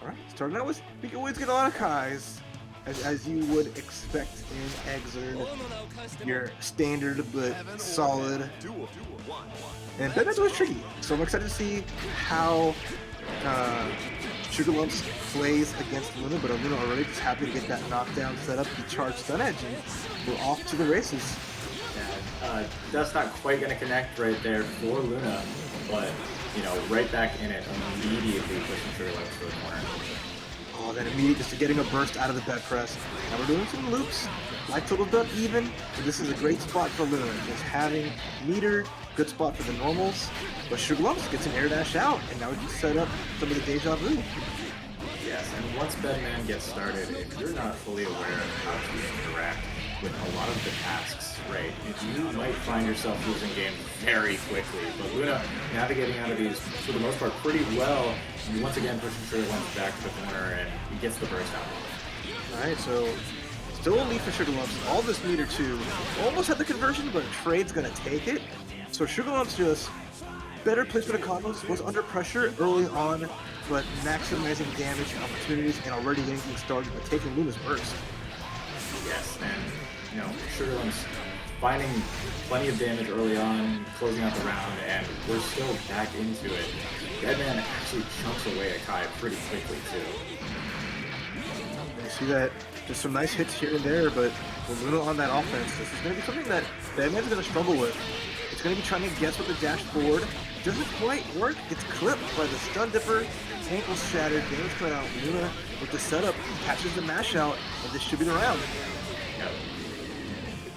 Alright, starting out with, we can always get a lot of Kais, as you would expect in XRD. Your standard but solid. And BedMan's always tricky, so I'm excited to see how Sugar Lumps plays against Luna, but Luna already just happy to get that knockdown set up, the charged stun edge, and we're off to the races. Yeah, that's not quite going to connect right there for Luna, but, you know, right back in it, immediately pushing Sugar Lumps to the corner. Oh, then immediately just getting a burst out of the bed press. Now we're doing some loops. Life totaled up even, but this is a great spot for Luna. Just having meter, good spot for the normals. But Sugar Lumps gets an air dash out, and now we can set up some of the deja vu. Yes, and once BedMan gets started, if you're not fully aware of how to interact with a lot of the tasks, right, you might find yourself losing games very quickly. But Luna navigating out of these, for the most part, pretty well. And once again, pushing Sugar Lumps back to the corner, and he gets the burst out. Alright, so still a lead for Sugar Lumps. All this meter too. Almost had the conversion, but Trade's gonna take it. So Sugar Lumps just better placement of combos, was under pressure early on, but maximizing damage and opportunities and already getting things started by taking Luna's burst. Yes, and you know, Sugar Lumps finding plenty of damage early on, closing out the round, and we're still back into it. BedMan actually chunks away a Kai pretty quickly too. You see that just some nice hits here and there, but with Luna on that offense, this is going to be something that BedMan's going to struggle with. It's going to be trying to guess with the dash forward. Doesn't quite work. Gets clipped by the stun dipper. Ankles shattered. Damage coming out. Luna with the setup catches the mash out, and this should be the round. Yep.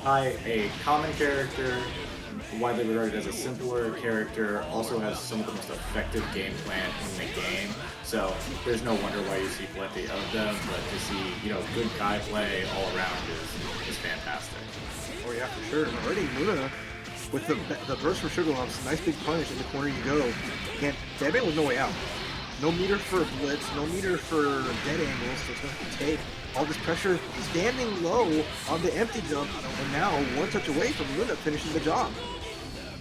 Kai, a common character, widely regarded as a simpler character, also has some of the most effective game plan in the game. So there's no wonder why you see plenty of them, but to see, you know, good Kai play all around is fantastic. Oh yeah, for sure. And already Luna with the burst from Sugar Lumps, nice big punish in the corner you go. And BedMan with no way out. No meter for a blitz, no meter for dead angles, so it's going to have to take all this pressure standing low on the empty jump, and now one touch away from Luna finishing the job.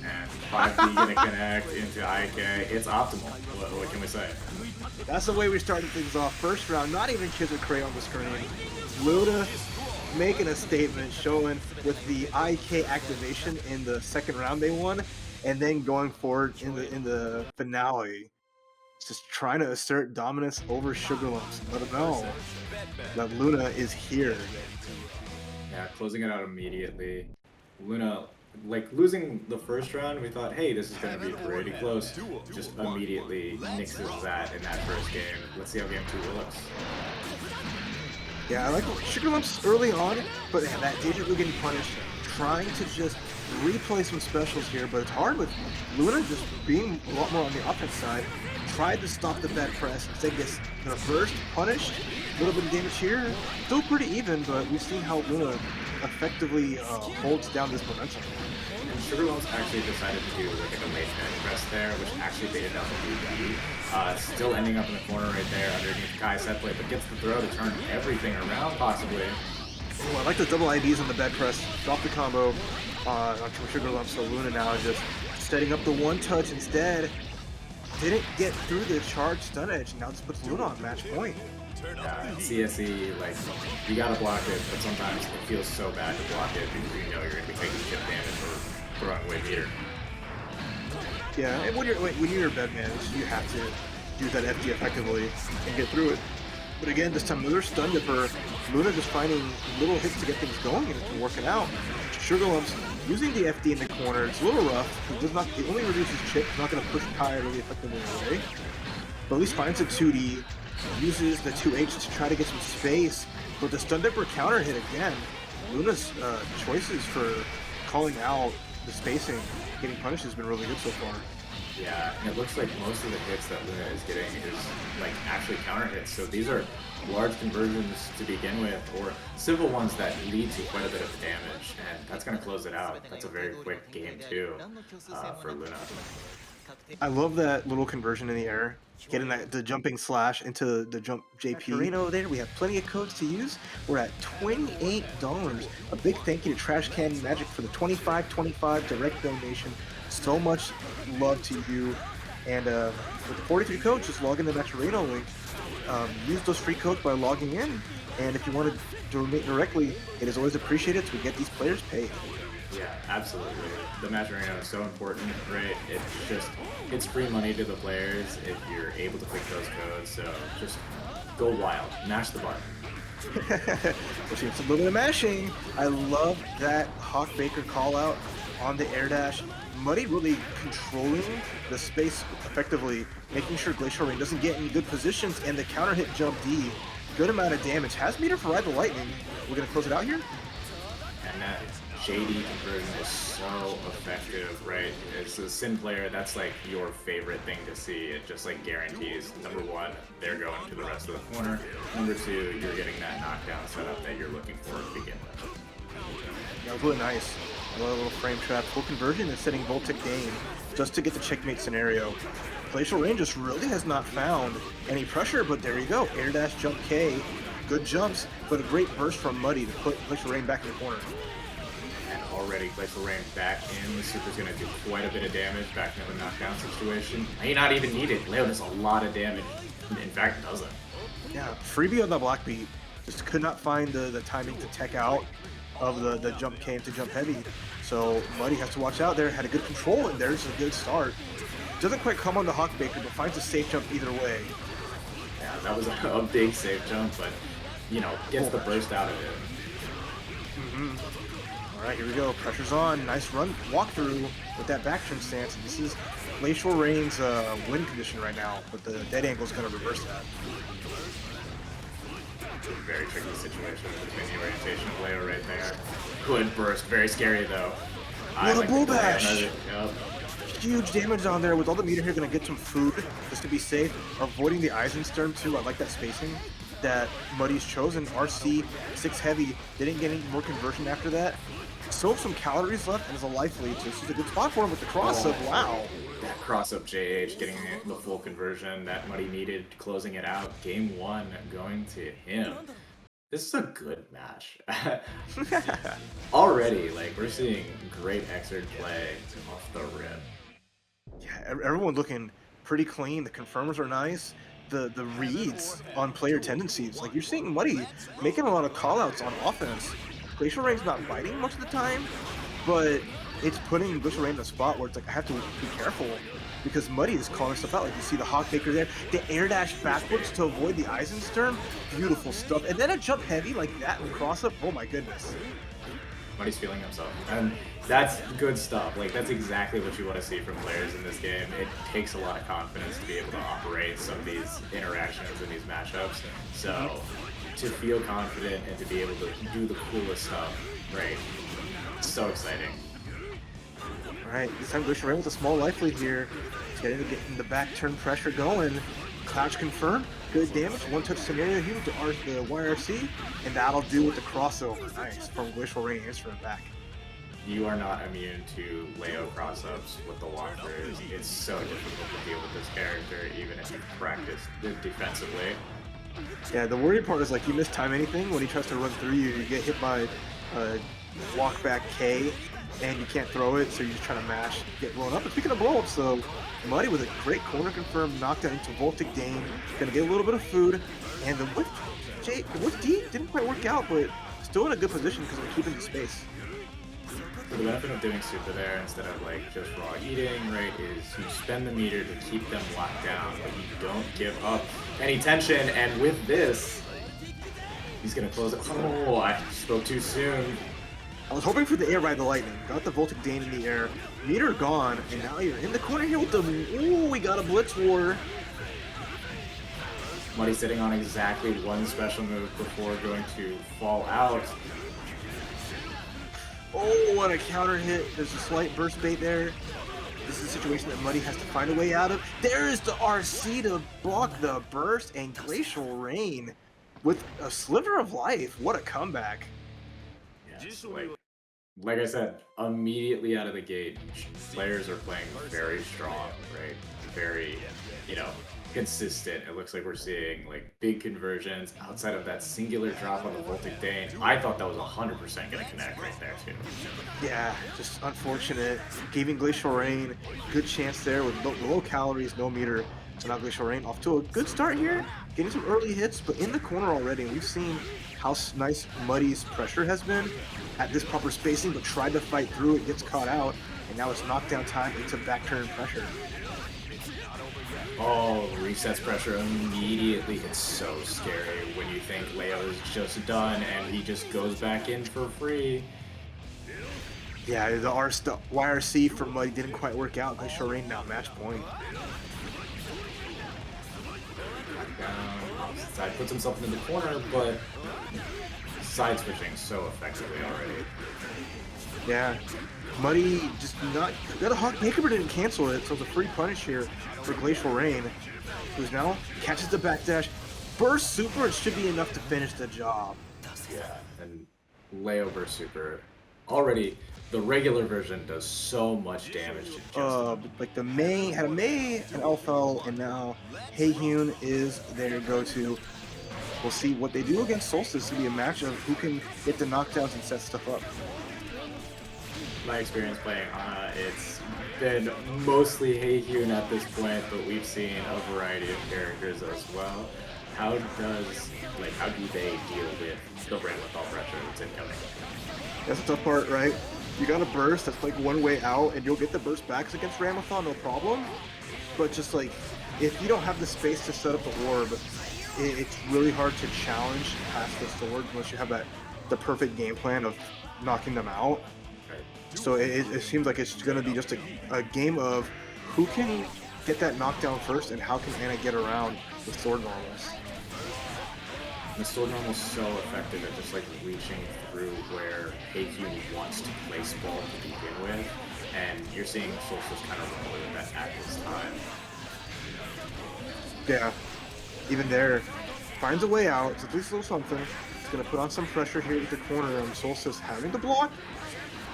And 5D gonna connect into IK. It's optimal. What can we say? That's the way we started things off. First round, not even KizzerCrate on the screen. Luna making a statement, showing with the IK activation in the second round they won, and then going forward in the finale, just trying to assert dominance over Sugar Lumps. Let them know that Luna is here. Yeah, closing it out immediately. Luna, like losing the first round, we thought, hey, this is going to be pretty close. Just immediately nixes that in that first game. Let's see how game 2 looks. Yeah, I like Sugar Lumps early on, but that deja vu getting punished, trying to just replay some specials here, but it's hard with Luna just being a lot more on the offense side. Tried to stop the bad press, instead gets the burst punished. A little bit of damage here, still pretty even, but we've seen how Luna effectively holds down this momentum. And Sugar Lumps actually decided to do like a late bed press there, which actually baited out the BB. Still ending up in the corner right there underneath Kai's set plate, but gets the throw to turn everything around possibly. Oh, I like the double IBs on the bed press. Drop the combo on Sugar Lumps, so Luna now just setting up the one touch instead. Didn't get through the charged stun edge, now this puts Luna on match point. CSE, like, you gotta block it, but sometimes it feels so bad to block it because you know you're gonna be taking chip damage or throwing away meter. Yeah, and when you're a BedMan, you have to use that FD effectively and get through it. But again, this time another stun dipper. Luna just finding little hits to get things going and it's working out. Sugar Lumps using the FD in the corner. It's a little rough. It only reduces chip. It's not going to push Kai really effectively away. But at least finds a 2D. Uses the 2H to try to get some space. But the stun dipper counter hit again. Luna's choices for calling out the spacing, getting punished has been really good so far. Yeah, and it looks like most of the hits that Luna is getting is like actually counter hits. So these are large conversions to begin with, or simple ones that lead to quite a bit of damage, and that's going to close it out. That's a very quick game too for Luna. I love that little conversion in the air, getting the jumping slash into the jump JP. Viro there, we have plenty of codes to use. We're at $28. A big thank you to Trash Can Magic for the $25.25 direct donation. So much love to you. And with the 43 code, just log in the Maturino link. use those free codes by logging in. And if you want to donate directly, it is always appreciated to get these players paid. Yeah, absolutely. The match arena is so important, right? It's free money to the players if you're able to click those codes. So just go wild, mash the button. We're seeing some little bit of mashing. I love that Hawk Baker call out on the air dash. Muddy really controlling the space effectively, making sure GlacialReign doesn't get any good positions, and the counter hit jump D, good amount of damage. Has meter for Ride the Lightning. We're gonna close it out here. And that JD conversion is so effective, right? As a Sin player, that's like your favorite thing to see. It just like guarantees, number one, they're going to the rest of the corner. Number two, you're getting that knockdown setup that you're looking for to begin with. That was really nice. A little frame trap, full conversion, and setting Voltic Dane just to get the checkmate scenario. GlacialReign just really has not found any pressure, but there you go. Air dash jump K, good jumps, but a great burst from Muddy to put GlacialReign back in the corner. And already GlacialReign back in. The super's going to do quite a bit of damage back into the knockdown situation. May not even need it. Leo does a lot of damage. In fact, doesn't. Yeah, freebie on the block beat. Just could not find the timing to tech out of the jump K into jump heavy. So Muddy has to watch out there. Had a good control, and there's a good start. Doesn't quite come on the Hawk Baker, but finds a safe jump either way. Yeah, that was a big safe jump, but, you know, gets the burst out of it. All right, here we go. Pressure's on. Nice run walkthrough with that back turn stance. And this is GlacialReign's win condition right now, but the dead angle is going to reverse that. Very tricky situation between the orientation of Leo right there. Good burst, very scary though. With a bull bash! Yep. Huge damage on there with all the meter here. Going to get some food just to be safe. Avoiding the Eisenstern too. I like that spacing that Muddy's chosen. RC 6 heavy. Didn't get any more conversion after that. Still have some calories left and is a life lead. So this is a good spot for him with the cross up. Wow. That cross up JH getting the full conversion that Muddy needed, closing it out. Game 1 going to him. This is a good match. Already, like, we're seeing great XRD play off the rip. Yeah, everyone looking pretty clean. The confirmers are nice. The reads on player tendencies. Like, you're seeing Muddy making a lot of callouts on offense. GlacialReign's not biting much of the time, but it's putting GlacialReign in a spot where it's like, I have to be careful because Muddy is calling stuff out. Like, you see the Hawk Baker there, the air dash backwards to avoid the Eisenstern. Beautiful stuff. And then a jump heavy like that and cross up. Oh my goodness. Muddy's feeling himself. And that's good stuff. Like, that's exactly what you want to see from players in this game. It takes a lot of confidence to be able to operate some of these interactions in these matchups. So, to feel confident and to be able to do the coolest stuff, right? So exciting. Alright, this time GlacialReign with a small life lead here. He's getting the back turn pressure going. Crouch confirmed. Good damage. One touch scenario here with the YRC. And that'll do with the crossover. Nice. From GlacialReign answering back. You are not immune to Leo cross-ups with the walkthroughs. It's so difficult to deal with this character, even if you practice defensively. Yeah, the worry part is like you mistime anything when he tries to run through you. You get hit by walk back K, and you can't throw it, so you're just trying to mash, get blown up. But speaking of blow-ups, so Muddy with a great corner confirmed knockdown into Voltic Dane. Gonna get a little bit of food, and the whip D didn't quite work out, but still in a good position because of keeping the space. So the benefit of doing super there instead of like just raw eating, right, is you spend the meter to keep them locked down, but you don't give up any tension. And with this, he's gonna close it. Oh, I spoke too soon. I was hoping for the air ride the lightning. Got the Voltic Dane in the air. Meter gone, and now you're in the corner here with the... Ooh, we got a Blitz War. Muddy sitting on exactly one special move before going to fall out. Oh, what a counter hit. There's a slight burst bait there. This is a situation that Muddy has to find a way out of. There is the RC to block the burst, and GlacialReign with a sliver of life. What a comeback. Yes, like I said, immediately out of the gate, players are playing very strong, right? Very, you know, consistent. It looks like we're seeing like big conversions outside of that singular drop on the Voltic Dane. I thought that was 100% going to connect right there too. Yeah, just unfortunate. Giving GlacialReign good chance there with low calories, no meter So now GlacialReign off to a good start here, getting some early hits, but in the corner already. And we've seen how nice Muddy's pressure has been at this proper spacing, but tried to fight through it, gets caught out, and now it's knockdown time into back turn pressure. Oh, resets pressure immediately. It's so scary when you think Leo is just done and he just goes back in for free. Yeah, the YRC for Muddy didn't quite work out. GlacialReign now match point. Down, side puts himself into the corner, but side switching so effectively already. Yeah, Muddy just not got a hawk maker, but didn't cancel it, so it's a free punish here for GlacialReign, who's now catches the backdash, burst super, and should be enough to finish the job. Yeah, and Leo burst super already. The regular version does so much damage to just like the May had a May and Alphel, and now Hehyun is their go-to. We'll see what they do against Solstice. It's gonna be a match of who can get the knockdowns and set stuff up. My experience playing Ana, it's been mostly Hehyun at this point, but we've seen a variety of characters as well. How do they deal with the Ramlethal pressure that's incoming? That's the tough part, right? You got a burst that's like one way out, and you'll get the burst backs against Ramlethal, no problem. But just like, if you don't have the space to set up the orb, it's really hard to challenge past the sword unless you have the perfect game plan of knocking them out. So it seems like it's going to be just a game of who can get that knockdown first and how can Ana get around the sword normals. The sword normal is so effective at just like reaching through where Hehyun wants to place ball to begin with, and you're seeing Solstice kind of roll with that at this time. Yeah, even there, finds a way out. It's at least a little something. It's going to put on some pressure here at the corner, and Solstice having to block.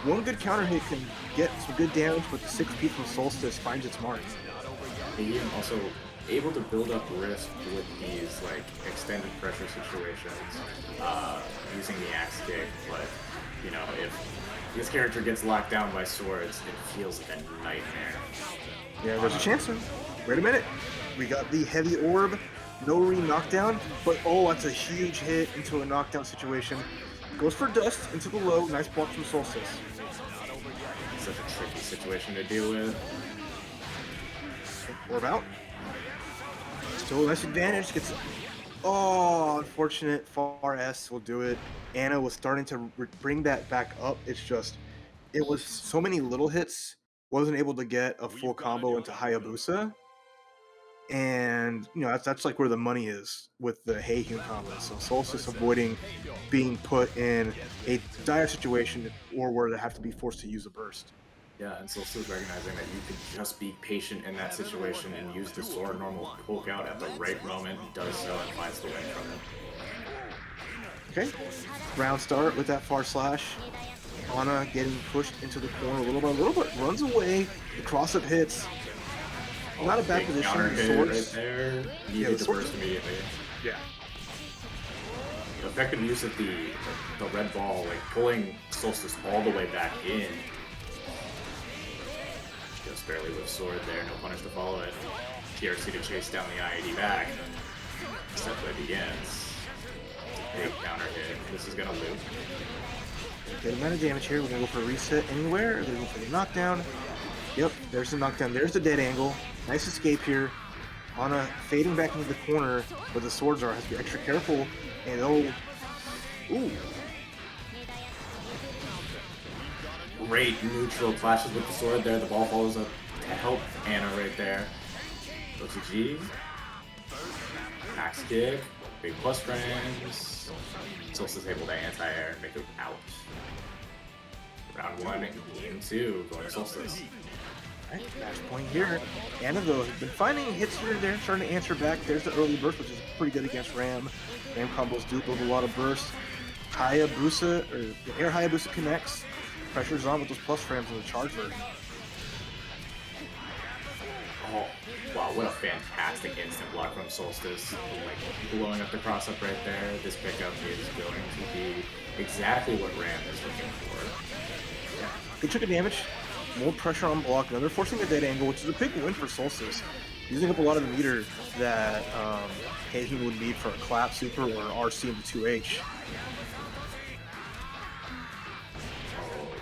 One good counter hit can get some good damage, but the 6P from Solstice finds its mark. Hehyun also able to build up risk with these like extended pressure situations using the axe kick, but you know, if this character gets locked down by swords, it feels like a nightmare. Yeah, there's a chance. Wait a minute. We got the heavy orb, no knockdown, but oh, that's a huge hit into a knockdown situation. Goes for dust into the low. Nice block from Solstice. Such a tricky situation to deal with. Orb out. Still a nice advantage. Gets. Oh, unfortunate. Far S will do it. Ana was starting to bring that back up. It's just, it was so many little hits. Wasn't able to get a full combo into Hayabusa. And you know that's like where the money is with the Hehyun combo. So Solstice avoiding being put in a dire situation or where they have to be forced to use a burst. Yeah, and Solstice recognizing that you could just be patient in that situation and use the sword normal poke out at the right moment, does so and finds the win from it. Okay, round start with that far slash. Ana getting pushed into the corner a little by little, but runs away. The cross-up hits. Not a bad Big position. counter hit Swords. right there. Needed to burst immediately. Yeah. The effective use of the red ball, like pulling Solstice all the way back in. Just barely with sword there, no punish to follow it. TRC to chase down the IAD back. Set play begins. Big counter hit. This is gonna loop. Good amount of damage here. We're gonna go for a reset anywhere. We're gonna go for the knockdown. Yep, there's the knockdown. There's the dead angle. Nice escape here. Ana fading back into the corner where the swords are. Has to be extra careful. And oh, ooh. Great neutral clashes with the sword there. The ball follows up to help Ana right there. OTG. Axe kick. Big plus frames. Solstice able to anti-air, make it out. Round 1, game 2, going to Solstice. Right, match point here. Ana though has been finding hits here and there, starting to answer back. There's the early burst, which is pretty good against Ram. Ram combos do build a lot of burst. Hayabusa, or the air Hayabusa connects. Pressure's on with those plus frames in the charge version. Oh, wow, what a fantastic instant block from Solstice. Like, blowing up the cross-up right there. This pickup is going to be exactly what Ram is looking for. Yeah. Good chunk of damage. More pressure on block. Now they're forcing a dead angle, which is a big win for Solstice. using up a lot of the meter that Heihin would need for a clap super or RC into 2H.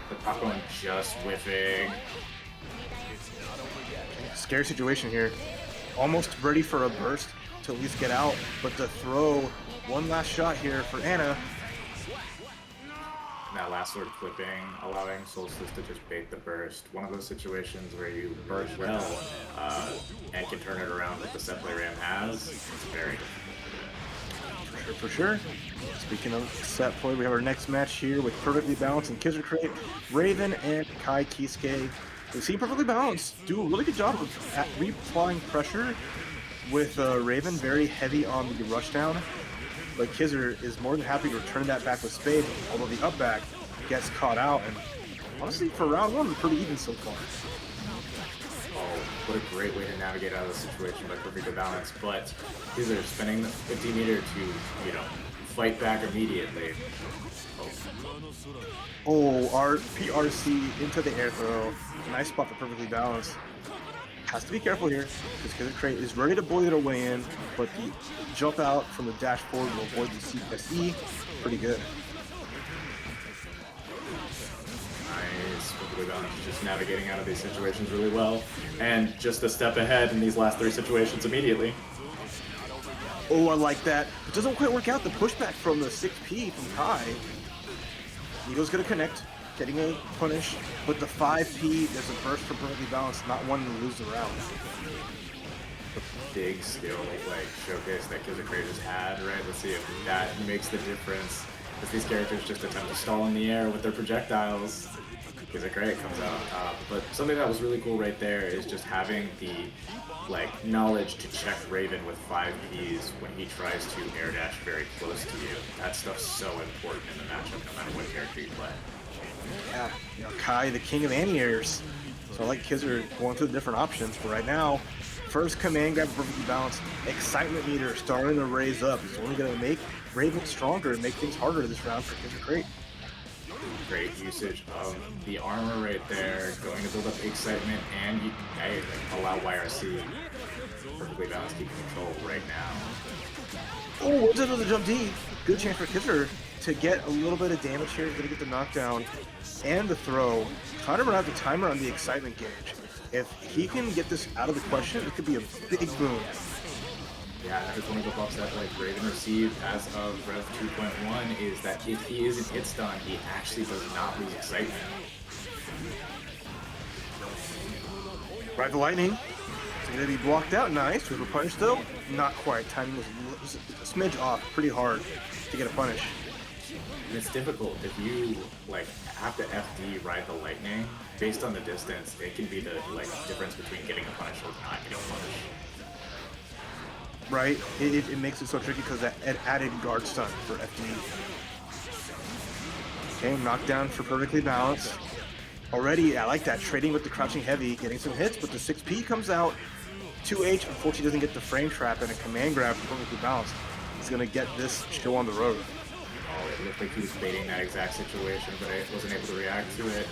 The popcorn just whiffing. Scary situation here. Almost ready for a burst to at least get out, but the throw, one last shot here for Anna. That last sword clipping, allowing Solstice to just bait the burst. One of those situations where you burst well and can turn it around with the set play Ram has. It's very difficult. For sure. Speaking of set play, we have our next match here with Perfectly Balanced and KizzerCrate, Raven and Kai Kisuke. They seem perfectly balanced, do a really good job of reapplying pressure with Raven very heavy on the rush down. But Kizzer is more than happy to return that back with Spade, although the up back gets caught out. And honestly, for round one, we're pretty even so far. Oh, what a great way to navigate out of the situation by perfectly balanced. But Kizzer spending the 50 meter to, you know, fight back immediately. Oh, our PRC into the air throw. Nice spot for perfectly balanced. Has to be careful here, because KizzerCrate is ready to boil their way in, but the jump out from the dash forward will avoid the CSE. Pretty good. Nice, perfectly balanced, just navigating out of these situations really well, and just a step ahead in these last three situations immediately. Oh, I like that. It doesn't quite work out. The pushback from the 6P from Kai. Eagle's gonna connect, getting a punish, but the 5P, there's a burst for perfectly balanced, not wanting to lose the round. Big skill, like, showcase that KizzerCrate has had, right? Let's see if that makes the difference. As these characters just attempt to stall in the air with their projectiles. KizzerCrate comes out on top. But something that was really cool right there is just having the, like, knowledge to check Raven with 5 Ps when he tries to air dash very close to you. That stuff's so important in the matchup, no matter what character you play. Yeah, you know, Kai, the king of anti-airs. So I like Kizzer going through the different options, but right now, first command grab perfectly balanced, excitement meter starting to raise up. It's only going to make Raven stronger and make things harder this round for KizzerCrate. Great usage of the armor right there, going to build up excitement and allow YRC perfectly balanced keeping control right now. Oh, what's another jump D? Good chance for Kizzer to get a little bit of damage here. He's going to get the knockdown and the throw. Trying to run out the timer on the excitement gauge. If he can get this out of the question, it could be a big boon. Yeah, that is one of the buffs that like Raven received as of Rev 2.1 is that if he isn't hit stun, he actually does not lose excitement. Ride the lightning. It's going to be blocked out. Nice. With a punish though, not quite. Timing was a smidge off. Pretty hard to get a punish. And it's difficult if you like have to FD ride the lightning based on the distance. It can be the like difference between getting a punish or not getting a punish. Right, it makes it so tricky because that added guard stun for FD. Okay, knockdown for perfectly balanced. Already, I like that, trading with the crouching heavy, getting some hits, but the 6P comes out. 2H, unfortunately doesn't get the frame trap and a command grab for perfectly balanced. He's gonna get this show on the road. Oh, it looked like he was baiting that exact situation, but I wasn't able to react to it.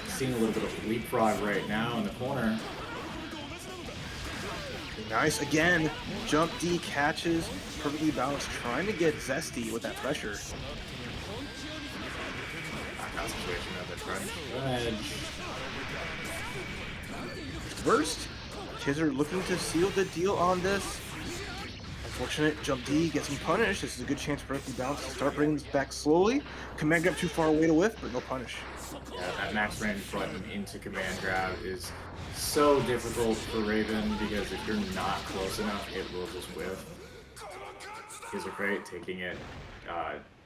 Seeing a little bit of leapfrog right now in the corner. Nice, again, jump D catches, perfectly balanced, trying to get zesty with that pressure. Knockout situation of the crunch edge. Burst, Kizzer looking to seal the deal on this. Unfortunate, jump D gets him punished. This is a good chance for perfectly balanced to start bringing this back slowly. Command grab too far away to whiff, but no punish. Yeah, that max range button into command grab is so difficult for Raven because if you're not close enough, it will just whiff. KizzerCrate taking it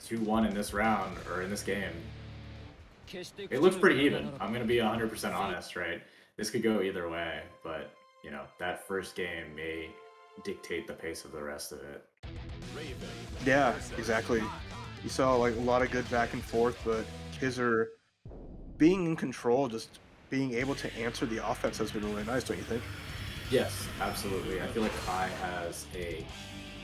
2-1 in this round, or in this game. It looks pretty even. I'm going to be 100% honest, right? This could go either way, but, you know, that first game may dictate the pace of the rest of it. Yeah, exactly. You saw like a lot of good back and forth, but Kizzer being in control, just being able to answer the offense has been really nice, don't you think? Yes, absolutely. I feel like Kai has a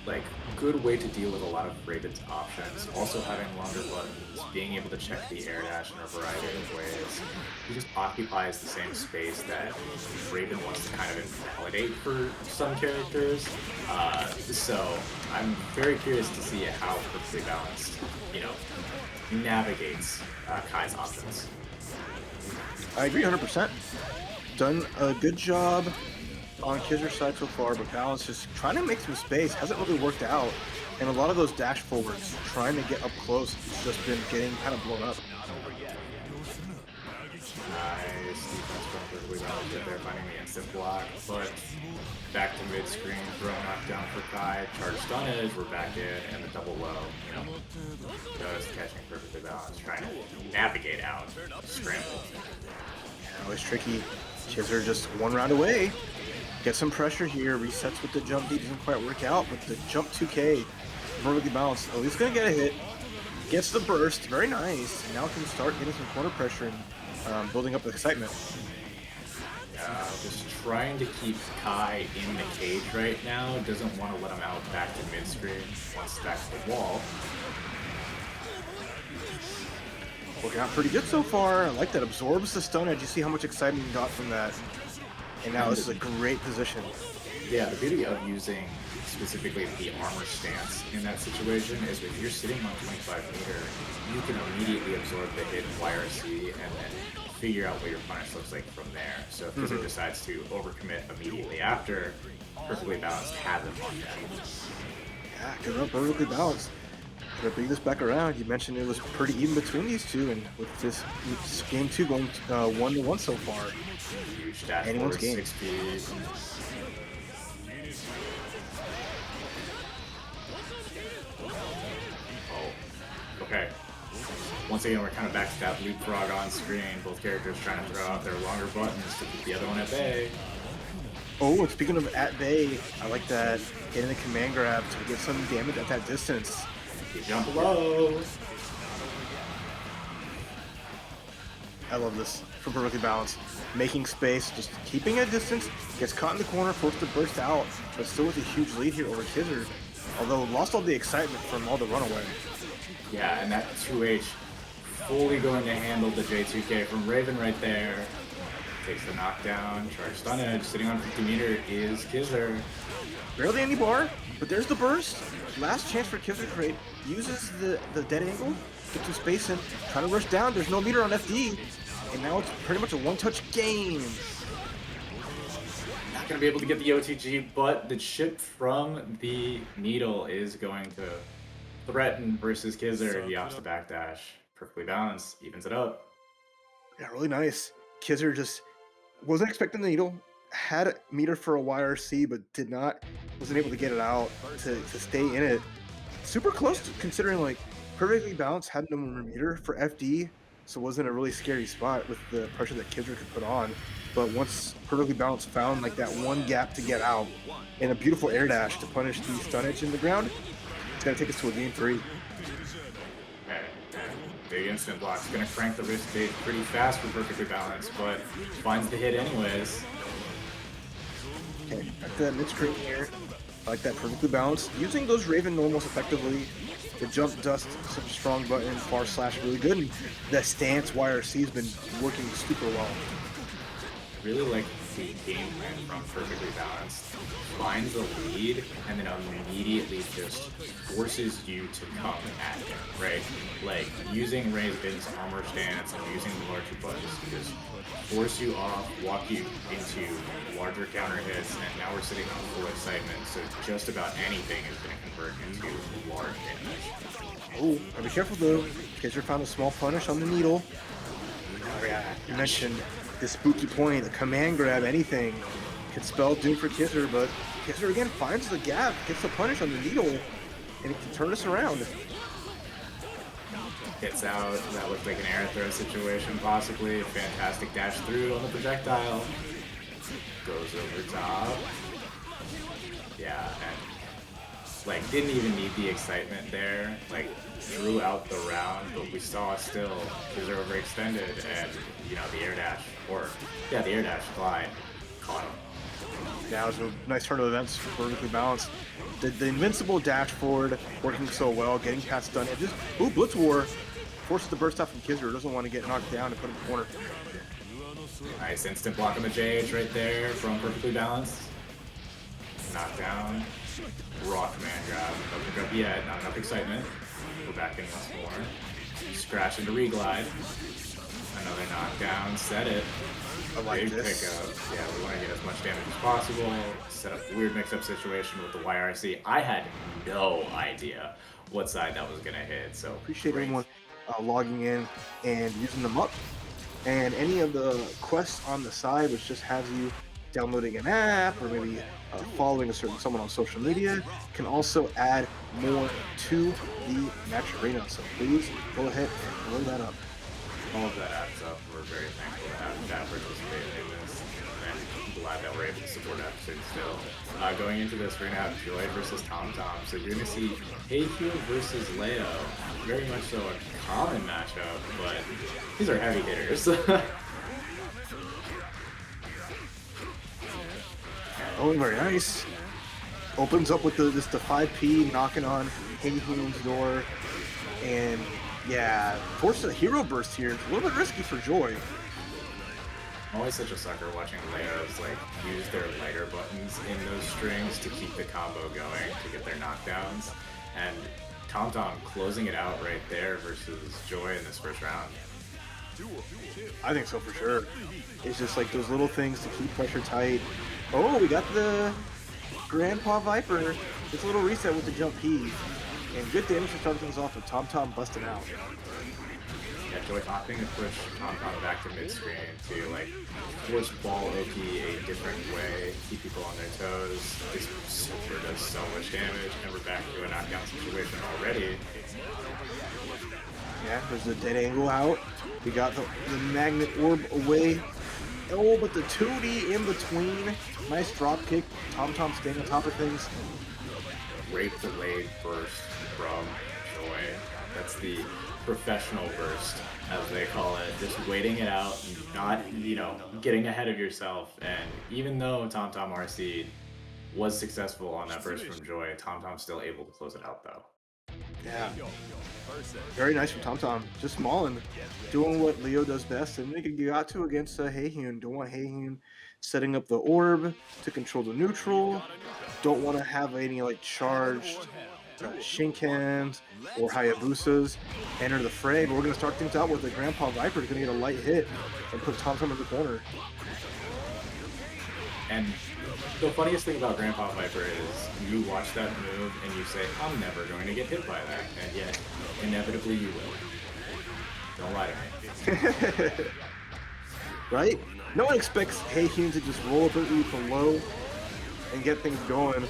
like good way to deal with a lot of Raven's options. Also having longer buttons, being able to check the air dash in a variety of ways. He just occupies the same space that Raven wants to kind of invalidate for some characters. So I'm very curious to see how perfectly balanced, you know, navigates Kai's options. I agree 100%. Done a good job on Kizzer's side so far, but Balance just trying to make some space. Hasn't really worked out. And a lot of those dash forwards, trying to get up close, it's just been getting kind of blown up. Nice defense from perfectly balanced there, finding the instant block, but back to mid-screen, throw knockdown for Kai, charge stun edge, we're back in, and the double low, you know, just catching perfectly balanced, trying to navigate out, scramble. That was tricky. Kizzer just one round away. Gets some pressure here, resets with the jump D, doesn't quite work out, but the jump 2K, perfectly balanced. Oh, he's gonna get a hit. Gets the burst, very nice. Now can start getting some corner pressure and building up the excitement. Just trying to keep Kai in the cage right now, doesn't want to let him out back to mid-screen, wants back to the wall. Working out pretty good so far. I like that. Absorbs the stun edge. You see how much excitement you got from that. And now this is a great position. Yeah, the beauty of using specifically the armor stance in that situation is if you're sitting on 25 meter, you can immediately absorb the hit YRC and then figure out what your punish looks like from there. So if Kizzer decides to overcommit immediately after, perfectly balanced has him on down. Yeah, good up, perfectly balanced. To bring this back around, you mentioned it was pretty even between these two, and with this game 2 going 1-1 so far, Huge dash anyone's forward, game. 6 speed. Oh, okay. Once again, we're kind of back to that leapfrog on screen. Both characters trying to throw out their longer buttons to keep the other one at bay. Oh, and speaking of at bay, I like that getting the command grab to get some damage at that distance. You jump low. I love this from perfectly balanced. Making space, just keeping a distance, gets caught in the corner, forced to burst out, but still with a huge lead here over Kizzer. Although lost all the excitement from all the runaway. Yeah, and that 2H fully going to handle the J2K from Raven right there. Takes the knockdown, charge stun edge, sitting on 50 meter is Kizzer. Barely any bar, but there's the burst. Last chance for KizzerCrate. Uses the dead angle, get some space in, trying to rush down. There's no meter on FD, and now it's pretty much a one-touch game. Not going to be able to get the OTG, but the chip from the needle is going to threaten versus Kizzer. He opts the backdash. Perfectly balanced, evens it up. Yeah, really nice. Kizzer just wasn't expecting the needle, had a meter for a YRC, but wasn't able to get it out to stay in it. Super close to considering like perfectly balanced had no more meter for FD, so it wasn't a really scary spot with the pressure that Kizzer could put on. But once perfectly balanced found like that one gap to get out and a beautiful air dash to punish the stun edge in the ground, it's gonna take us to a game 3. Okay, big instant block's gonna crank the wrist stage pretty fast for perfectly balanced, but finds the hit anyways. Okay, back to that mid-screen here. I like that perfectly balanced. Using those Raven normals effectively. The jump dust, some strong button, far slash really good. And the stance YRC has been working super well. Really like the game plan from perfectly balanced. Finds a lead and then immediately just forces you to come at him, right? Like using Raven's armor stance and using the larger buttons to just force you off, walk you into larger counter hits, and now we're sitting on full excitement, so just about anything is going to convert into large damage. Oh, gotta be careful though. Kizzer found a small punish on the needle. Oh yeah, you mentioned the spooky point, the command grab, anything could spell doom for Kizzer, but Kizzer again finds the gap, gets the punish on the needle, and it can turn us around. Hits out, that looked like an air throw situation possibly, fantastic dash through on the projectile. Goes over top. Yeah, and like didn't even need the excitement there, like drew out the round, but we saw still Kizzer overextended and, you know, the air dash, or yeah, the air dash glide caught him. Yeah, it was a nice turn of events, perfectly balanced. The invincible dash forward working so well, getting past stun, and just, ooh, Blitz War forces the burst out from Kizzer, doesn't want to get knocked down and put him in the corner. Nice instant block on the JH right there from perfectly balanced. Knockdown. Raw command grab. No pick up yet, not enough excitement. We're back in once more. Scratch into reglide. Another knockdown, set it. I like Big this. pickup. Yeah, we want to get as much damage as possible. Set up a weird mix-up situation with the YRC. I had no idea what side that was going to hit, so Appreciate great. everyone logging in and using them up. And any of the quests on the side, which just has you downloading an app or maybe following a certain someone on social media, can also add more to the match arena. So please go ahead and load that up. All of that adds up. We're very thankful to have that participate in this, and glad that we're able to support episodes still. Going into this, we're going to have Joy versus TomTom. So you're going to see Heihyu versus Leo. Very much so a common matchup, but these are heavy hitters. Oh, very nice. Opens up with the 5P knocking on Heihyun's door. And yeah, forces a hero burst here. It's a little bit risky for Joy. I'm always such a sucker watching Leos like use their lighter buttons in those strings to keep the combo going, to get their knockdowns. And TomTom closing it out right there versus Joy in this first round. I think so for sure. It's just like those little things to keep pressure tight. Oh, we got the Grandpa Viper. It's a little reset with the jump P. And good damage to start things off with TomTom busting out. Yeah, Joy opting to push TomTom back to mid-screen to like force ball OP a different way, keep people on their toes. This super does so much damage, and we're back to a knockdown situation already. Yeah, there's a dead angle out. We got the magnet orb away. Oh, but the 2D in between. Nice drop kick. TomTom staying on top of things. Great delayed burst from Joy. That's the professional burst, as they call it. Just waiting it out, not, getting ahead of yourself. And even though TomTom RC was successful on that burst from Joy, TomTom's still able to close it out, though. Yeah. Very nice from TomTom. Just mauling. Doing what Leo does best and making Gyatso against Heihyun. Don't want Heihyun setting up the orb to control the neutral. Don't want to have any charged Shinkens or Hayabusas enter the fray. But we're going to start things out with the Grandpa Viper. Going to get a light hit and put TomTom in the corner. And the funniest thing about Grandpa Viper is you watch that move and you say, I'm never going to get hit by that. And yet, inevitably you will. Don't lie to me. Right? No one expects Heihyun to just roll up at low and get things going.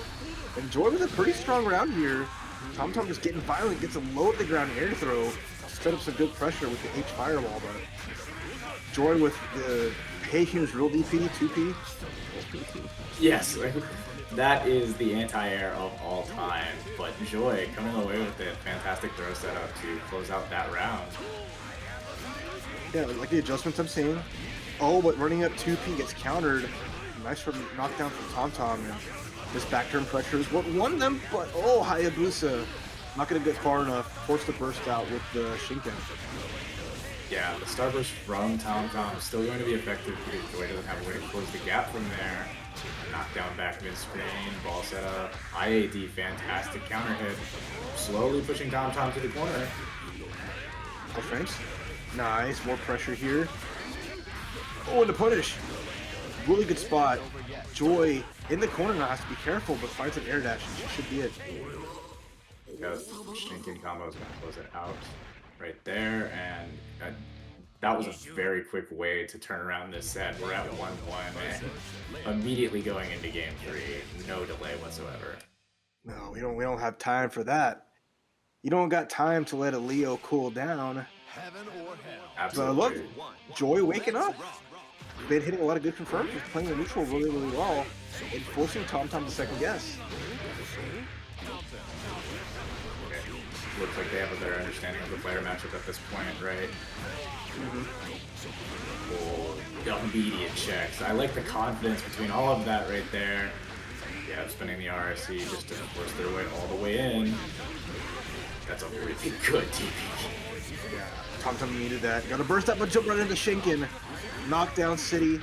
And Joy with a pretty strong round here. TomTom just getting violent, gets a low at the ground air throw to set up some good pressure with the H Fireball, but Joy with the Heihyun's real DP, 2P. Yes, that is the anti-air of all time. But Joy coming away with a fantastic throw setup to close out that round. Yeah, like the adjustments I'm seeing. Oh, but running up 2P gets countered. Nice knockdown from TomTom. And this back turn pressure is what won them, but oh, Hayabusa not going to get far enough. Forced to burst out with the Shinken. Yeah, the starburst from TomTom is still going to be effective because Joy doesn't have a way to close the gap from there. Knockdown back mid-screen, ball setup, IAD, fantastic counter hit. Slowly pushing TomTom to the corner. Oh, frames. Nice, more pressure here. Oh, and the punish. Really good spot. Joy in the corner now has to be careful, but finds an air dash and she should be it. Because Shinken combo is going to close it out right there, and that was a very quick way to turn around this set. We're at 1-1 and immediately going into game 3, no delay whatsoever. No, we don't have time for that. You don't got time to let a Leo cool down. Absolutely. But look, Joy waking up. Been hitting a lot of good confirms, just playing the neutral really, really well, and forcing TomTom to second guess. looks like they have a better understanding of the fighter matchup at this point, right? Oh, immediate checks. I like the confidence between all of that right there. Yeah, spinning the RSC just to force their way all the way in. That's a really good TP. Yeah, TomTom needed that. Got to burst up and jump right into Shinken. Knockdown City.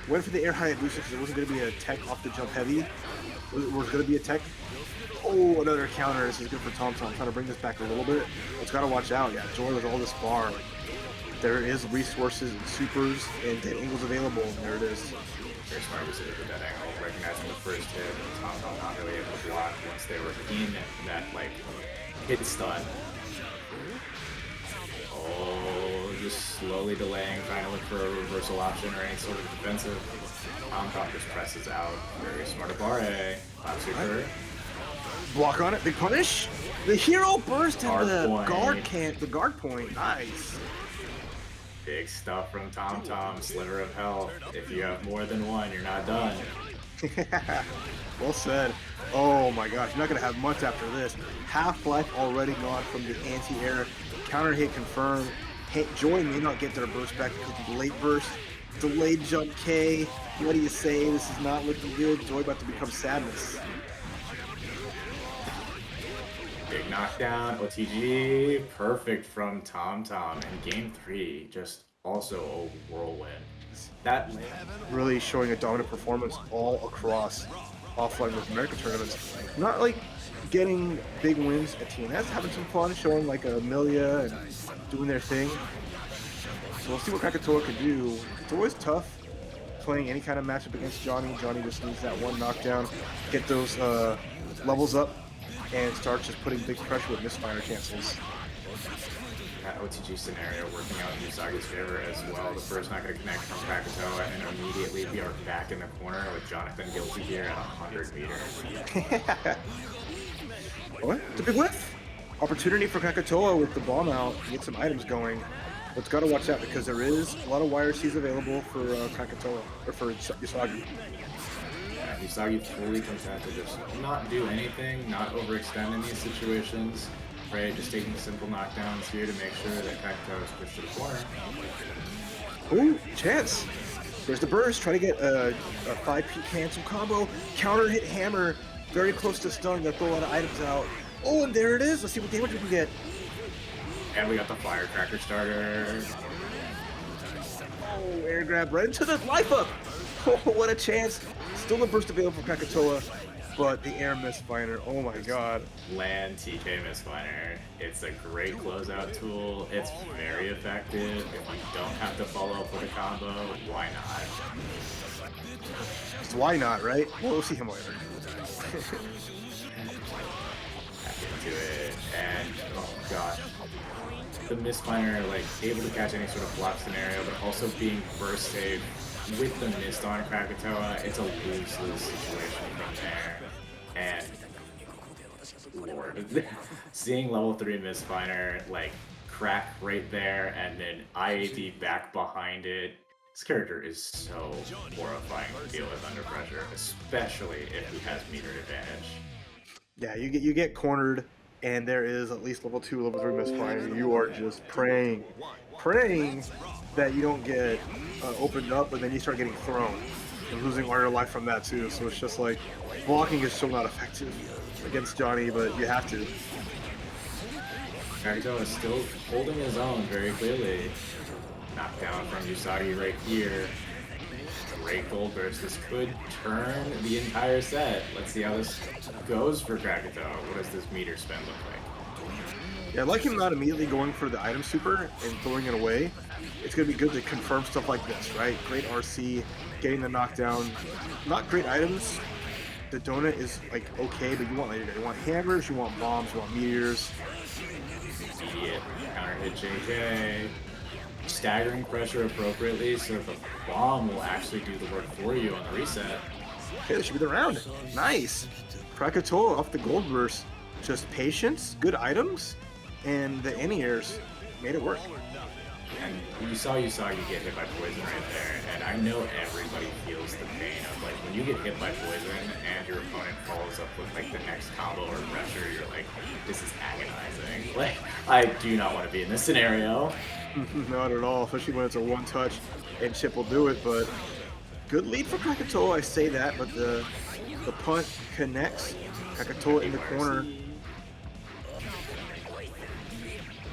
Went for the air high at Lucid because it wasn't going to be a tech off the jump heavy. It was going to be a tech. Oh, another counter. This is good for TomTom. Trying to bring this back a little bit. It's got to watch out. Yeah, Joy with all this bar. There is resources and supers and dead angles available. And there it is. Very smart use of the dead angle. Recognizing the first hit. TomTom not really able to block once they were in that, like, hit stun. Oh, just slowly delaying, trying to look for a reversal option or any sort of defensive. TomTom just presses out. Very smart of Barre. Cloud super. Block on it. Big punish. The hero burst and the point. guard point. Nice. Big stuff from TomTom. Sliver of health. If you have more than one, you're not done. Well said. Oh my gosh, you're not going to have much after this. Half-life already gone from the anti-air. Counter hit confirmed. Joy may not get their burst back because of the late burst. Delayed jump K. What do you say? This is not looking good. Joy about to become sadness. Big knockdown. OTG. Perfect from TomTom. And game 3, just also a whirlwind. That really showing a dominant performance all across offline North American tournaments. Not like getting big wins at TNS, having some fun, showing like Amelia and doing their thing. So we'll see what Krackatoa can do. It's always tough playing any kind of matchup against Johnny. Johnny just needs that one knockdown, get those levels up, and start just putting big pressure with misfire cancels. That OTG scenario working out in Yousagi's favor as well. The first not going to connect from Krackatoa, and immediately we are back in the corner with Jonathan guilty here at 100 meters. What? It's a big whiff! Opportunity for Krackatoa with the bomb out to get some items going. But it's got to watch out because there is a lot of wire Cs available for Krackatoa, or for Yousagi. Yeah, Yousagi fully content to just not do anything, not overextend in these situations. Right, just taking simple knockdowns here to make sure that Krackatoa is pushed to the corner. Ooh, chance! There's the burst, try to get a 5P cancel combo. Counter hit hammer, very close to stun, gonna throw a lot of items out. Oh, and there it is! Let's see what damage we can get. And we got the firecracker starter. Oh, air grab right into the life up! Oh, what a chance! Still a burst available for Krackatoa. But the air misfire, oh my god. Land TK misfire. It's a great closeout tool. It's very effective. If you don't have to follow up with a combo, why not? Just why not, right? We'll see him later. Back into it. And, oh gosh. The misfire, like, able to catch any sort of block scenario, but also being burst safe with the mist on Krackatoa. It's a lose-lose situation from there. And Lord, seeing level 3 misfire like crack right there and then IAD back behind it. This character is so horrifying to deal with under pressure, especially if he has meter advantage. Yeah, you get cornered and there is at least level 2, level 3 misfire. You are just praying that you don't get opened up, but then you start getting thrown and losing all your life from that too. So it's just like blocking is so not effective against Johnny, but you have to. Krackatoa is still holding his own very clearly. Knockdown from Yousagi right here. Great gold burst. This could turn the entire set. Let's see how this goes for Krackatoa. What does this meter spend look like? Yeah, I like him not immediately going for the item super and throwing it away. It's going to be good to confirm stuff like this, right? Great RC, getting the knockdown. Not great items. The donut is like okay, but you want later. You want hammers, you want bombs, you want meteors. Immediate counter hit JJ. Staggering pressure appropriately so the bomb will actually do the work for you on the reset. Okay, this should be the round. Nice. Krackatoa off the gold burst. Just patience, good items, and the anti-airs made it work. And you saw Yousagi get hit by poison right there, and I know everybody feels the pain of like when you get hit by poison and your opponent follows up with like the next combo or pressure, you're like, this is agonizing. Like, I do not want to be in this scenario. Not at all, especially when it's a one touch and Chip will do it, but good lead for Krackatoa, I say that, but the punt connects. Krackatoa in the corner.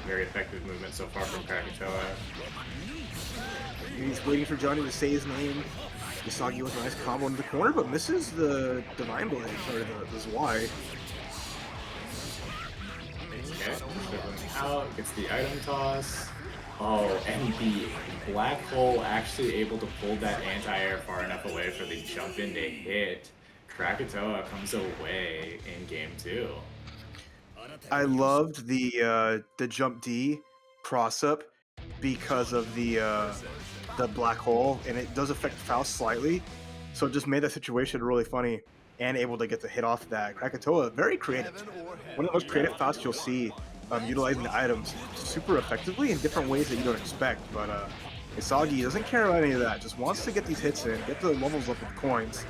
Very effective movement so far from Krackatoa. He's waiting for Johnny to say his name. Yousagi with a nice combo in the corner, but misses the Divine Blade, sorry, the Zwei. Okay, out, gets the item toss. Oh, and the black hole actually able to pull that anti-air far enough away for the jump in to hit. Krackatoa comes away in game 2. I loved the jump D cross up because of the black hole, and it does affect Faust slightly, so it just made that situation really funny and able to get the hit off that. Krackatoa, very creative. One of the most creative Faust you'll see, utilizing the items super effectively in different ways that you don't expect. But Yousagi doesn't care about any of that, just wants to get these hits in, get the levels up with coins,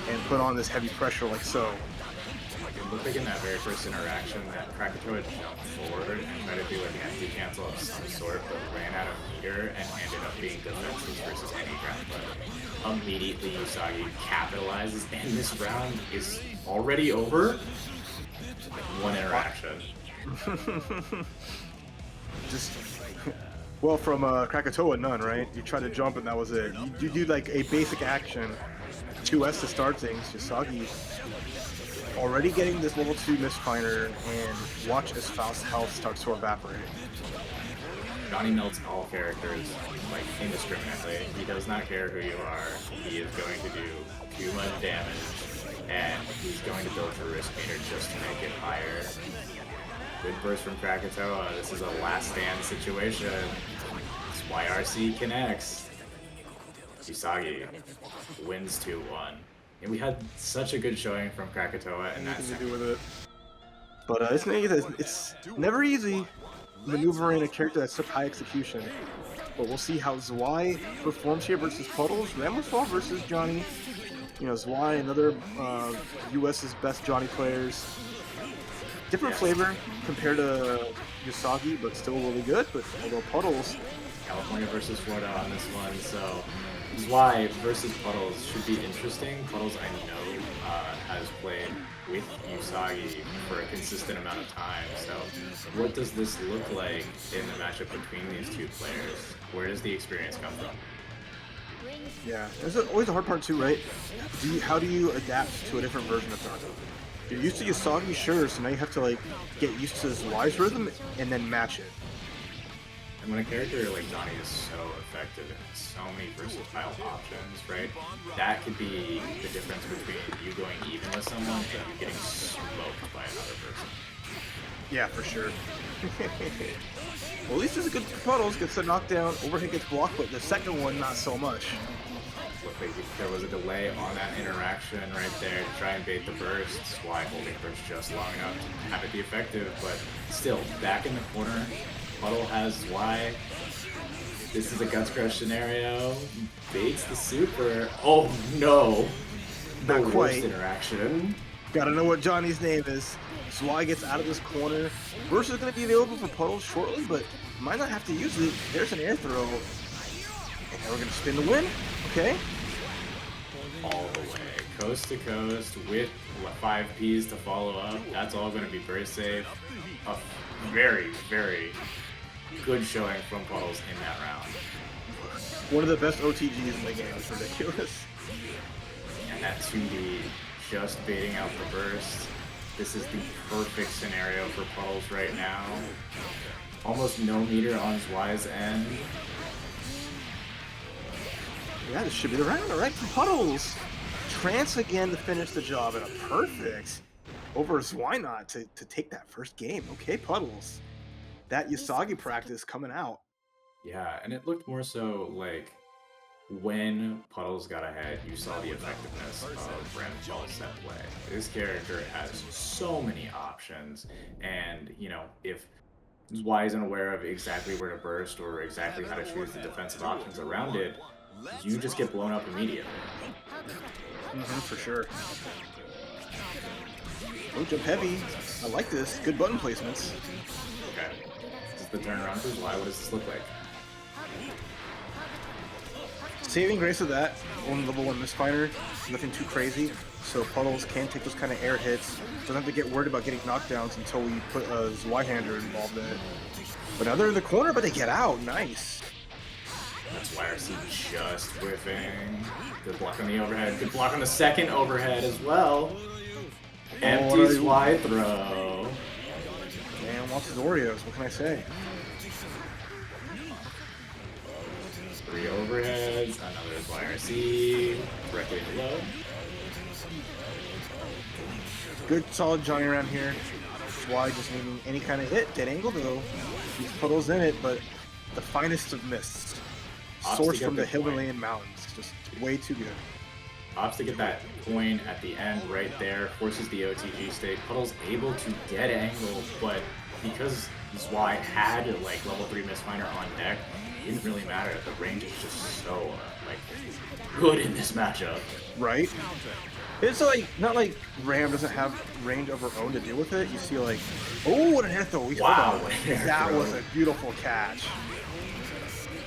and put on this heavy pressure like so. It looked like in that very first interaction that Krackatoa jumped forward and tried to do like an empty cancel of some sort, but ran out of meter and ended up being defenseless versus any ground. But immediately Yousagi capitalizes, and this round is already over. One interaction. Just well, from Krackatoa, none, right? You try to jump and that was it. You do like a basic action, 2S to start things. Yousagi already getting this level 2 misfinder, and watch as Faust's health starts to evaporate. Johnny melts all characters like indiscriminately. He does not care who you are. He is going to do too much damage, and he's going to build your risk meter just to make it higher. Good burst from Krackatoa. This is a last stand situation. It's why RC connects. Yousagi wins 2-1. And we had such a good showing from Krackatoa and nothing to do with it. But it's never easy maneuvering a character that's such high execution. But we'll see how Zwei performs here versus Puddles. Ramlethal versus Johnny. You know, Zwei, another US's best Johnny players. Different flavor compared to Yousagi, but still really good. But although Puddles, California versus Florida on this one, so Zwei versus Puddles should be interesting. Puddles, I know, has played with Yousagi for a consistent amount of time, so what does this look like in the matchup between these two players? Where does the experience come from? Yeah, there's always a hard part too, right? How do you adapt to a different version of Naruto? You're used to Yousagi, sure, so now you have to like get used to Zwei's rhythm and then match it. And when a character like Johnny is so effective and so many versatile options, right? That could be the difference between you going even with someone and you getting smoked by another person. Yeah, for sure. Well, at least there's a good Puddles, gets a knockdown, overhead gets blocked, but the second one, not so much. Looked like there was a delay on that interaction right there to try and bait the burst. Zwei holding burst just long enough to have it be effective, but still, back in the corner, Puddle has Zwei. This is a Guts Crush scenario. Baits the super. Oh no! Not The quite. worst interaction. Gotta know what Johnny's name is. Zwei gets out of this corner. Burst is going to be available for Puddles shortly, but might not have to use it. There's an air throw. And now we're going to spin the win. Okay. All the way, coast to coast, with 5 Ps to follow up. That's all going to be very safe. A very, very good showing from Puddles in that round. One of the best OTGs in the game. It's ridiculous. And that 2D just baiting out the burst. This is the perfect scenario for Puddles right now. Almost no meter on Zwei's end. Yeah, this should be the round. All right, for Puddles. Trance again to finish the job, and a perfect over Zwei to take that first game. Okay, Puddles. That Yousagi practice coming out. Yeah, and it looked more so like when Puddles got ahead, you saw the effectiveness of Ramlethal set play. This character has so many options, and you know, if Zwei isn't aware of exactly where to burst or exactly how to choose the defensive options around it, you just get blown up immediately. For sure. Oh, jump heavy. I like this. Good button placements. Okay. This is the turnaround for Zwei. What does this look like? Saving grace of that, only level 1 misfire, nothing too crazy, so Puddles can take those kind of air hits, doesn't have to get worried about getting knockdowns until we put a Zweihander involved in it. But now they're in the corner, but they get out, nice. That's YRC just whiffing. Good block on the overhead, good block on the second overhead as well. Empty Zwei throw. Man wants his Oreos, what can I say? 3 overheads, another YRC, directly below. Good solid Johnny around here. Zwei just needing any kind of hit. Dead angle though. These Puddles in it, but the finest of mists. Sourced from the Himalayan mountains. Just way too good. Opts to get that coin at the end right there, forces the OTG state. Puddles able to get angle, but because Zwei had like level 3 misfinder on deck, it didn't really matter. The range is just so like good in this matchup. Right? It's like, not like Ram doesn't have range of her own to deal with it. You see like, oh, what an air throw. Wow, that was a beautiful catch.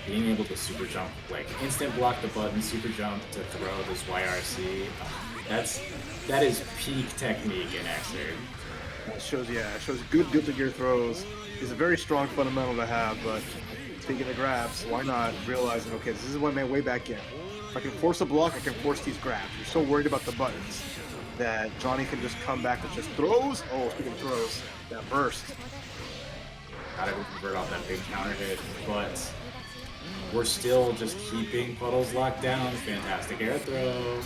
Being able to super jump, like instant block the button, super jump to throw this YRC, that is peak technique in XRD. It shows, yeah, it shows good Guilty Gear throws. It's a very strong fundamental to have, but speaking of grabs, why not realizing, okay, this is one man way back in. If I can force a block, I can force these grabs. You're so worried about the buttons that Johnny can just come back with just throws. Oh, speaking of throws, that burst. Gotta convert off that big counter hit, but we're still just keeping Puddles locked down. Fantastic air throw.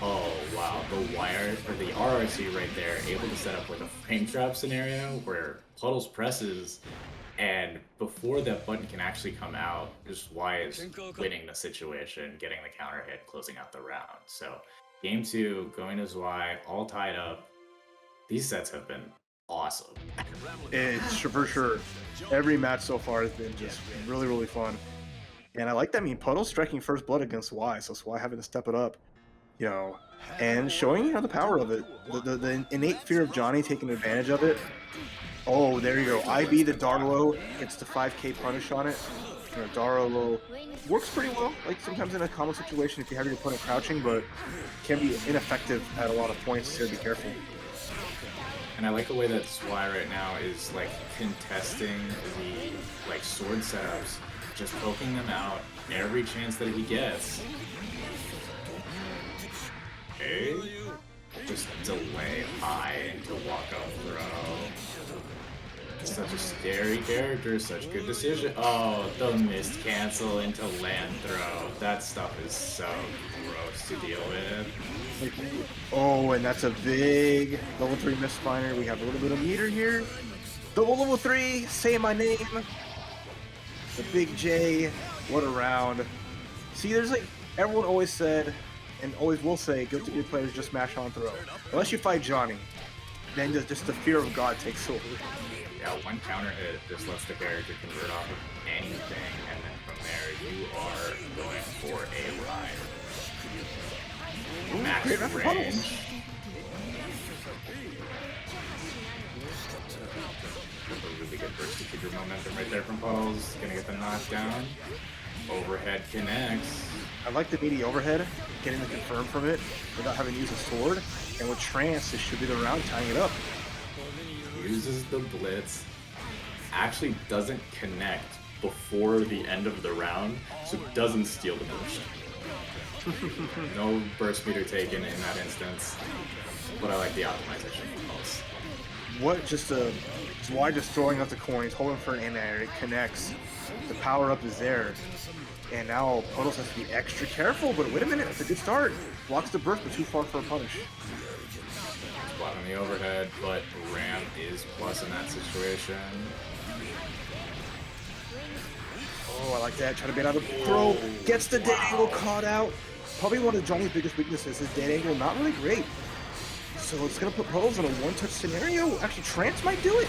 Oh wow, the wire or the RRC right there, able to set up like a frame trap scenario where Puddles presses, and before that button can actually come out, just Zwei is winning the situation, getting the counter hit, closing out the round. So game 2, going to Zwei, all tied up. These sets have been awesome. It's for sure. Every match so far has been just really, really fun. And I like that. I mean, Puddles striking first blood against Zwei, so Zwei having to step it up, you know, and showing, you know, the power of it. The innate fear of Johnny taking advantage of it. Oh, there you go. IB the Darlow gets the 5k punish on it. You know, Darlow works pretty well, like sometimes in a combo situation if you have your opponent crouching, but can be ineffective at a lot of points, so be careful. And I like the way that Zwei right now is like contesting the like sword setups, just poking them out every chance that he gets. Okay. Just delay high into walk up throw. Such a scary character, such good decision. Oh, the missed cancel into land throw. That stuff is so gross to deal with. Oh, and that's a big level 3 misfire. We have a little bit of meter here. Double level 3, say my name. The big J, what a round. See, there's like, everyone always said, and always will say, Guilty Gear players just mash on throw. Unless you fight Johnny, then just the fear of God takes over. Yeah, one counter hit just lets the character convert off of anything, and then from there you are going for a ride. Max range. A really good burst to keep your momentum right there from Puddles. Gonna get the knockdown. Overhead connects. I like the meaty overhead, getting the confirm from it without having to use a sword. And with Trance, this should be the round tying it up. Uses the blitz, actually doesn't connect before the end of the round, so doesn't steal the burst. No burst meter taken in that instance, but I like the optimization most. What just Zwei just throwing out the coins, holding for an in-air, it connects. The power up is there. And now Puddles has to be extra careful, but wait a minute, it's a good start. Blocks the burst, but too far for a punish. Spot on the overhead, but Ram is plus in that situation. Oh, I like that. Trying to bait out a throw. Gets the dead angle caught out. Probably one of Johnny's biggest weaknesses is dead angle. Not really great. So it's going to put Puddles in a one-touch scenario. Actually, Trance might do it.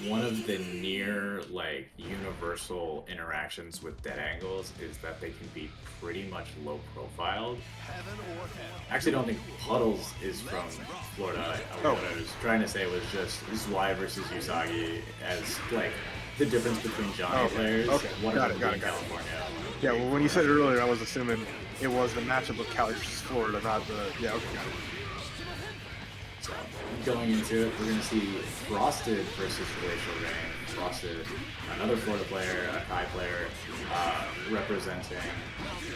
one of the near like universal interactions with dead angles is that they can be pretty much low profiled. I actually don't think Puddles is from Florida. What I was trying to say was just Zwei versus Yousagi as like the difference between Johnny players. Okay, One of them got being it. California. Yeah, well, when you said it earlier, I was assuming it was the matchup of Cali versus Florida, not the. Yeah, okay, got it. So, going into it, we're going to see Frosted versus GlacialReign. Frosted, another Florida player, a Kai player, representing,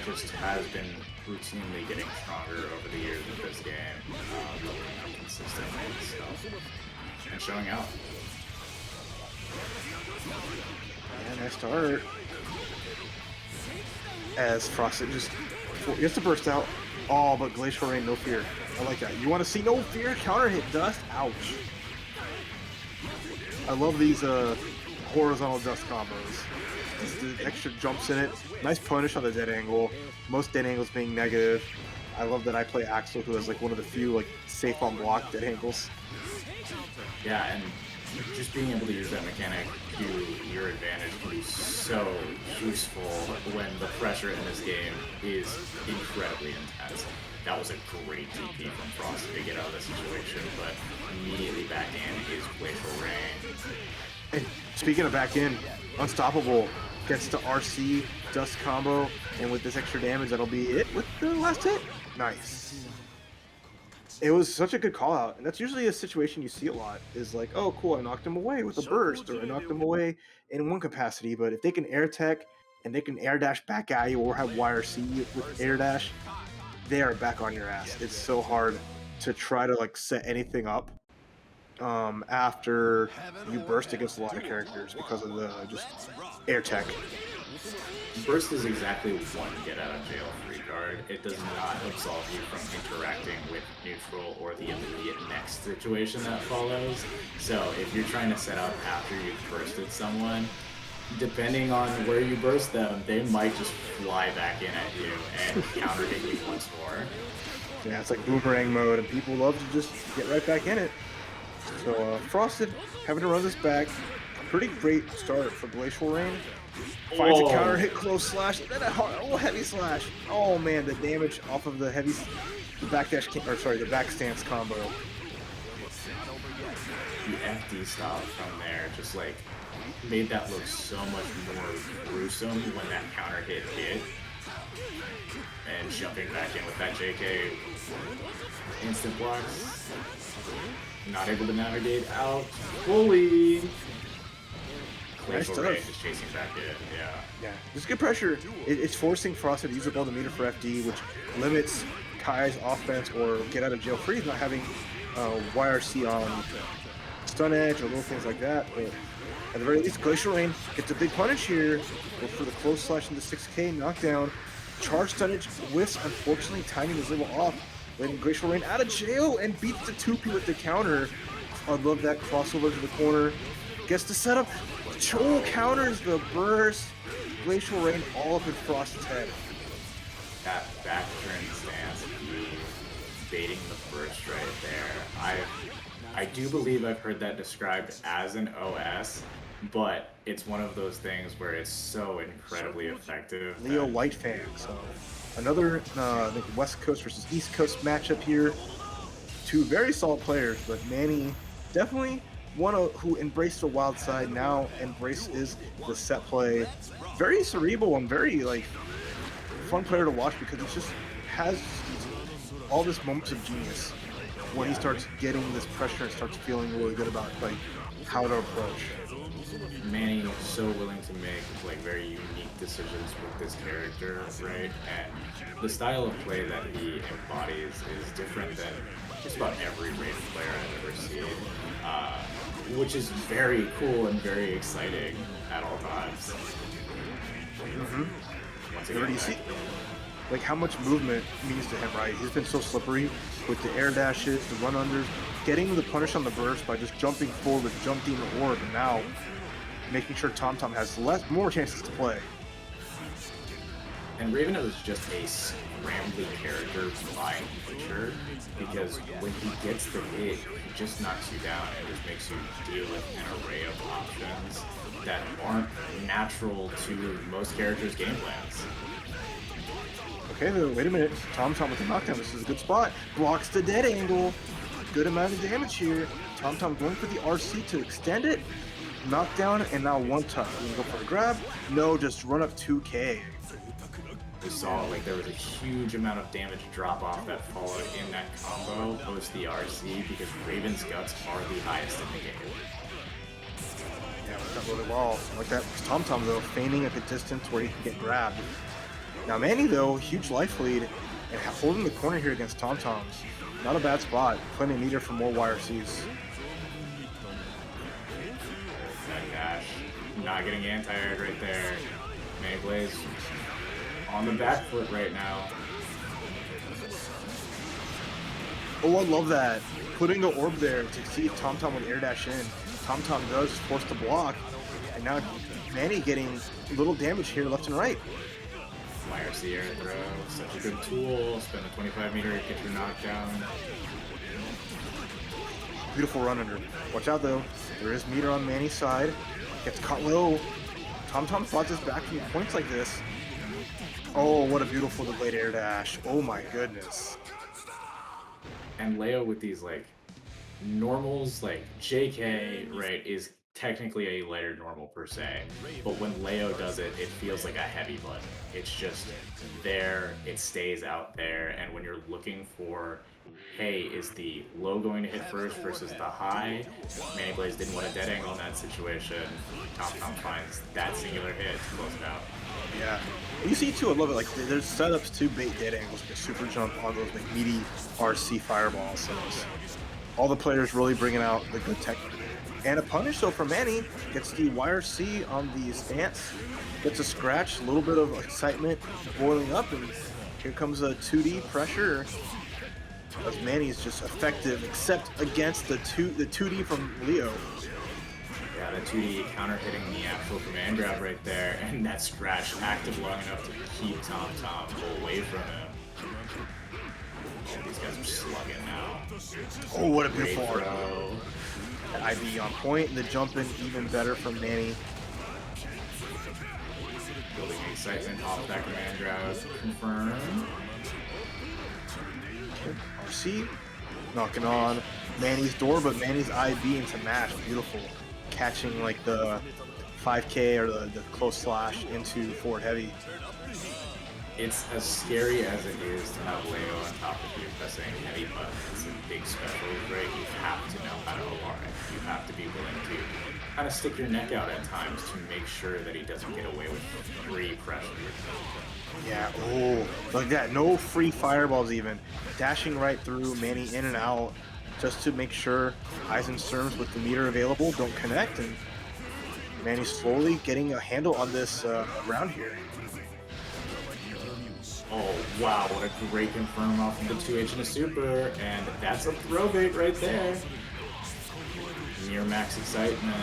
just has been routinely getting stronger over the years with this game, consistently, so, and showing out. Yeah, nice start. As Frosted just gets to burst out. Oh, but GlacialReign, no fear. I like that. You want to see no fear? Counter hit dust? Ouch. I love these horizontal dust combos. Just the extra jumps in it. Nice punish on the dead angle. Most dead angles being negative. I love that I play Axel, who has like one of the few like safe on block dead angles. Yeah, and just being able to use that mechanic to your advantage can be so useful when the pressure in this game is incredibly intense. That was a great TP from Frost to get out of the situation, but immediately back in is GlacialReign. And speaking of back in, Unstoppable gets to RC, dust combo, and with this extra damage, that'll be it with the last hit. Nice. It was such a good call out, and that's usually a situation you see a lot, is like, oh cool, I knocked him away with a burst, or I knocked him away in one capacity, but if they can air tech, and they can air dash back at you, or have YRC with air dash, they are back on your ass. It's so hard to try to like set anything up after you burst against a lot of characters because of the just air tech. Burst is exactly one get out of jail free card. It does not absolve you from interacting with neutral or the immediate next situation that follows. So if you're trying to set up after you've bursted someone, depending on where you burst them, they might just fly back in at you and counter hit you once more. Yeah, it's like boomerang mode, and people love to just get right back in it. So Frosted having to run this back. Pretty great start for GlacialReign. Finds a counter hit close slash, then a heavy slash. Oh man, the damage off of the heavy, the back stance combo. The FD stop from there just like made that look so much more gruesome when that counter hit. And jumping back in with that JK instant blocks. Not able to navigate out fully. GlacialReign just chasing back in, yeah. Just good pressure. It's forcing Frosted to use up all the meter for FD, which limits Kai's offense or get out of jail free, not having YRC on stun edge or little things like that. But at the very least, GlacialReign gets a big punish here. Go for the close slash into 6K knockdown. Charge stun edge whiffs, unfortunately timing is a little off, letting GlacialReign out of jail and beats the 2P with the counter. I love that crossover to the corner. Gets the setup. Chol counters the burst. GlacialReign all up in Frost's head. That back turn stance, baiting the burst right there. I do believe I've heard that described as an OS, but it's one of those things where it's so incredibly effective. Leo White fan. So another I think West Coast versus East Coast matchup here. Two very solid players, but Manny definitely one who embraced the wild side, now embraces the set play. Very cerebral and very like fun player to watch because he just has all this moments of genius when he starts getting this pressure and starts feeling really good about like how to approach. Manny is so willing to make like very unique decisions with this character, right? And the style of play that he embodies is different than just about every rated player I've ever seen, which is very cool and very exciting at all times. Once again, You see, like how much movement means to him, right? He's been so slippery with the air dashes, the run unders, getting the punish on the burst by just jumping forward, jumping the orb, and now making sure TomTom has more chances to play. And Raven is just a Ramlethal character by nature, because when he gets the hit, he just knocks you down and just makes you deal with an array of options that aren't natural to most characters' game plans. Okay, though, wait a minute. TomTom with the knockdown. This is a good spot. Blocks the dead angle. Good amount of damage here. TomTom going for the RC to extend it. Knockdown, and now one touch. You gonna go for a grab? No, just run up 2K. We saw like there was a huge amount of damage drop off that followed in that combo post the RC because Raven's guts are the highest in the game. Yeah, worked out really well. Like that. TomTom though, feigning at the distance where he can get grabbed. Now Manny though, huge life lead and holding the corner here against TomToms. Not a bad spot. Plenty of meter for more YRCs. That dash, not getting anti-aired right there. MannyBlaze on the back foot right now. Oh, I love that. Putting the orb there to see if TomTom would air dash in. TomTom does force the block, and now Manny getting little damage here left and right. YRC air throw, such a good tool. Spend the 25 meter, get your knockdown. Beautiful run under. Watch out though. There is meter on Manny's side. Gets caught low. TomTom fought this back from points like this. Oh, what a beautiful delayed air dash. Oh my goodness. And Leo with these like normals, like JK, right, is technically a lighter normal per se, but when Leo does it, it feels like a heavy button. It's just there, it stays out there, and when you're looking for, hey, is the low going to hit first versus the high? MannyBlaze didn't want a dead angle in that situation. TomTom finds that singular hit to close it out. Yeah. You see too, I love it, like there's setups to bait dead angles, like a super jump on those like meaty RC fireballs. So all the players really bringing out the good tech. And a punish though from Manny, gets the YRC on the stance, gets a scratch, a little bit of excitement boiling up, and here comes a 2D pressure. As Manny is just effective, except against the 2D from Leo. Yeah, the 2D counter hitting the actual command grab right there, and that scratch active long enough to keep TomTom away from him. Oh, these guys are slugging now. Oh, what a beautiful Great art. throw. IB on point, and the jumping even better from Manny. Building excitement off that command grab. Confirm. RC, knocking on Manny's door, but Manny's IB into mash, beautiful. Catching like the 5K or the close slash into forward heavy. It's as scary as it is to have Leo on top of you pressing heavy buttons and big specials, right? You have to know how to alarm it. You have to be willing to kind of stick your neck out at times to make sure that he doesn't get away with free pressure. Yeah, oh, like that, no free fireballs even. Dashing right through, Manny in and out, just to make sure highs and serves with the meter available don't connect, and Manny slowly getting a handle on this round here. Oh, wow, what a great confirm off of the 2H and a super, and that's a throw bait right there. Near max excitement.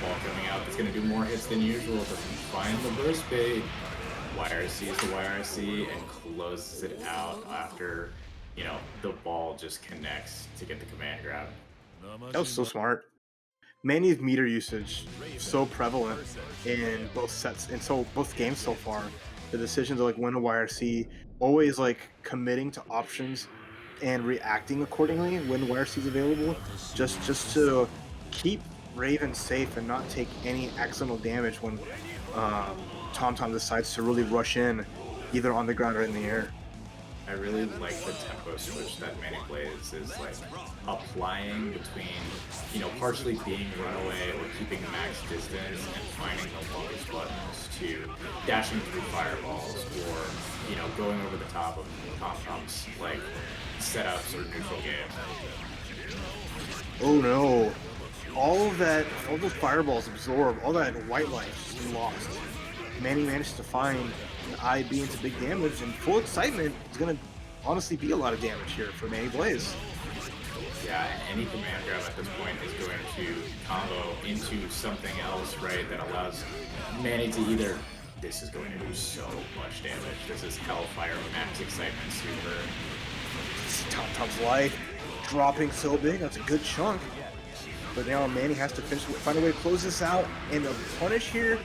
Ball coming out that's going to do more hits than usual, doesn't find the burst bait. YRC is the YRC and closes it out after, you know, the ball just connects to get the command grab. That was so smart. Manny's meter usage so prevalent in both sets and so both games so far. The decision to like win a YRC, always like committing to options and reacting accordingly when YRC is available, just to keep Raven safe and not take any accidental damage when TomTom decides to really rush in, either on the ground or in the air. I really like the tempo switch that MannyBlaze is like applying between, you know, partially being runaway or keeping max distance and finding the longest buttons to dashing through fireballs or, you know, going over the top of TomTom's like setups or neutral game. Oh no. All those fireballs absorb, all that white light is lost. Manny managed to find an IB into big damage, and full excitement is going to honestly be a lot of damage here for MannyBlaze. Yeah, any command grab at this point is going to combo into something else, right, that allows Manny to either This is going to do so much damage. This is Hellfire Max Excitement Super. TomTom's life dropping so big. That's a good chunk. But now Manny has to find a way to close this out. And a punish here.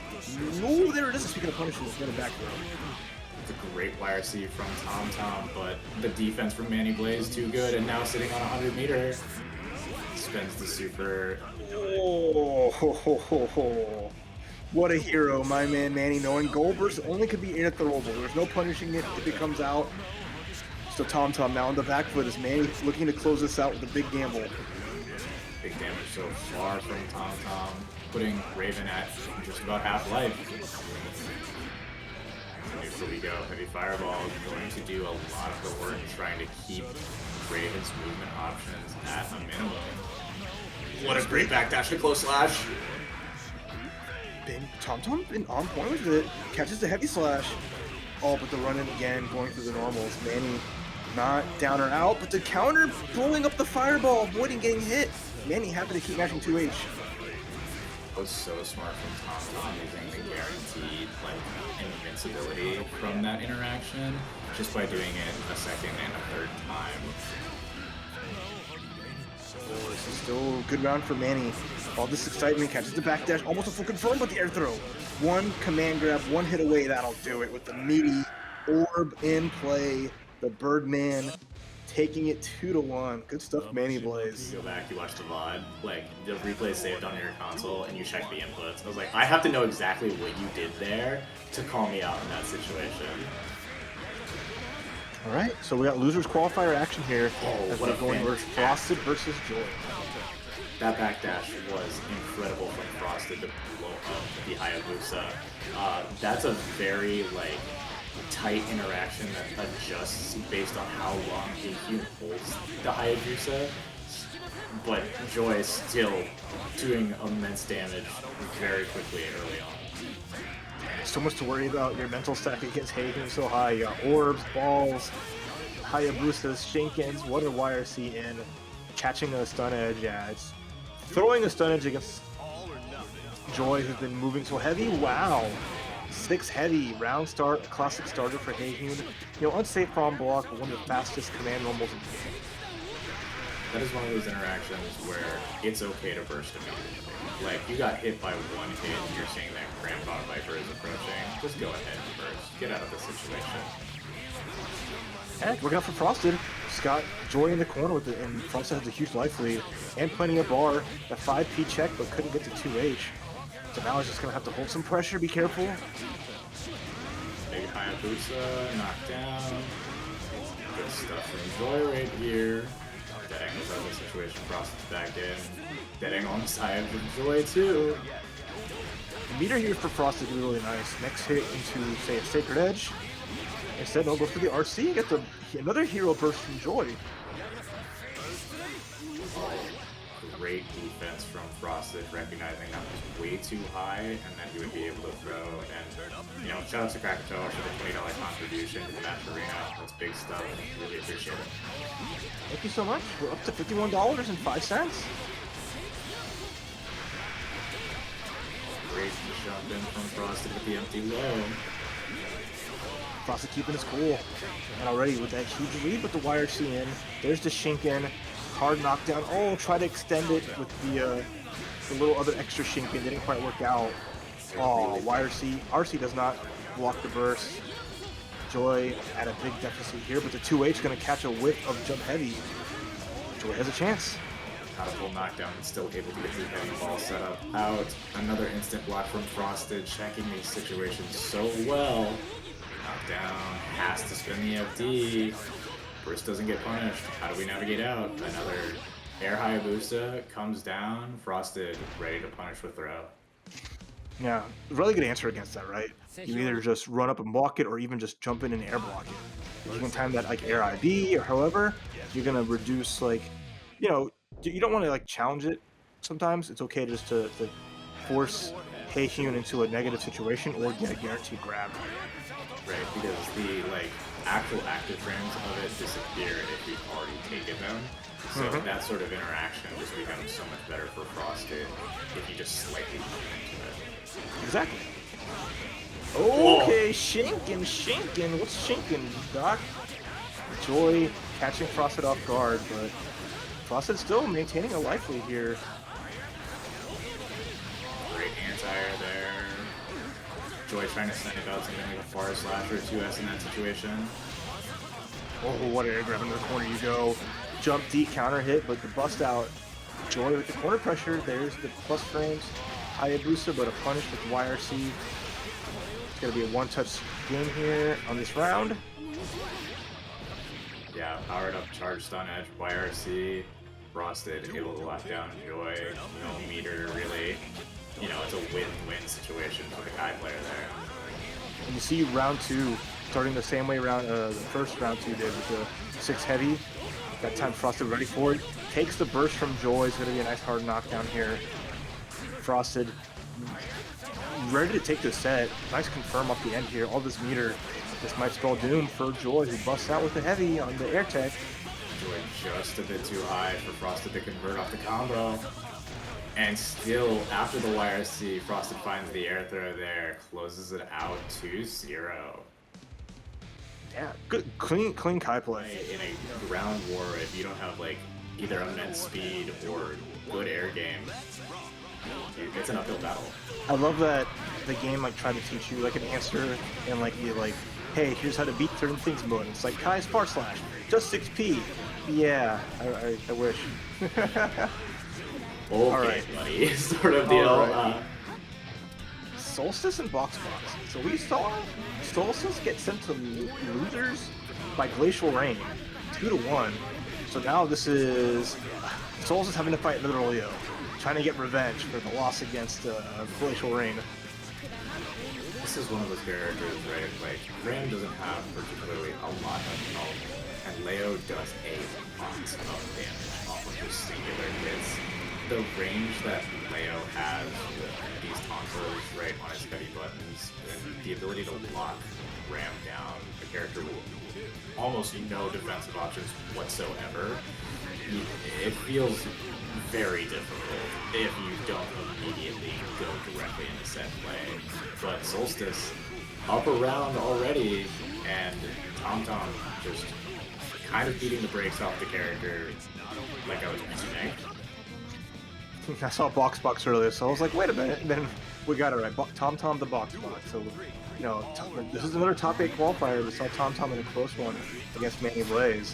No, there it is. Speaking of punishes, get it back throw. It's a great YRC from TomTom, but the defense from MannyBlaze too good. And now sitting on 100 meter. Spends the super. Oh, ho, ho, ho, ho. What a hero, my man Manny, knowing gold burst only could be air throwable. There's no punishing it if it comes out. So TomTom now on the back foot as Manny looking to close this out with a big gamble. Big damage so far from TomTom, putting Raven at just about half life. Here we go, Heavy Fireball going to do a lot of the work trying to keep Raven's movement options at a minimum. What a great backdash to close slash. TomTom been on point with it. Catches the heavy slash. Oh, but the run in again, going through the normals. Manny not down or out, but the counter blowing up the fireball, avoiding getting hit. Manny happy to keep matching 2H. It was so smart from TomTom using the guaranteed invincibility from that interaction, just by doing it a second and a third time. Oh, this is still a good round for Manny. All this excitement, catches the backdash, almost a full confirm, but the air throw. One command grab, one hit away, that'll do it with the meaty orb in play. The Birdman taking it 2-1. Good stuff, MannyBlaze. You go back, you watch the VOD, like the replay saved on your console, and you check the inputs. I was like, I have to know exactly what you did there to call me out in that situation. All right, so we got losers qualifier action here as we're going versus Frosted versus Joy. That backdash was incredible from Frosted to blow up the Hayabusa. That's a very tight interaction that adjusts based on how long he holds the Hayabusa. But Joy is still doing immense damage very quickly early on. So much to worry about. Your mental stack against Hagen so high. You got orbs, balls, Hayabusas, Shinkins. What a YRC in. Catching a stun edge. Yeah, it's throwing a stun edge against Joy, who's been moving so heavy. Wow. 6 heavy. Round start. Classic starter for Hagen. You know, unsafe bomb block, but one of the fastest command normals in the game. That is one of those interactions where it's okay to burst immediately. Like, you got hit by one hit, and you're seeing that Grandpa Viper is approaching. Just go ahead and burst. Get out of the situation. And working out for Frosted. Just got Joy in the corner with it, and Frosted has a huge life lead. And plenty of bar. That 5P check, but couldn't get to 2H. So now he's just going to have to hold some pressure. Be careful. Big Hayabusa, knocked down. Good stuff from Joy right here. Dead angles out of the situation, Frosted's back in. Dead angle on the side of Joy too. The meter here for Frosted is really nice. Next hit into, say, a Sacred Edge. Instead, no, go for the RC. Get another hero burst from Joy. Great defense from Frosted, recognizing that was way too high and that he would be able to throw. And, you know, shout out to Krackatoa for the $20 contribution to the match arena. That's big stuff. Really appreciate it. Thank you so much. We're up to $51.05. Great jump in from Frosted with the empty low. Frosted keeping his cool. And already with that huge lead with the YRC in, there's the Shinken. Hard knockdown. Oh, try to extend it with the little other extra Shinken. Didn't quite work out. Oh, YRC. RC does not block the burst. Joy at a big deficit here, but the 2H going to catch a whiff of jump heavy. Joy has a chance. Got a full knockdown and still able to get the heavy ball set up out. Another instant block from Frosted, checking these situations so well. Knockdown, has to spin the FD. Burst doesn't get punished. How do we navigate out? Another air Hayabusa comes down. Frosted ready to punish with throw. Yeah, really good answer against that, right? You either just run up and block it or even just jump in and air block it. If you can time that like air IB or however, you're going to reduce you know, you don't want to challenge it sometimes. It's okay just to force Haehyun into a negative situation or get a guaranteed grab. Right, because the actual active frames of it disappear if you've already taken them. So that sort of interaction just becomes so much better for Frosted if you just slightly come into it. Exactly. Okay, shinking. What's shinking, Doc? Joy catching Frosted off guard, but Frosted still maintaining a life lead here. Great anti-air there. Joy trying to send it out something like a Forest Slash or 2S in that situation. Oh, what an air grab in the corner you go. Jump deep counter hit, but the bust out. Joy with the corner pressure. There's the plus frames. Hayabusa, but a punish with YRC. It's going to be a one-touch game here on this round. Yeah, powered up charge stun edge, YRC, Frosted, able to lock down Joy, no meter really. You know, it's a win-win situation for the Kai player there. And you see round 2 starting the same way the first round 2 did with the 6 heavy. That time Frosted ready for it. Takes the burst from Joy. It's going to be a nice hard knockdown here. Frosted ready to take the set. Nice confirm off the end here. All this meter. This might spell doom for Joy, who busts out with the heavy on the air tech. Joy just a bit too high for Frosted to convert off the combo. And still, after the YRC, Frosted finds the air throw there, closes it out 2-0. Yeah, good, clean Kai play. In a ground war, if you don't have like either immense speed or good air game, it's an uphill battle. I love that the game like tried to teach you like an answer and like you like, hey, here's how to beat certain things, but it's like Kai's Far Slash, just 6p. Yeah, I wish. Okay, right. buddy, sort of deal. Right. Solstice and Box. So we saw Solstice get sent to losers by GlacialReign, 2-1. So now this is Solstice having to fight another Leo, trying to get revenge for the loss against GlacialReign. This is one of those characters, right? Like, Rain doesn't have particularly a lot of health, and Leo does a lot of damage off of just singular hits. The range that Leo has with these tonsils, right, on his heavy buttons, and the ability to lock Ram down a character with almost no defensive options whatsoever, it feels very difficult if you don't immediately go directly into set play. But Solstice up around already, and TomTom just kind of beating the brakes off the character like I was mentioning. I saw Box earlier, so I was like, wait a minute, and then we got it right. TomTom the Box. So, you know, this is another top 8 qualifier. We saw TomTom in a close one against MannyBlaze.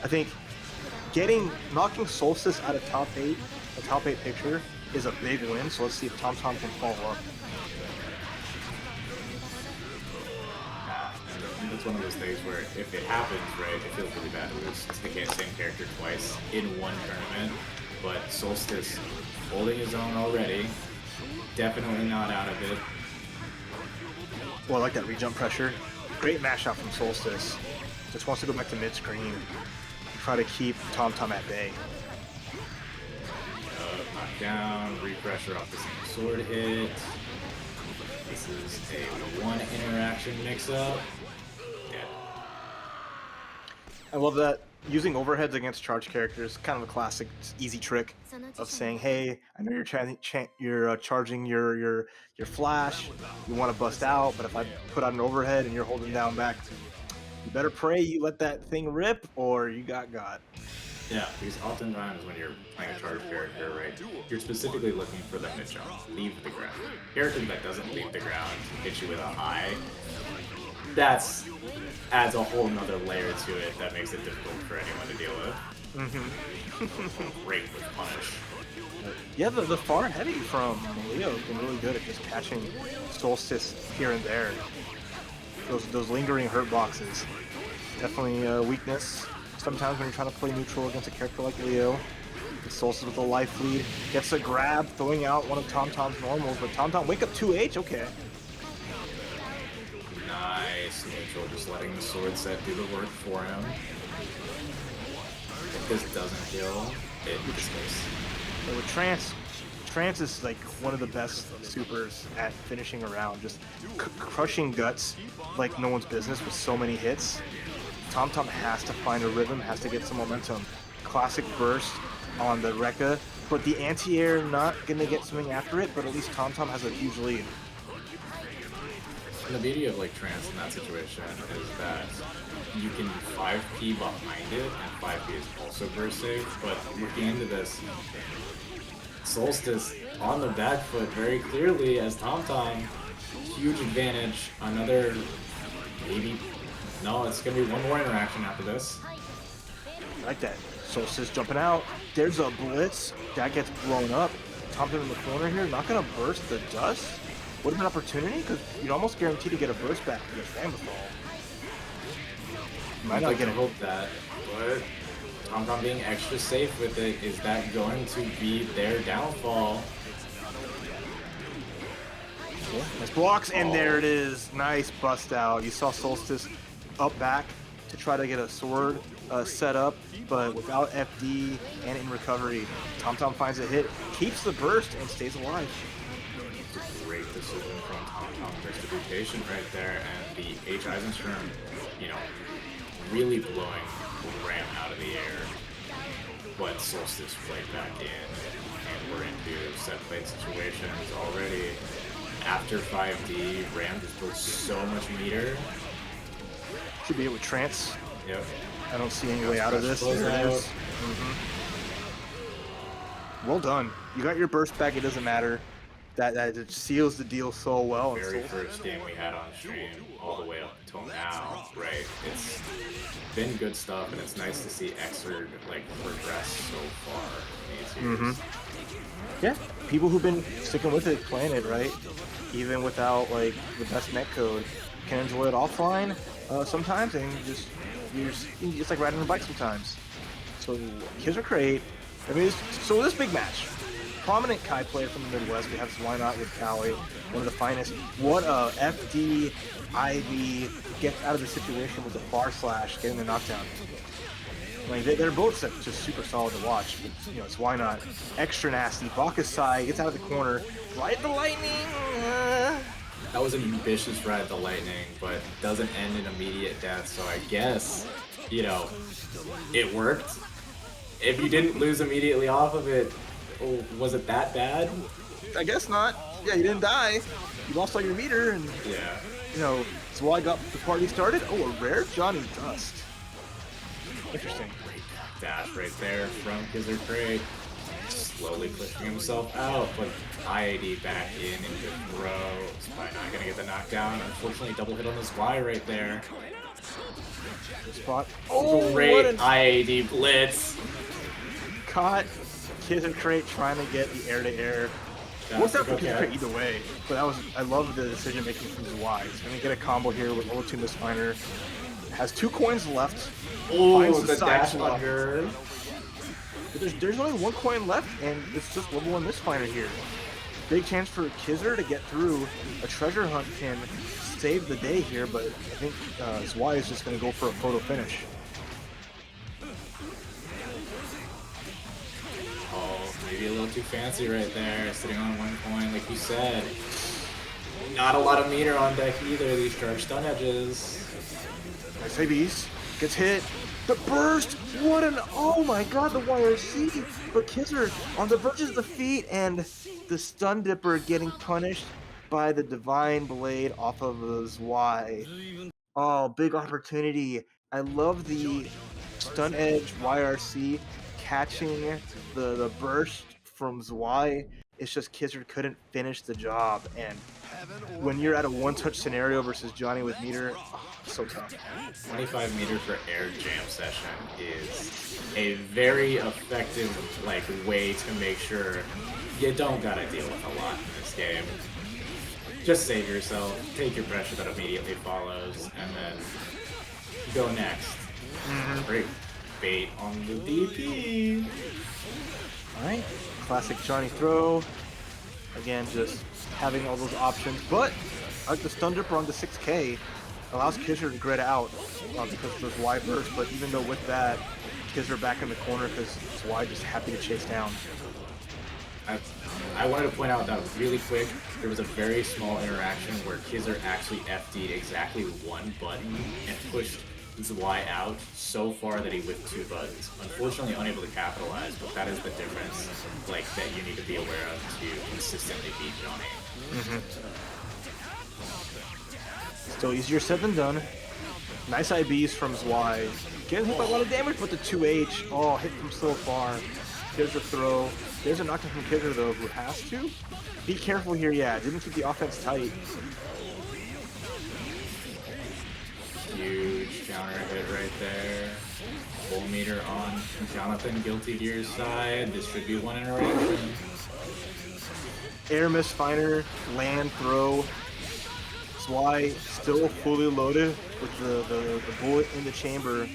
I think knocking Solstice out of top 8, a top 8 picture, is a big win, so let's see if TomTom can follow up. It's one of those things where if it happens, right, it feels really bad to lose the same character twice in one tournament. But Solstice holding his own already, definitely not out of it. Well, I like that re-jump pressure. Great mash out from Solstice. Just wants to go back to mid-screen. Try to keep TomTom at bay. Knockdown, re-pressure off the same sword hit. This is a one interaction mix-up. Yeah. I love that. Using overheads against charge characters, kind of a classic, easy trick of saying, "Hey, I know you're charging your flash. You want to bust out, but if I put out an overhead and you're holding down back, you better pray you let that thing rip, or you got." Yeah, because oftentimes when you're playing a charge character, right, you're specifically looking for them to jump, leave the ground. Character that doesn't leave the ground, hit you with a high. Adds a whole nother layer to it that makes it difficult for anyone to deal with. Great with punish. Yeah, the far heavy from Leo has been really good at just catching Solstice here and there. Those lingering hurt boxes. Definitely a weakness. Sometimes when you're trying to play neutral against a character like Leo. Solstice with a life lead. Gets a grab, throwing out one of TomTom's normals, but TomTom, wake up 2H, okay. Nice neutral, just letting the sword set do the work for him. If this doesn't kill, it displays. And with Trance is like one of the best supers at finishing around, just crushing guts like no one's business with so many hits. TomTom has to find a rhythm, has to get some momentum. Classic burst on the Rekka, but the anti-air not gonna get something after it, but at least TomTom has a huge lead. And the beauty of like trance in that situation is that you can 5P behind it, and 5P is also burst safe, but looking into this, Solstice on the back foot very clearly as TomTom, huge advantage, another, maybe, no, it's going to be one more interaction after this. I like that. Solstice jumping out, there's a blitz, that gets blown up, TomTom in the corner here, not going to burst the dust. What an opportunity, because you'd almost guarantee to get a burst back against Ramlethal. I'd like to hope that, but TomTom being extra safe with it, is that going to be their downfall? Yeah, nice blocks, and there it is. Nice bust out. You saw Solstice up back to try to get a sword set up, but without FD and in recovery, TomTom finds a hit, keeps the burst, and stays alive. Great decision from TomTom, just to be patient right there, and the H. Eisenstrom, you know, really blowing Ram out of the air, but Solstice right back in, and we're into set plate situations already. After 5D, Ram just builds so much meter. Should be it with trance. Yep. I don't see any way out of this. There it is. Well done. You got your burst back, it doesn't matter. That it seals the deal so well. Very first game we had on stream, all the way up until now, right? It's been good stuff, and it's nice to see XRD like progress so far in these years. Yeah, people who've been sticking with it, playing it, right? Even without like the best netcode, can enjoy it offline sometimes, and it's like riding a bike sometimes. So KizzerCrate, I mean, so this big match. Prominent Kai player from the Midwest. We have Zwei with Cali, one of the finest. What a FD Ivy gets out of the situation with the bar slash, getting the knockdown. Like they're both just super solid to watch. But, you know, it's why not extra nasty. Bakusai gets out of the corner, ride the lightning. That was an ambitious ride the lightning, but doesn't end in immediate death. So I guess, you know, it worked. If you didn't lose immediately off of it, oh, was it that bad? I guess not. Yeah, you didn't die. You lost all your meter, and yeah, you know, Zwei got the party started. Oh, a rare Johnny Dust. Interesting. Great dash right there from KizzerCrate. Slowly pushing himself out, but IAD back in into throw. Zwei not gonna get the knockdown. Unfortunately, double hit on the Zwei right there. Good spot. Oh, great IAD blitz. Caught KizzerCrate trying to get the air-to-air. Worked out for KizzerCrate either way, but I love the decision making from Zwei. He's gonna get a combo here with O2 Misfinder. Has 2 coins left. Oh, the dash under. But there's only 1 coin left, and it's just level 1 Misfinder here. Big chance for Kizzer to get through. A treasure hunt can save the day here, but I think Zwei is just gonna go for a photo finish. Maybe a little too fancy right there, sitting on 1 coin, like you said. Not a lot of meter on deck either, these charged stun edges. Nice ABs, gets hit. The burst, what an, oh my god, the YRC. But Kizzer on the verges of the feet, and the stun dipper getting punished by the divine blade off of the Zwei. Oh, big opportunity. I love the stun edge YRC catching the burst from Zwei. It's just Kizzer couldn't finish the job, and when you're at a one-touch scenario versus Johnny with meter, oh, so tough. 25 meter for air jam session is a very effective way to make sure you don't gotta deal with a lot in this game. Just save yourself, take your pressure that immediately follows, and then go next. Great bait on the DP. Alright, classic Johnny throw. Again, just having all those options, but like the stun dipper on the 6K allows Kizzer to grid out because of those wide bursts, but even though with that, Kizzer back in the corner because Zwei just happy to chase down. I wanted to point out that really quick, there was a very small interaction where Kizzer actually FD'd exactly 1 button and pushed Zwei out so far that he whipped 2 buttons. Unfortunately unable to capitalize, but that is the difference that you need to be aware of to consistently beat Johnny. Still easier said than done. Nice IBs from Zwei. Getting hit by a lot of damage, but the 2H, oh, hit from so far. There's a throw. There's a knockdown from Kizzer, though, who has to. Be careful here, yeah. Didn't keep the offense tight. Huge counter hit right there. Full meter on Jonathan, Guilty Gear's side. This should be one interaction. Air misfiner, land throw. Zwei still fully loaded with the bullet in the chamber.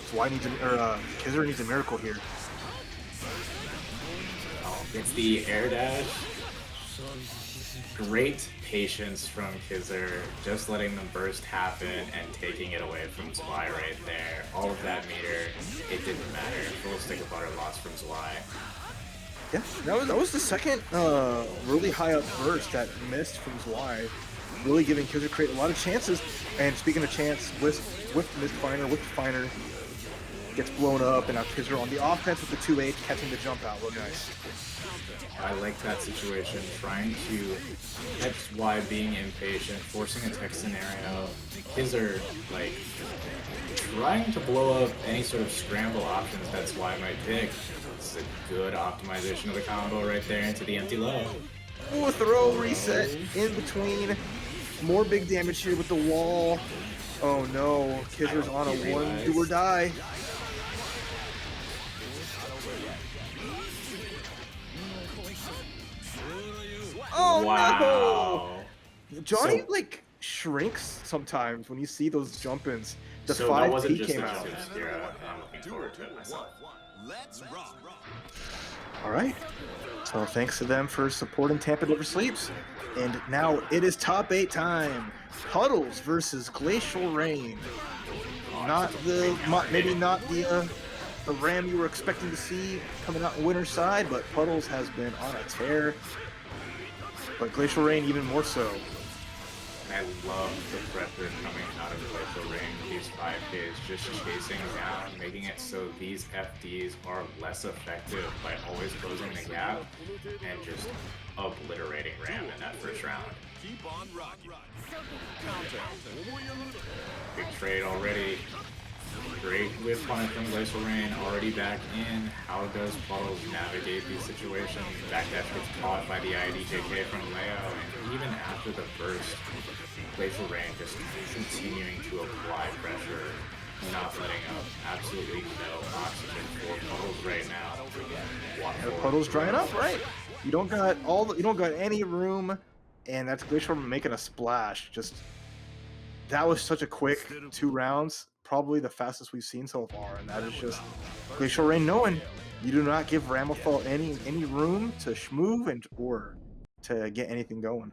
Zwei needs Kizzer needs a miracle here. Oh, it's the air dash. Great patience from Kizzer, just letting the burst happen and taking it away from Zwei right there. All of that meter, it didn't matter. Full stick of butter loss from Zwei. Yeah, that was the second really high up burst that missed from Zwei, really giving KizzerCrate a lot of chances. And speaking of chance, with misfiner, with finer, gets blown up, and now Kizzer on the offense with the 2H, catching the jump out. Real nice. I like that situation, trying to catch Zwei being impatient, forcing a tech scenario. Kizzer, like, trying to blow up any sort of scramble options that Zwei might pick. It's a good optimization of the combo right there into the empty low. Ooh, a throw reset in between. More big damage here with the wall. Oh no, Kizzer's on a one do or die. Oh wow. No! Johnny like shrinks sometimes when you see those jump-ins. The so 5P that wasn't just came a out. I'm looking forward to it myself. All right. So thanks to them for supporting TampaNeverSleeps. And now it is top 8 time. Puddles versus GlacialReign. Maybe not the Ram you were expecting to see coming out on the winner's side, but Puddles has been on a tear. But GlacialReign even more so. I love the pressure coming out of GlacialReign. These 5Ks just chasing down, making it so these FDs are less effective by always closing the gap and just obliterating Ram in that first round. Big trade already. Great whip punish from GlacialReign, already back in. How does Puddles navigate these situations? Backdash gets caught by the IDJK from Leo, and even after the burst, GlacialReign just continuing to apply pressure, not letting up. Absolutely no oxygen for Puddles right now. Puddles drying up, right? You don't got any room, and that's GlacialReign making a splash. Just that was such a quick 2 rounds. Probably the fastest we've seen so far, and that is just GlacialReign knowing you do not give Ramlethal any room to schmoove or to get anything going.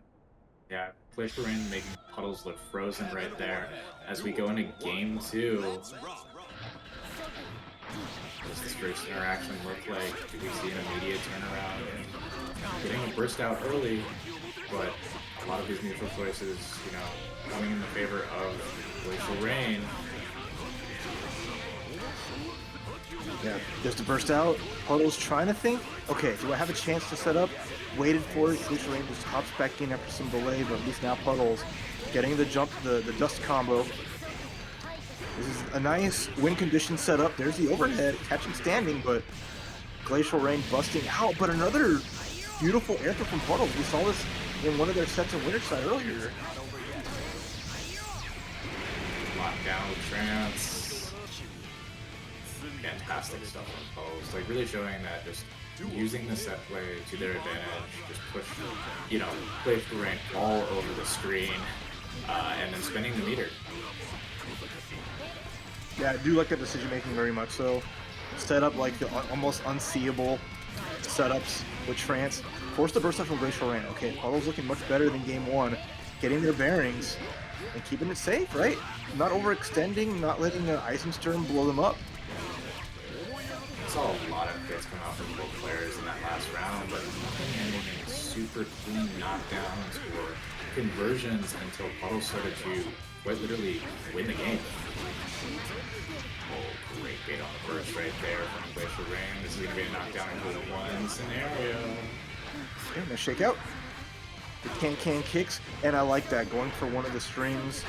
Yeah, GlacialReign making Puddles look frozen right there. As we go into game 2, what does this first interaction look like? Do we see an immediate turnaround? Getting a burst out early, but a lot of these neutral choices, coming in the favor of GlacialReign. Yeah, there's the burst out. Puddles trying to think, okay, do I have a chance to set up? Waited for it. GlacialReign just hops back in after some delay, but at least now Puddles getting the jump, the dust combo. This is a nice win condition setup. There's the overhead, catching standing, but GlacialReign busting out. But another beautiful air throw from Puddles. We saw this in one of their sets of winner's side earlier. Lockdown with trance. Fantastic stuff on Puddles. Like really showing that just using the set play to their advantage, just push, GlacialReign all over the screen, and then spinning the meter. Yeah, I do like that decision making very much so. Set up like the almost unseeable setups with trance. Force the burst out from GlacialReign. Okay, Puddles looking much better than game 1. Getting their bearings and keeping it safe, right? Not overextending, not letting Eisenstern blow them up. Saw a lot of crits come out from both players in that last round, but nothing ending in super clean knockdowns or conversions until Puddles started to quite literally win the game. Oh, great bait on the burst right there from GlacialReign. This is going to be a knockdown into the 1 scenario. Okay, nice shakeout. the can kicks, and I like that, going for one of the strings,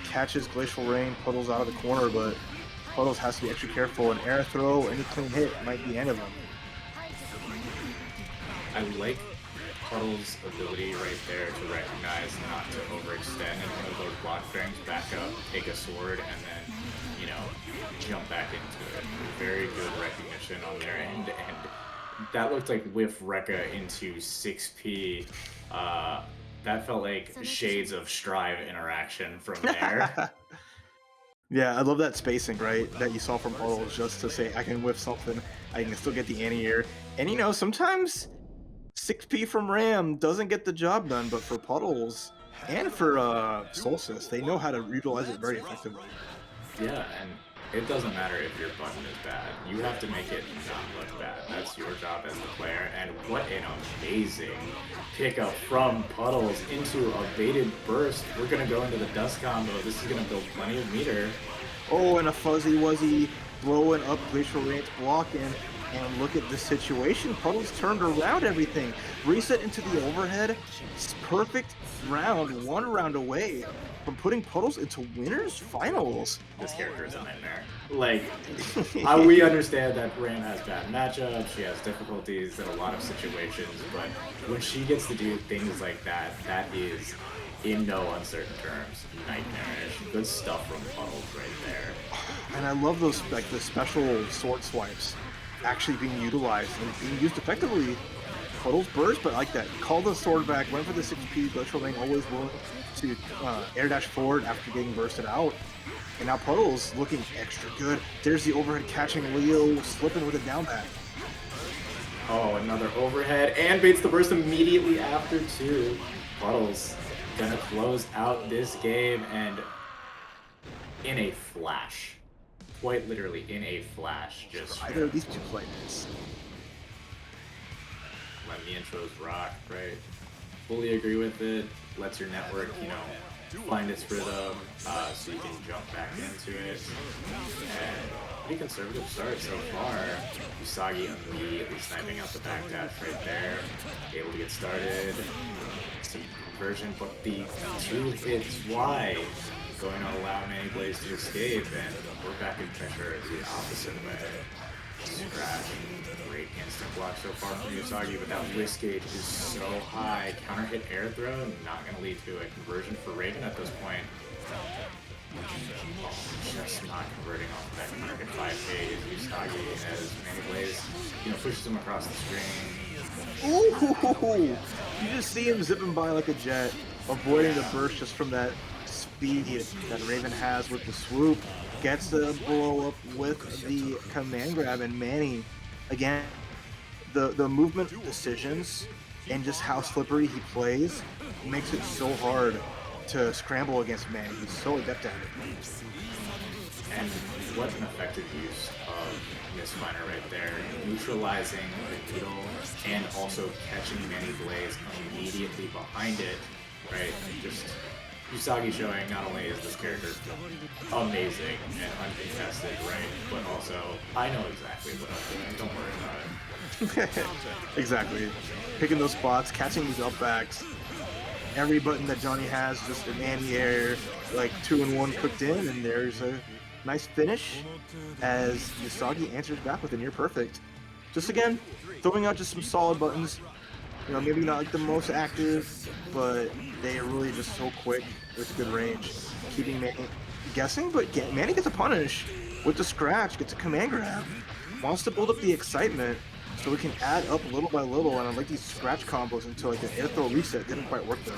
catches GlacialReign, Puddles out of the corner, but Puddles has to be extra careful. An air throw, any clean hit might be the end of him. I like Puddles' ability right there to recognize not to overextend in one of those block strings, back up, take a sword, and then, you know, jump back into it. Very good recognition on their end, and that looked like whiff Rekka into 6P. That felt like shades of Strive interaction from there. Yeah, I love that spacing, right, that you saw from Puddles, just to say, I can whiff something, I can still get the anti-air. And, you know, sometimes 6P from Ram doesn't get the job done, but for Puddles and for Solstice, they know how to utilize it very effectively. Yeah, and it doesn't matter if your button is bad. You have to make it not look bad. That's your job as the player. And what an amazing pickup from Puddles into a baited burst. We're going to go into the dust combo. This is going to build plenty of meter. Oh, and a Fuzzy Wuzzy blowing up GlacialReign's blocking. And look at this situation. Puddles turned around everything. Reset into the overhead. Perfect round, one round away from putting Puddles into winners finals. This character is a nightmare. Like, we understand that Ram has bad matchups, she has difficulties in a lot of situations, but when she gets to do things like that, that is, in no uncertain terms, nightmarish. Good stuff from Puddles right there. And I love those, like, the special sword swipes actually being utilized and being used effectively. Puddles burst, but I like that. Call the sword back, went for the 6P, GlacialReign always willing to air dash forward after getting bursted out. And now Puddles looking extra good. There's the overhead catching Leo, slipping with a down back. Oh, another overhead, and baits the burst immediately after too. Puddles gonna close out this game, and in a flash. Quite literally in a flash, just Either of these two players. Let the intros rock, right? Fully agree with it. Lets your network, you know, find its rhythm, so you can jump back into it. And pretty conservative start so far. Yousagi immediately sniping out the backdash right there, able to get started. Some conversion, but the two-hit Zwei going to allow MannyBlaze to escape, and we're back in pressure the opposite way. Scratch, great instant block so far from Yousagi, but that risk gauge is so high. Counter hit air throw, not going to lead to a conversion for Raven at this point. Just not converting off of that counter hit 5K is Yousagi as MannyBlaze, you know, pushes him across the screen. Ooh! You just see him zipping by like a jet, avoiding the burst just from that speed that Raven has with the swoop. Gets the blow up with the command grab, and Manny, again, the movement decisions and just how slippery he plays makes it so hard to scramble against Manny. He's so adept at it. And what an effective use of Misfiner right there, neutralizing the needle and also catching MannyBlaze immediately behind it, right? Just Yousagi showing not only is this character amazing and uncontested, right, but also I know exactly what I'm doing, don't worry about it. Exactly. Picking those spots, catching these upbacks. Every button that Johnny has, just an anti-air, like 2-in-1 cooked in, and there's a nice finish as Yousagi answers back with a near perfect. Just again, throwing out just some solid buttons. You know, maybe not like the most active, but they are really just so quick with good range. Keeping Manny guessing, but Manny gets a punish with the scratch, gets a command grab. Wants to build up the excitement so we can add up little by little, and I like these scratch combos until like an air throw reset didn't quite work though.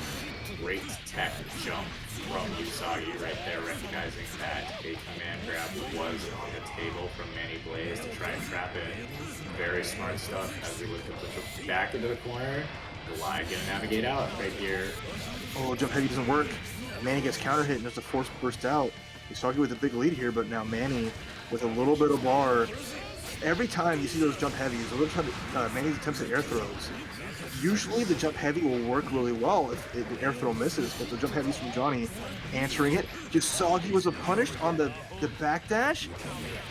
Great tech jump from Yousagi right there, recognizing that a command grab was on the table from MannyBlaze to try and trap it. Very smart stuff as we look to push it back into the corner. Gonna navigate out right here. Oh, jump heavy doesn't work. Manny gets counter hit and there's a force burst out. Yousagi with a big lead here, but now Manny with a little bit of bar. Every time you see those jump heavies, Manny's attempts at air throws, usually the jump heavy will work really well if the air throw misses, but the jump heavies from Johnny answering it. Yousagi was punished on the backdash.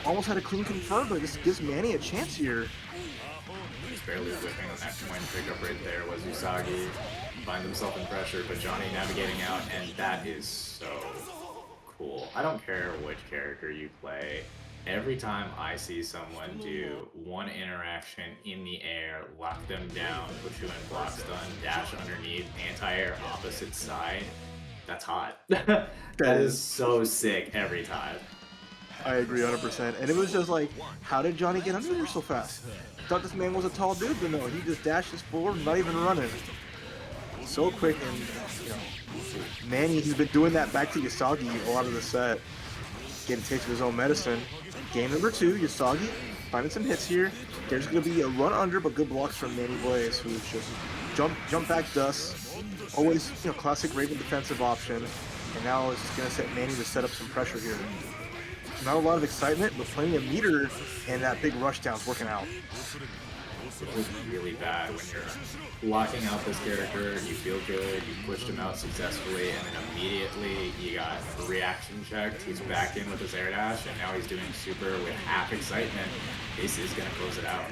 Almost had a clean confirm, but this gives Manny a chance here. It's barely whipping on that coin pickup right there was Yousagi. Finds himself in pressure, but Johnny navigating out, and that is so cool. I don't care which character you play. Every time I see someone do one interaction in the air, lock them down, put you in block stun, dash underneath, anti-air opposite side, that's hot. That is so sick every time. I agree 100%. And it was just like, how did Johnny get under there so fast? I thought this man was a tall dude, but no, he just dashes forward, not even running. So quick, and you know, Manny, he's been doing that back to Yousagi a lot of the set. Getting a taste of his own medicine. Game number 2, Yousagi finding some hits here. There's going to be a run under, but good blocks from MannyBlaze, who's just jump back dust. Always, you know, classic Raven defensive option. And now it's just going to set Manny to set up some pressure here. Not a lot of excitement, but plenty of meter, and that big rush down's working out. It was really bad when you're locking out this character, you feel good, you pushed him out successfully, and then immediately you got a reaction checked, he's back in with his air dash, and now he's doing super with half excitement. This is going to close it out.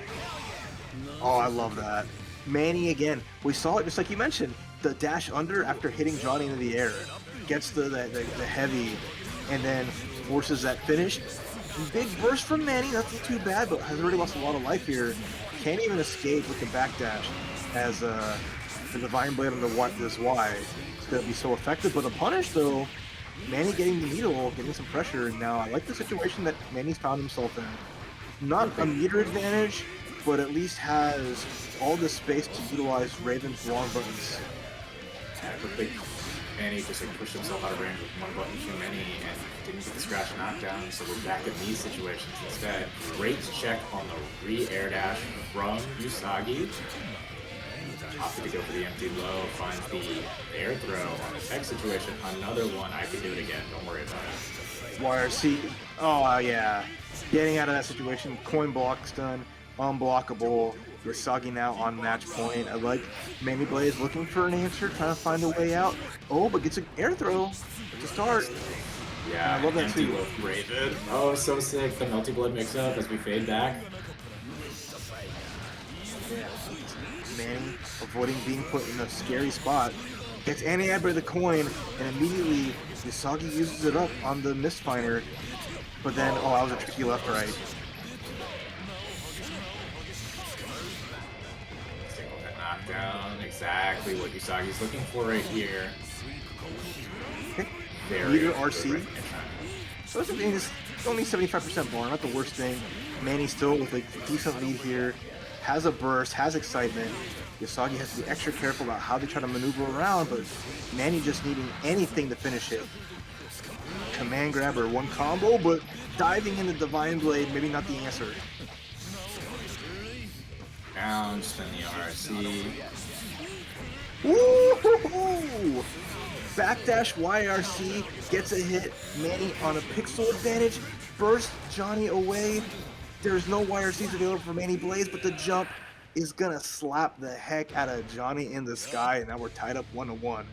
Oh, I love that. Manny again, we saw it just like you mentioned, the dash under after hitting Johnny into the air. Gets the heavy, and then forces that finish. Big burst from Manny, that's not too bad, but has already lost a lot of life here. Can't even escape with the backdash as the Divine Blade on the Zwei is going to be so effective. But the punish, though, Manny getting the needle, getting some pressure. Now, I like the situation that Manny's found himself in. Not a meter advantage, but at least has all the space to utilize Raven's long buttons. Yeah, Manny just like pushed himself out of range with one button too many and didn't get the scratch knockdown, so we're back in these situations instead. Great check on the re-air dash from Yousagi. Opted to go for the empty low, finds the air throw on the tech situation. Another one, I can do it again, don't worry about it. YRC, oh yeah. Getting out of that situation, coin block's done, unblockable. Yousagi now on match point. I like MannyBlaze looking for an answer, trying to find a way out. Oh, but gets an air throw to start. Yeah, I love that too. Raven. Oh, so sick. The Melty Blood mix-up as we fade back. Yeah. Manny avoiding being put in a scary spot. Gets anti-ad by the coin, and immediately Yousagi uses it up on the Mistfinder. But then, oh, that was a tricky left-right. Knockdown, exactly what Yusagi's looking for right here. Okay. Very Meter RC. So this is only 75% bar, not the worst thing. Manny still with a decent lead here. Has a burst, has excitement. Yousagi has to be extra careful about how they try to maneuver around, but Manny just needing anything to finish it. Command grab or one combo, but diving into Divine Blade, maybe not the answer. Down, spin the RC. Woo-hoo-hoo! Backdash YRC gets a hit. Manny on a pixel advantage. Burst Johnny away. There's no YRCs available for MannyBlaze, but the jump is gonna slap the heck out of Johnny in the sky, and now we're tied up 1-1.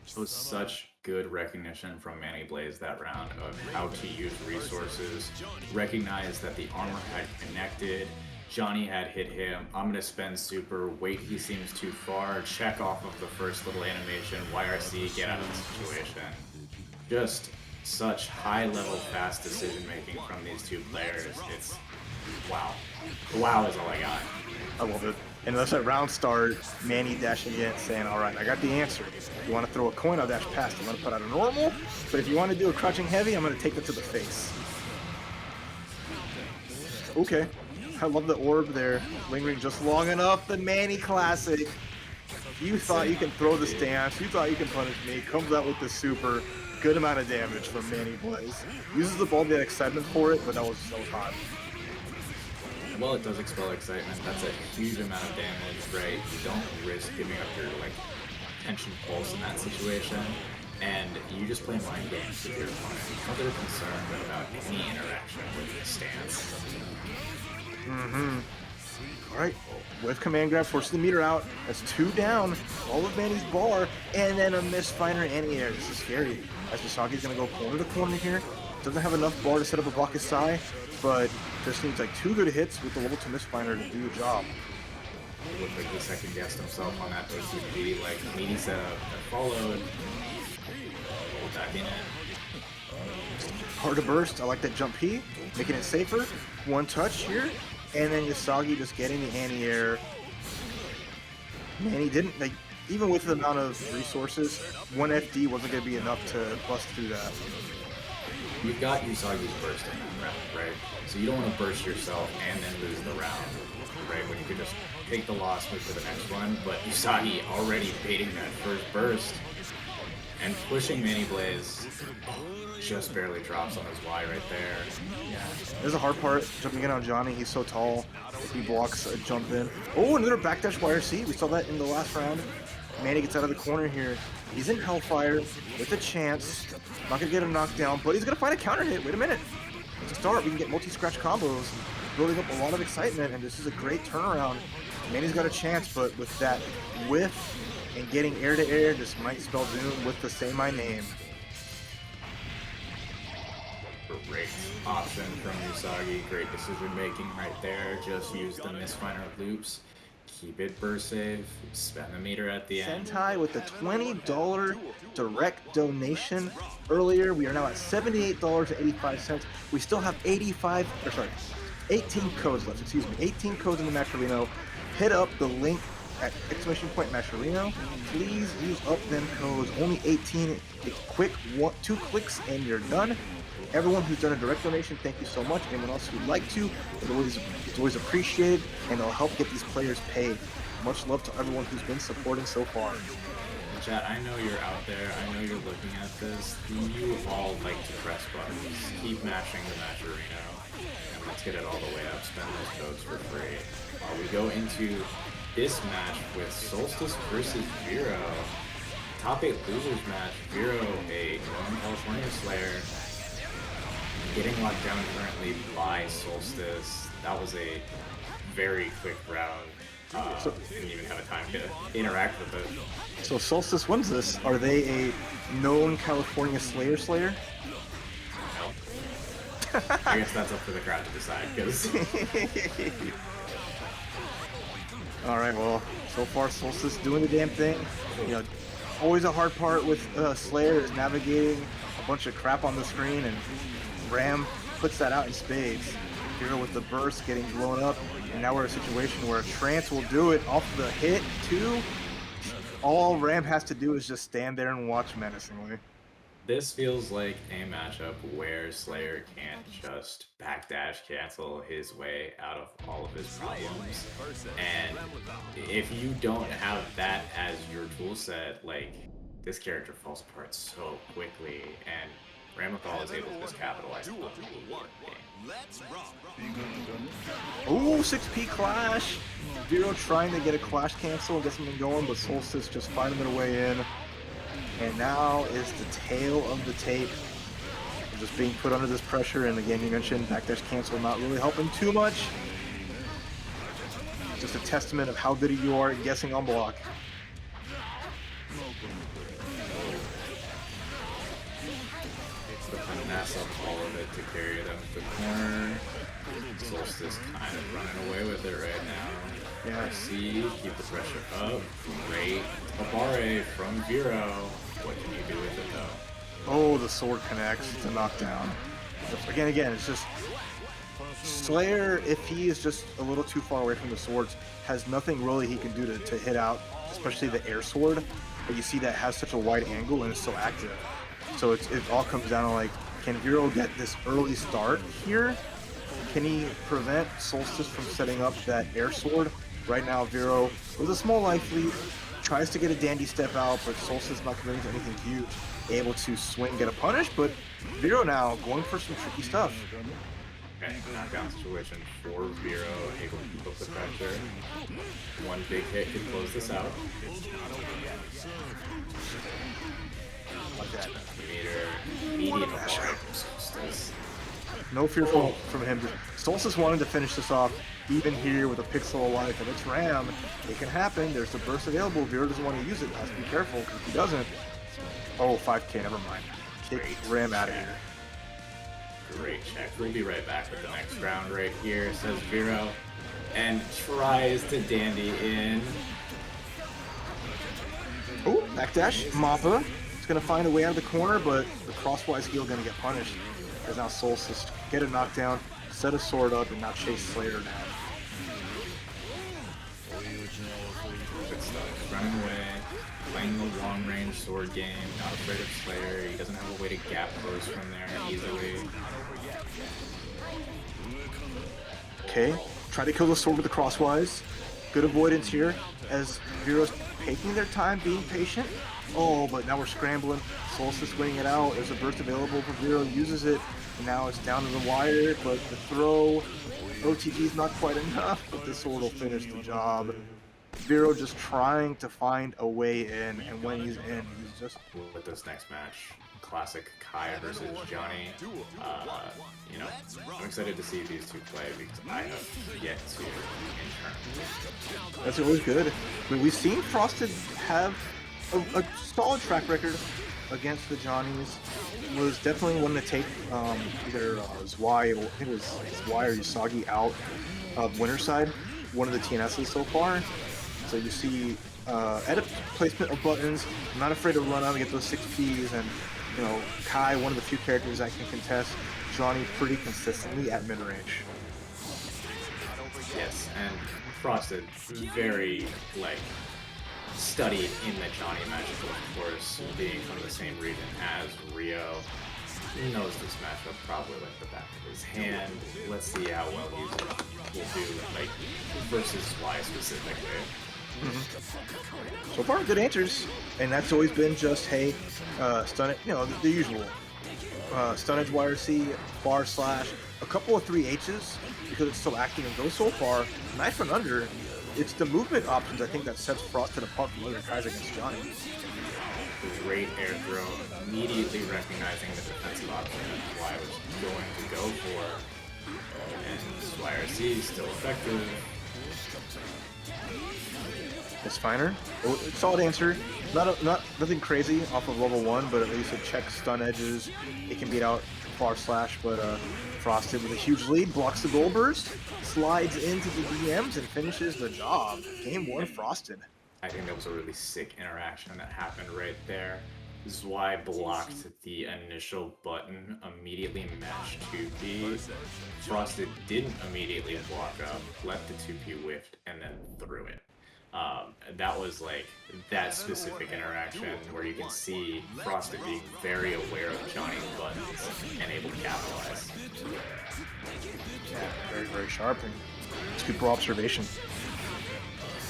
It was such good recognition from MannyBlaze that round of how to use resources. Recognize that the armor had connected. Johnny had hit him. I'm going to spend super, wait, he seems too far, check off of the first little animation, YRC, get out of the situation. Just such high-level, fast decision-making from these two players. It's wow. Wow is all I got. I love it. And let's let round start, Manny dashing in, saying, all right, I got the answer. If you want to throw a coin, I'll dash past. I'm going to put out a normal, but if you want to do a crouching heavy, I'm going to take it to the face. Okay. I love the orb there, lingering just long enough. The Manny classic. You thought you can throw the stance. You thought you can punish me. Comes out with the super. Good amount of damage from MannyBlaze. Uses the ball to get excitement for it, but that was so hot. Well, it does expel excitement. That's a huge amount of damage, right? You don't risk giving up your tension pulse in that situation, and you just play mind games with your opponent. How they're concerned about any interaction with the stance. Alright, with command grab, forces the meter out. That's 2 down. All of Manny's bar, and then a misfiner anti-air. This is scary. As Yusagi's gonna go corner to corner here. Doesn't have enough bar to set up a block his side, but just needs like 2 good hits with the level 2 misfiner to do the job. looked like he second-guessed himself on that OCP, like meaty setup that followed. Back in it. Hard to burst. I like that jump P, making it safer. One touch here, and then Yousagi just getting the anti-air. Man, he didn't, like, even with the amount of resources, one FD wasn't going to be enough to bust through that. You've got Usagi's burst in that round, right? So you don't want to burst yourself and then lose the round, right? When you could just take the loss, move to the next one. But Yousagi already baiting that first burst and pushing MannyBlaze. Just barely drops on his Y right there. Yeah, there's a hard part, jumping in on Johnny. He's so tall. He blocks a jump in. Oh, another backdash YRC. We saw that in the last round. Manny gets out of the corner here. He's in Hellfire with a chance. Not gonna get a knockdown, but he's gonna find a counter hit. Wait a minute. To start, we can get multi-scratch combos, building up a lot of excitement, and this is a great turnaround. Manny's got a chance, but with that whiff and getting air to air, this might spell doom with the Say My Name. Great option from Yousagi. Great decision making right there. Just use the misfiner loops. Keep it burst safe. Spend the meter at the end. Sentai with the $20 direct donation earlier. We are now at $78.85. We still have 18 codes left. Excuse me, 18 codes in the Matcherino. Hit up the link at !Matcherino. Please use up them codes. Only 18. It's quick. 2 clicks and you're done. Everyone who's done a direct donation, thank you so much. Anyone else who'd like to, it's always appreciated, and it'll help get these players paid. Much love to everyone who's been supporting so far. Chat, I know you're out there. I know you're looking at this. You all like to press buttons. Keep mashing the Matcherino, and let's get it all the way up. Spend those codes for free. We go into this match with Solstice versus Viro. Top 8 losers match. Viro, a Northern California Slayer, getting locked down currently by Solstice. That was a very quick round. Didn't even have a time to interact with it. So Solstice wins this. Are they a known California Slayer? No. I guess that's up for the crowd to decide, because... Alright, well, so far Solstice doing the damn thing. You know, always a hard part with Slayer is navigating a bunch of crap on the screen, and Ram puts that out in spades. Viro with the burst getting blown up, and now we're in a situation where a trance will do it off the hit too. All Ram has to do is just stand there and watch menacingly. This feels like a matchup where Slayer can't just backdash cancel his way out of all of his problems. And if you don't have that as your toolset, like, this character falls apart so quickly, and Ramlethal is able to just capitalize on it. Ooh, 6P clash! Viro trying to get a clash cancel and get something going, but Solstice just finding their way in. And now is the tail of the tape. We're just being put under this pressure, and again, you mentioned backdash cancel not really helping too much. Just a testament of how good you are at guessing on block. The finesse up all of it to carry them to the corner. Solstice kind of running away with it right now. Yeah. See, keep the pressure up. Great Abare from Viro. What can you do with it though? Oh, the sword connects. It's a knockdown. Again, it's just Slayer, if he is just a little too far away from the swords, has nothing really he can do to hit out, especially the air sword. But you see that has such a wide angle and is so active. So it all comes down to, like, can Viro get this early start here? Can he prevent Solstice from setting up that air sword? Right now, Viro, with a small life lead, tries to get a dandy step out, but Solstice not committing to anything huge. Able to swing, get a punish, but Viro now going for some tricky stuff. Okay, knockdown situation for Viro, able to keep up the pressure. One big hit could close this out. Like that. Immediate Abare from Solstice. No fear from him. Solstice wanted to finish this off, even here with a pixel of life, and it's Ram. It can happen. There's the burst available. Viro doesn't want to use it. Has to be careful, because if he doesn't... Oh, 5k, never mind. Kick Ram out of here. Great check. We'll be right back with the next round right here. Says Viro. and tries to dandy in. Oh, backdash. Mappa is going to find a way out of the corner, but the crosswise heal going to get punished. As now Solstice get a knockdown, set a sword up, and now chase Slayer down. Good stuff. Running away, playing the long-range sword game, not afraid of Slayer. He doesn't have a way to gap close from there easily. Okay, try to kill the sword with the crosswise. Good avoidance here as Viro's taking their time, being patient. Oh, but now we're scrambling. Solstice winning it out. There's a burst available for Viro, uses it. And now it's down to the wire, but the throw, OTG's not quite enough, but the sword will finish the job. Viro just trying to find a way in, and when he's in, he's just... With this next match, classic Kai versus Johnny. You know, I'm excited to see these two play because I have yet to intern. That's always good. I mean, we've seen Frosted have a solid track record against the Johnnies. Was definitely one to take either Zwei, I think it was Zwei or Yousagi out of winner side, one of the TNSs so far. So you see edit placement of buttons, not afraid to run out and get those 6Ps, and you know, Kai, one of the few characters that can contest Johnny pretty consistently at mid-range. Yes, and Frosted, very, like, studied in the Johnny matchup, of course, being from the same region as Rio. He knows this matchup probably like the back of his hand. Let's see how well he will do, like, versus Zwei specifically. So far, good answers, and that's always been just, hey, stun it, you know, the usual. Stun edge YRC, bar slash, a couple of 3Hs, because it's still active and goes so far, knife and under. It's the movement options, I think, that sets Frosted apart from other tries against Johnny. Great air throw, immediately recognizing the defensive option that Zwei was going to go for. And YRC is still effective. It's finer. Solid answer. Nothing crazy off of level 1, but at least it checks stun edges. It can beat out far slash, but Frosted with a huge lead blocks the goal burst, slides into the DMs, and finishes the job. Game 1 Frosted. I think that was a really sick interaction that happened right there. Zwei blocked the initial button, immediately matched 2P. Frosted didn't immediately block up, left the 2P whiffed, and then threw it. That was like that specific interaction where you can see Frosted being very aware of Johnny's buttons and able to capitalize. Yeah, very, very sharp and super observation.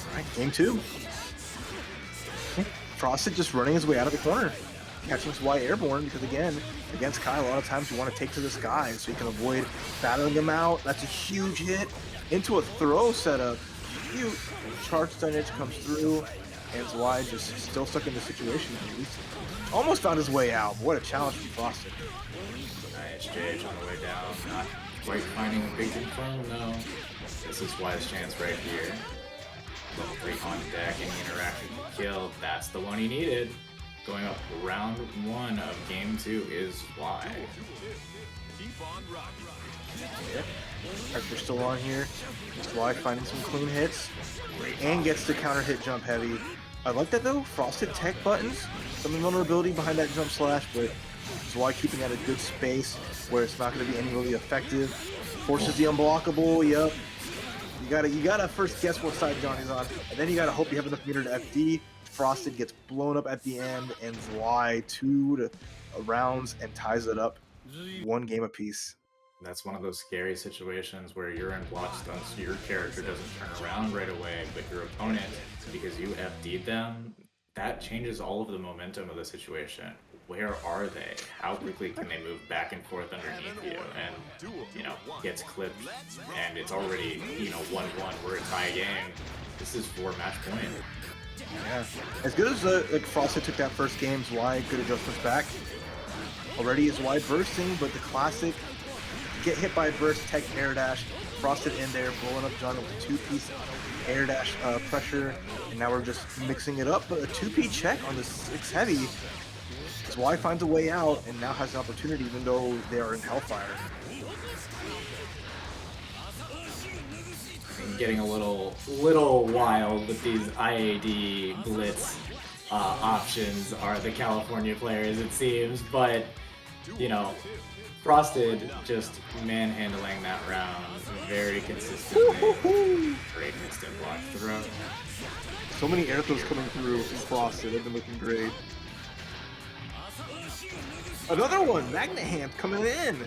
Alright, game 2. Frosted just running his way out of the corner, catching Zwei airborne because, again, against Kai, a lot of times you want to take to the sky so you can avoid battling him out. That's a huge hit into a throw setup. Cute. Charge stun edge comes through, and Zwei just still stuck in the situation. He's almost found his way out. What a challenge from Frosted. Nice JH on the way down, not quite finding a big inferno, no. This is Zwei's chance right here. Level 3 on deck, any interaction can kill. That's the one he needed. Going up round 1 of game 2 is Zwei. Yep. Archer's still on here. Zwei finding some clean hits and gets the counter hit jump heavy. I like that though. Frosted tech buttons, some vulnerability behind that jump slash, but Zwei keeping at a good space where it's not going to be any really effective. Forces the unblockable. Yep. You gotta first guess what side Johnny's on, and then you gotta hope you have enough meter to FD. Frosted gets blown up at the end, and Zwei 2 rounds and ties it up. 1 game apiece. That's one of those scary situations where you're in block stun, so your character doesn't turn around right away, but your opponent, because you FD'd them, that changes all of the momentum of the situation. Where are they? How quickly can they move back and forth underneath you? And, you know, gets clipped, and it's already, you know, 1-1, we're a tie game. This is 4 match point. Yeah. As good as like Frosted took that first game, Zwei good adjustments back. Already is Zwei bursting, but the classic get hit by a burst, tech air dash, Frosted in there, blowing up John with a 2-piece air dash pressure, and now we're just mixing it up, but a 2P check on the 6 heavy. Zwei finds a way out and now has an opportunity even though they are in Hellfire. getting a little wild with these IAD blitz options are the California players, it seems, but you know, Frosted just manhandling that round very consistently. Great instant block throw. So many air throws coming through from Frosted. They've been looking great. Another one, Magnet Hand coming in.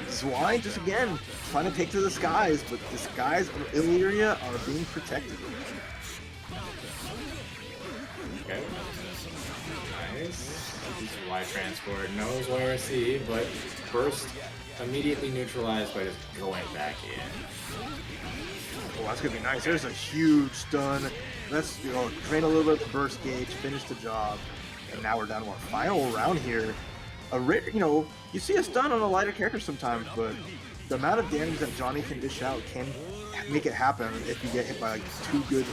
Zwei just again trying to take to the skies, but the skies of Illyria are being protected. Okay. Nice. Zwei transport knows where to see, but burst immediately neutralized by just going back in. Oh, that's gonna be nice. There's a huge stun. Let's drain a little bit of the burst gauge, finish the job, and now we're down to our final round here. A rare, you see a stun on a lighter character sometimes, but the amount of damage that Johnny can dish out can make it happen if you get hit by like 2 good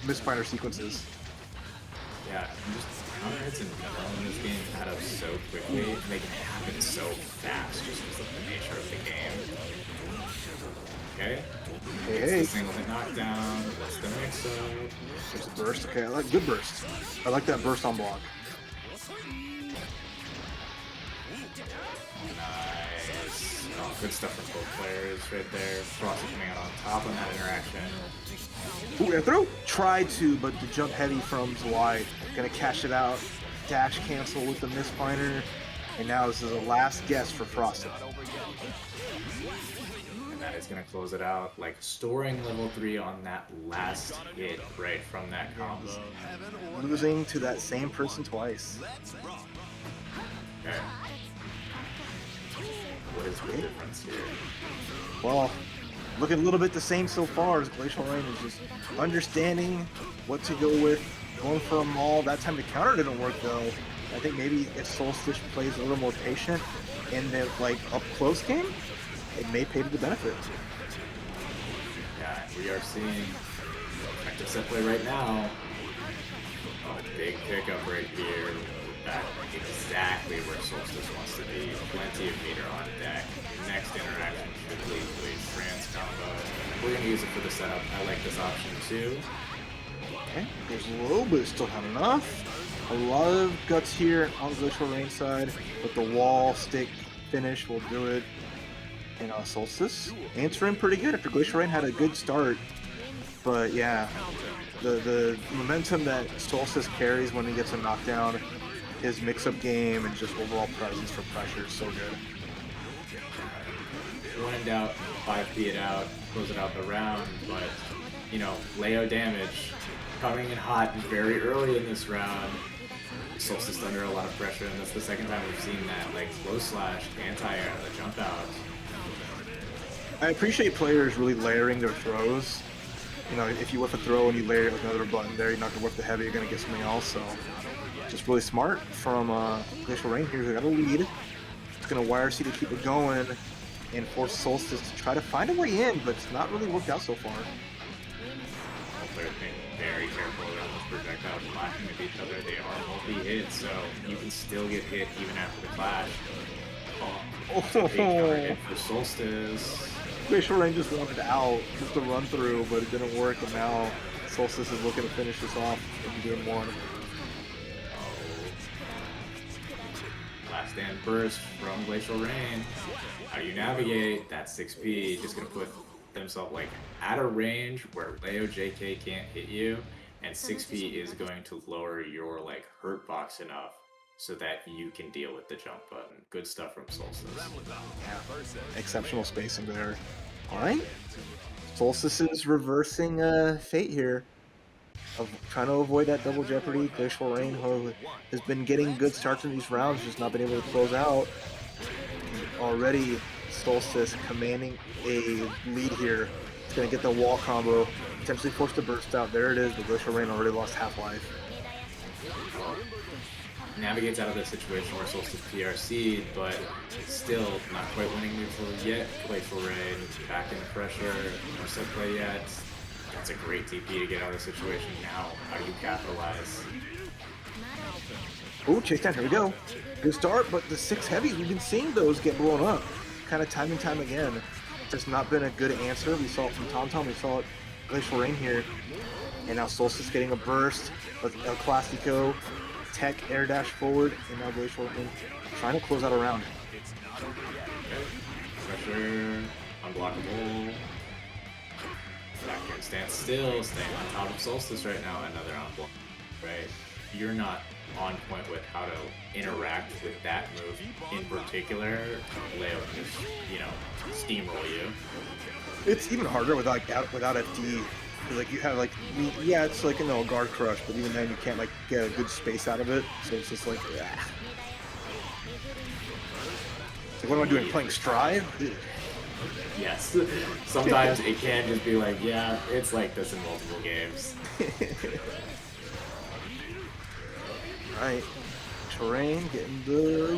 misfire sequences. Yeah, just counter hits and throwing this game out of so quickly, making it happen so fast just because of the nature of the game. Okay. Hey. Single hit knockdown. What's the mix up? There's a burst. Okay, I like good burst. I like that burst on block. Nice. Oh, good stuff from both players right there. Frosty coming out on top on that interaction. Ooh, air throw? Tried to, but the jump heavy from Zwei. Gonna cash it out. Dash cancel with the misfinder. And now this is a last guess for Frosty. And that is gonna close it out, like storing level 3 on that last hit right from that combo. Losing to that same person twice. Okay. What is the difference here? Well, looking a little bit the same so far as GlacialReign is just understanding what to go with, going for a maul. That time the counter didn't work though. I think maybe if Solstice plays a little more patient in the up close game, it may pay to the benefit. Yeah, we are seeing effective set play right now. Oh, big pickup right here. Back exactly where Solstice wants to be. Plenty of meter on deck. Next interaction should lead to a trans combo. We're going to use it for the setup. I like this option too. Okay, there's a little bit, still not enough. A lot of guts here on the GlacialReign side, but the wall stick finish will do it. And Solstice answering pretty good after GlacialReign had a good start. But yeah, the momentum that Solstice carries when he gets a knockdown, his mix-up game, and just overall presence for pressure is so good. When in doubt, 5P it out, close it out the round, but, Leo damage coming in hot very early in this round. Solstice under a lot of pressure, and that's the second time we've seen that, close slash, anti-air, the jump out. I appreciate players really layering their throws. If you whip a throw and you layer another button there, you're not going to whip the heavy, you're going to get something else, so just really smart from GlacialReign here. They got a lead. It's going to wire C to keep it going and force Solstice to try to find a way in, but it's not really worked out so far. Both players being very careful around those projectiles clashing with each other. They are multi-hit, so you can still get hit even after the clash. Big counter hit for Solstice. GlacialReign just wanted out, just to run through, but it didn't work, and now Solstice is looking to finish this off in game 1. Last stand burst from GlacialReign. How do you navigate? That 6P just gonna put themselves at a range where Leo JK can't hit you, and 6P is going to lower your hurt box enough so that you can deal with the jump button. Good stuff from Solstice. Yeah. Exceptional spacing there. Alright. Solstice is reversing fate here. Of trying to avoid that double jeopardy. GlacialReign, who has been getting good starts in these rounds, just not been able to close out. And already Solstice commanding a lead here. It's going to get the wall combo, potentially force the burst out. There it is, but GlacialReign already lost half life. Navigates out of this situation where Solstice PRC'd, but still not quite winning neutral yet. GlacialReign back in the pressure, no set play yet. That's a great TP to get out of the situation. Now, how do you capitalize? Oh, chase down, here we go. Good start, but the 6 heavies, we've been seeing those get blown up. Kind of time and time again. Just not been a good answer. We saw it from TomTom, we saw it GlacialReign here. And now Solstice getting a burst with El Clasico, tech air dash forward, and now GlacialReign trying to close out a round. Pressure, unblockable. Back here and stand still, staying on top of Solstice right now. Another unblock, right? You're not on point with how to interact with that move in particular. Leo can just, you know, steamroll you. It's even harder without FD. Like you have like, yeah, it's like, you know, a guard crush, but even then you can't like get a good space out of it. So it's just like, ah. So what am I doing? Playing Strive? Yes. Sometimes it can just be like, yeah, it's like this in multiple games. Right. Terrain getting the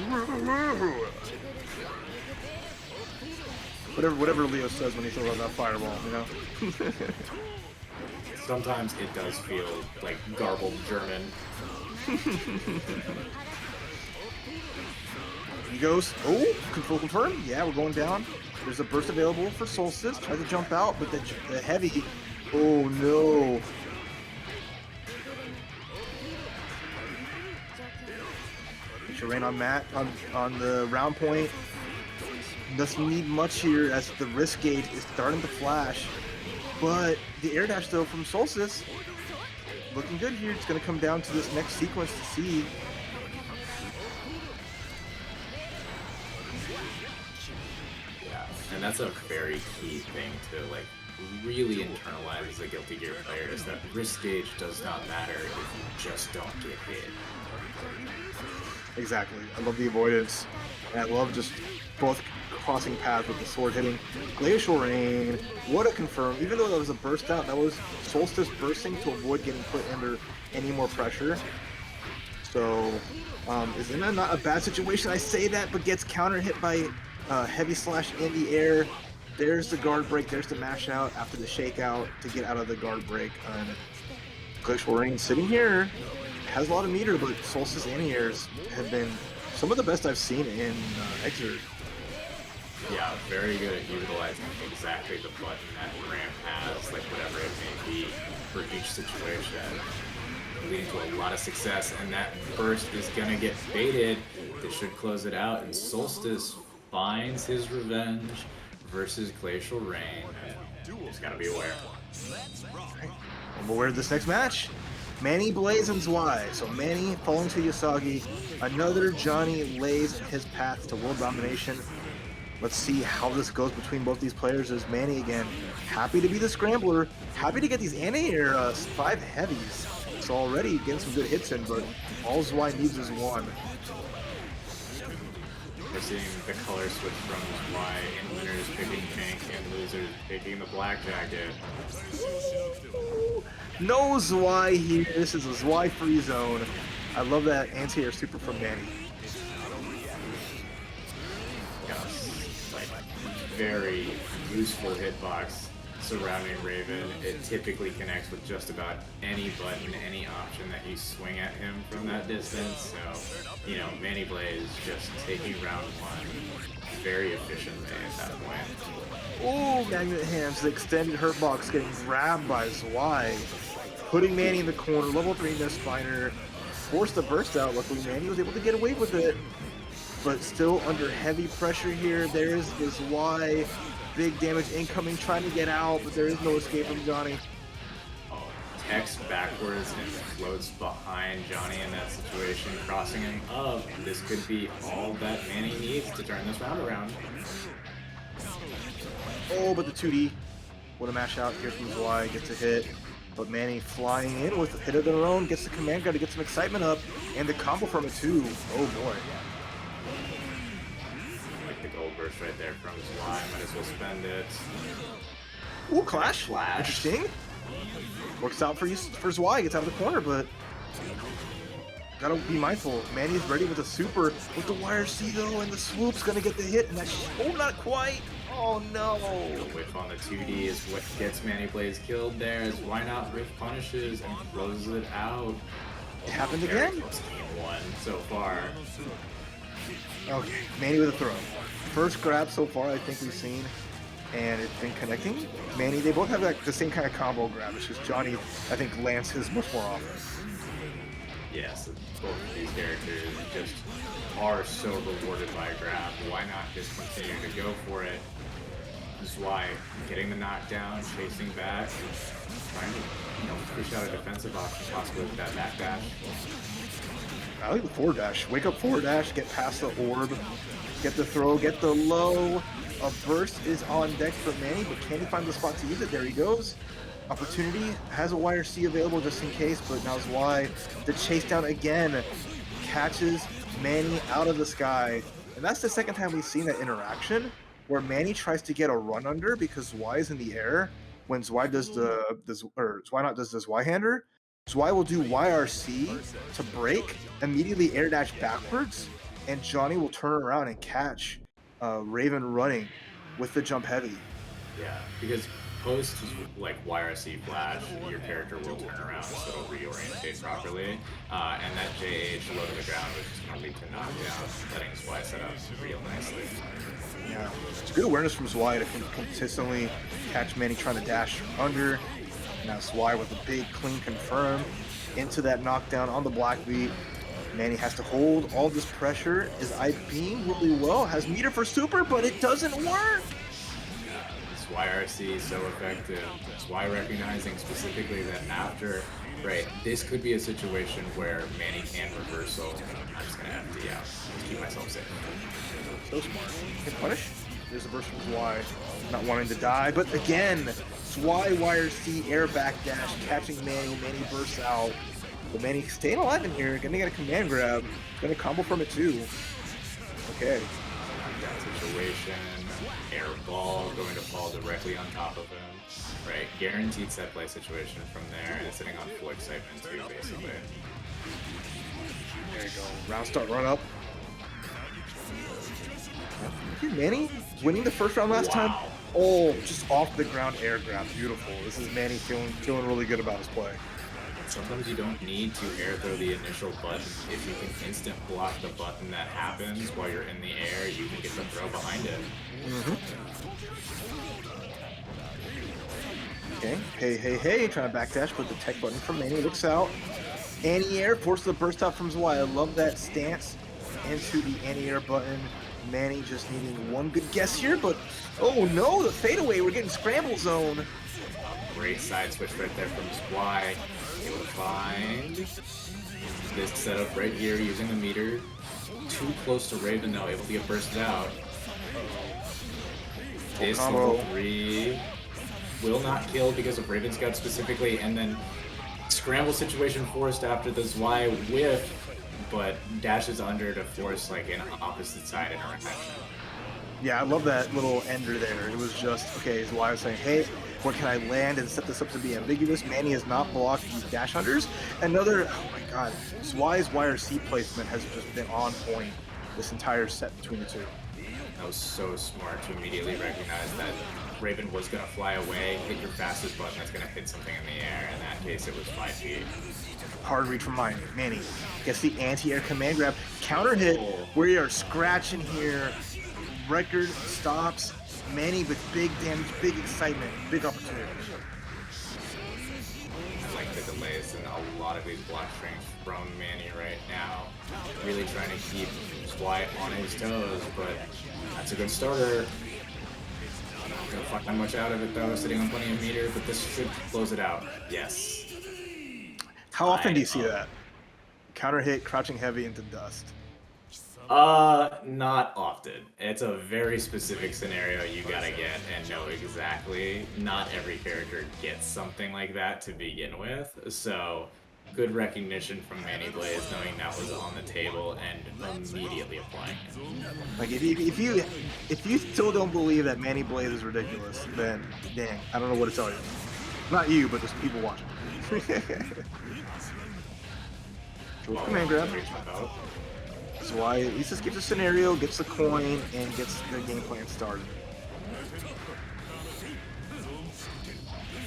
whatever Leo says when he throws out that fireball, you know? Sometimes it does feel like garbled German. He goes, oh, control confirm. Yeah, we're going down. There's a burst available for Solstice. Tries to jump out, but the heavy. Oh no. Terrain on Matt on the round point. Doesn't need much here as the risk gauge is starting to flash. But the air dash though from Solstice looking good here. It's going to come down to this next sequence to see. Yeah, and that's a very key thing to like really internalize as a Guilty Gear player, is that risk gauge does not matter if you just don't get hit. Exactly. I love the avoidance. And I love just both crossing paths with the sword hitting. GlacialReign, what a confirm. Even though that was a burst out, that was Solstice bursting to avoid getting put under any more pressure. So, isn't that not a bad situation? I say that, but gets counter hit by heavy slash in the air. There's the guard break, there's the mash out after the shakeout to get out of the guard break. GlacialReign sitting here. Has a lot of meter, but Solstice anti-airs have been some of the best I've seen in XRD. Yeah, very good at utilizing exactly the button that Ram has, like whatever it may be, for each situation, leading to a lot of success. And that burst is gonna get baited. It should close it out, and Solstice finds his revenge versus GlacialReign. Just gotta be aware. I'm aware of this next match. MannyBlaze and Zwei. So Manny falling to Yousagi. Another Johnny lays his path to world domination. Let's see how this goes between both these players. As Manny again, happy to be the scrambler, happy to get these anti-air 5 heavies. So already getting some good hits in, but all Zwei needs is one. We're seeing the color switch from Zwei, and winners picking pink and losers picking the black jacket. No Zwei here. This is a Zwei free zone. I love that anti-air super from Manny. Yes, like very useful hitbox surrounding Raven. It typically connects with just about any button, any option that you swing at him from that distance. So, you know, MannyBlaze just taking round 1 very efficiently at that point. Oh, magnet hands, the extended hurt box getting grabbed by Zwei. Putting Manny in the corner, level 3 misfiner, forced the burst out. Luckily, Manny was able to get away with it, but still under heavy pressure here. There's his Zwei, big damage incoming, trying to get out, but there is no escape from Johnny. Oh, Tex backwards and floats behind Johnny in that situation, crossing him up. This could be all that Manny needs to turn this round around. Oh, but the 2D, what a mash out here from Zwei, gets a hit. But Manny flying in with a hit of their own, gets the command guard to get some excitement up, and the combo from it too. Oh boy. Like the gold burst right there from Zwei, might as well spend it. Ooh, clash. Interesting. Works out for Zwei, gets out of the corner, but gotta be mindful. Manny's ready with a super, with the wire C though, and the swoop's gonna get the hit, and that's, oh, not quite. Oh no! The whiff on the 2D is what gets MannyBlaze killed there. Is why not Rift punishes and closes it out. It happened again? Game 1 so far. Okay, Manny with a throw. First grab so far I think we've seen. and it's been connecting. Manny, they both have like the same kind of combo grab. It's just Johnny, I think, lands his much more often. Yes, both of these characters just are so rewarded by a grab. Why not just continue to go for it? Zwei getting the knockdown, chasing back, trying to, push out a defensive option, possibly with that backdash. I like the forward dash. Wake up forward dash, get past the orb, get the throw, get the low. A burst is on deck for Manny, but can he find the spot to use it? There he goes. Opportunity, has a YRC available just in case, but now Zwei, the chase down again, catches Manny out of the sky. And that's the second time we've seen that interaction, where Manny tries to get a run under because Zwei is in the air. When Zwei does does the Zwei hander, Zwei will do YRC to break, immediately air dash backwards, and Johnny will turn around and catch Raven running with the jump heavy. Yeah, because post like YRC flash, your character will turn around, so it'll reorientate properly, and that JH low to the ground, which is going to lead to knockdown, letting Zwei set up real nicely. Yeah, it's good awareness from Zwei to consistently catch Manny trying to dash under. Now Zwei with a big clean confirm into that knockdown on the black beat. Manny has to hold all this pressure. Is IPing really well, has meter for super, but it doesn't work. YRC is so effective. Zwei recognizing specifically that after, this could be a situation where Manny can reversal. I'm just going to FD out. Just keep myself safe. So smart. Can punish. There's a burst from Zwei. Not wanting to die, but again, Zwei YRC air back dash, catching Manny. Manny bursts out. But Manny staying alive in here. Gonna get a command grab. Gonna combo from it too. Okay. That situation. Air ball going to fall directly on top of him. Guaranteed set play situation from there, and sitting on full excitement too, basically. There you go. Round start, run up. Manny winning the first round last time. Oh, just off the ground air grab. Beautiful. This is Manny feeling really good about his play. Sometimes you don't need to air throw the initial button. If you can instant block the button that happens while you're in the air, you can get the throw behind it. Okay, hey, trying to backdash, but the tech button from Manny looks out. Anti-air, forces the burst out from Zwei. I love that stance into the anti-air button. Manny just needing one good guess here, but oh no, the fadeaway, we're getting scramble zone. Great side switch right there from Zwei. Able to find this setup right here using the meter. Too close to Raven though, able to get bursted out. This level 3 will not kill because of Raven Scout specifically, and then scramble situation forced after the Zwei whiff, but dashes under to force like an opposite side interaction. Yeah, I love that little ender there. It was just, okay, Zwei was saying, hey, where can I land and set this up to be ambiguous? Manny has not blocked these dash unders. Another, oh my god, Zwei's YRC placement has just been on point this entire set between the two. That was so smart to immediately recognize that Raven was going to fly away, hit your fastest button that's going to hit something in the air. In that case, it was 5 feet. Hard read from Manny. Gets the anti-air command grab. Counter hit. We are scratching here. Record stops. Manny with big damage, big excitement, big opportunity. I like the delays in a lot of these block strings from Manny right now. Really trying to keep Zwei on his toes, but that's a good starter. Not gonna fuck that much out of it though, sitting on plenty of meter, but this should close it out. Yes. How often do you see that? Counter hit, crouching heavy into dust. Not often. It's a very specific scenario you gotta get and know exactly. Not every character gets something like that to begin with, so good recognition from MannyBlaze knowing that was on the table and immediately applying it. Like if you still don't believe that MannyBlaze is ridiculous, then dang, I don't know what to tell you. Not you, but just people watching. Command grab. Zwei, he just gets a scenario, gets the coin, and gets the game plan started.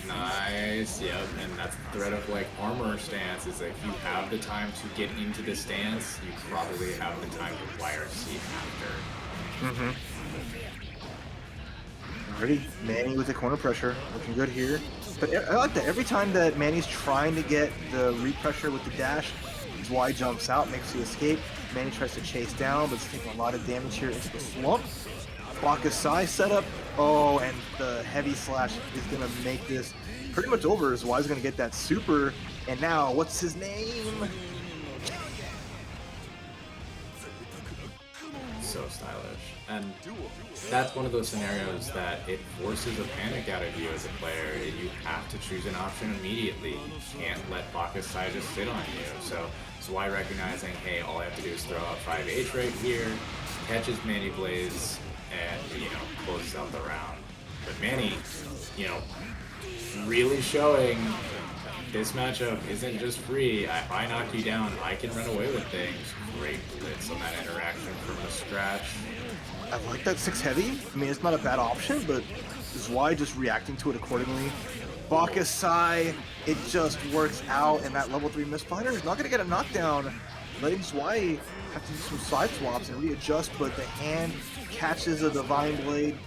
Nice, yep, and that's the threat of like armor stance, is that if you have the time to get into the stance, you probably have the time to YRC after. Already, Manny with the corner pressure, looking good here. But I like that. Every time that Manny's trying to get the re-pressure with the dash, Zwei jumps out, makes the escape. Manny tries to chase down, but it's taking a lot of damage here into the slump. Baka's Sai setup. Oh, and the heavy slash is going to make this pretty much over. Zwei's going to get that super. And now, what's his name? So stylish. And that's one of those scenarios that it forces a panic out of you as a player. You have to choose an option immediately. You can't let Baka's Sai just sit on you. So Zwei recognizing, hey, all I have to do is throw out 5H right here, catches MannyBlaze, and, closes out the round. But Manny, really showing this matchup isn't just free. If I knock you down, I can run away with things. Great blitz on that interaction from the scratch. I like that 6 heavy. I mean, it's not a bad option, but Zwei just reacting to it accordingly. Baka's Sai, it just works out, and that level 3 misfinder is not going to get a knockdown. Letting Zwei have to do some side swaps and readjust, but the hand catches a Divine Blade.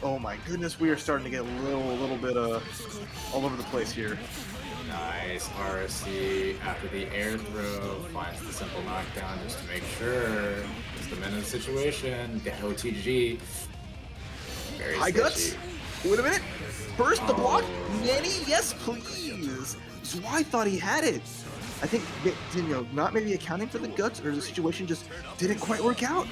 Oh my goodness, we are starting to get a little bit all over the place here. Nice RSC after the air throw, finds the simple knockdown just to make sure. It's the minute situation. The OTG. Very high guts. Wait a minute. Burst the block. Manny, yes please. Zwei thought he had it. I think, not maybe accounting for the guts, or the situation just didn't quite work out.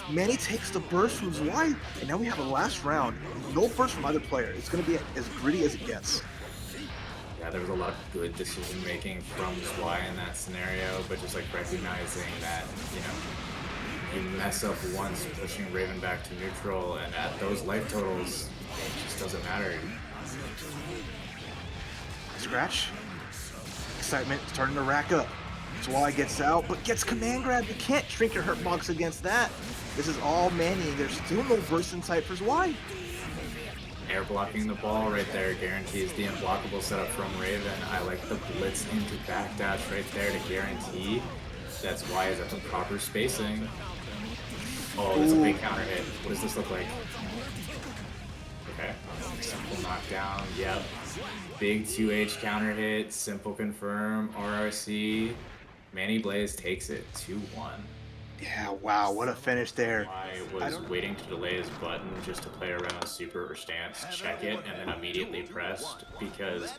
Manny takes the burst from Zwei, and now we have a last round. No burst from either player. It's going to be as gritty as it gets. Yeah, there was a lot of good decision making from Zwei in that scenario, but just like recognizing that, you mess up once, pushing Raven back to neutral, and at those life totals, it just doesn't matter. Scratch. Excitement starting to rack up. Zwei gets out, but gets command grab. You can't shrink your hurt box against that. This is all Manny. There's still no burst in sight for Zwei. Air blocking the ball right there guarantees the unblockable setup from Raven. I like the blitz into backdash right there to guarantee that Zwei is at the proper spacing. Oh, there's a big counter hit. What does this look like? Okay. Simple knockdown. Yep. Big 2H counter hit. Simple confirm. RRC. MannyBlaze takes it 2-1. Yeah, wow, what a finish there. I was waiting to delay his button just to play around super or stance, check it, and then immediately pressed because,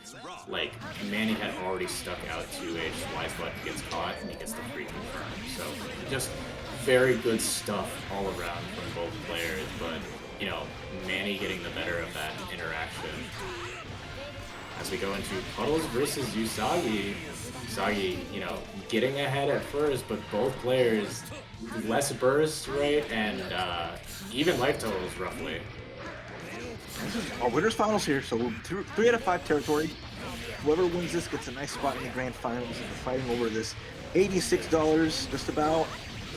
Manny had already stuck out 2H, Zwei's button gets caught, and he gets the free confirm. So, just very good stuff all around from both players, but, Manny getting the better of that interaction. As we go into Puddles versus Yousagi. Yousagi, getting ahead at first, but both players less burst, right? And even life totals, roughly. This is our winners finals here, so 3 out of 5 territory. Whoever wins this gets a nice spot in the grand finals. We're fighting over this $86, just about.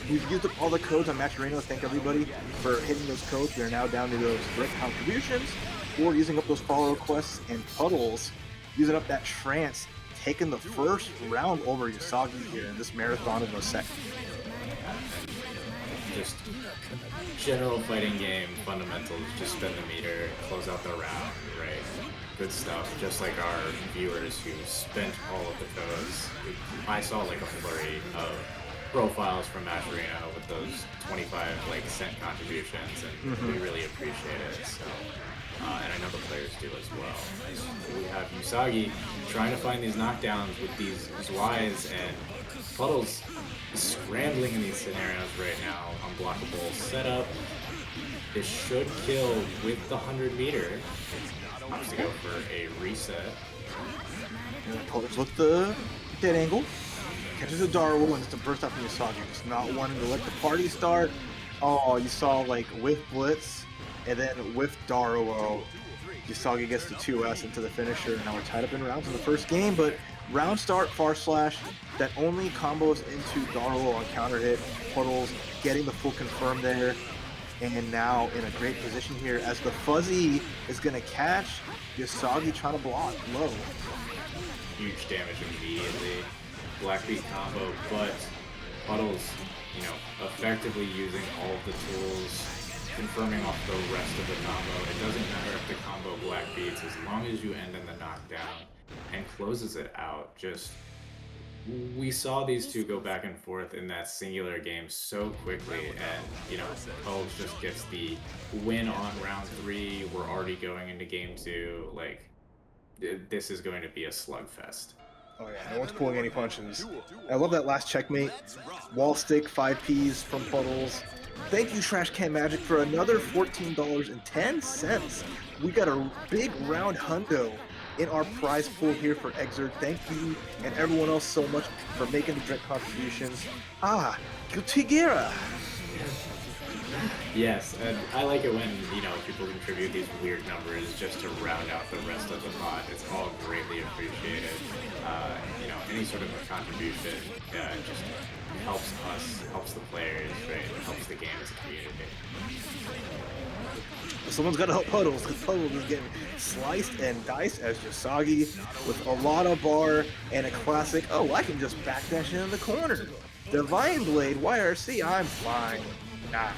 We've used up all the codes on Match Arena. Thank everybody for hitting those codes. We are now down to those direct contributions, or using up those follow requests, and Puddles using up that trance, taking the first round over Yousagi here in this marathon in the second. Just general fighting game fundamentals, just spin the meter, close out the round, right? Good stuff, just like our viewers who spent all of the codes. I saw a flurry of profiles from Match Arena with those 25 cent contributions, and we really appreciate it. So. And I know the players do as well. We have Yousagi trying to find these knockdowns with these Zweis, and Puddles is scrambling in these scenarios right now. Unblockable setup. This should kill with the 100-meter. Has to go for a reset. Puddles with the dead angle. Catches a Darwell, and it's a burst out from Yousagi. Just not wanting to let the party start. Oh, you saw with Blitz. And then with Darwell, Yousagi gets the 2S into the finisher. Now we're tied up in rounds in the first game, but round start, far slash, that only combos into Darwell on counter hit. Puddles getting the full confirm there. And now in a great position here as the fuzzy is going to catch Yousagi trying to block low. Huge damage immediately. Blackbeat combo, but Puddles, effectively using all of the tools confirming off the rest of the combo. It doesn't matter if the combo black beats, as long as you end in the knockdown and closes it out. Just, we saw these two go back and forth in that singular game so quickly, and you know, Puddles just gets the win on round 3. We're already going into game 2. Like, this is going to be a slugfest. Oh yeah, no one's pulling any punches. I love that last checkmate. Wall stick, 5Ps from Puddles. Thank you, Trash Can Magic, for another $14.10. We got a big round hundo in our prize pool here for XRD. Thank you and everyone else so much for making the direct contributions. Gutigera. Yes, and I like it when, you know, people contribute these weird numbers just to round out the rest of the pot. It's all greatly appreciated. You know, any sort of a contribution just helps us, helps the players, right? It helps the game as a community. Someone's got to help Puddles, because Puddles is getting sliced and diced as Yousagi with a lot of bar and a classic, oh, I can just backdash in the corner. Divine Blade, YRC, I'm fine. Nah.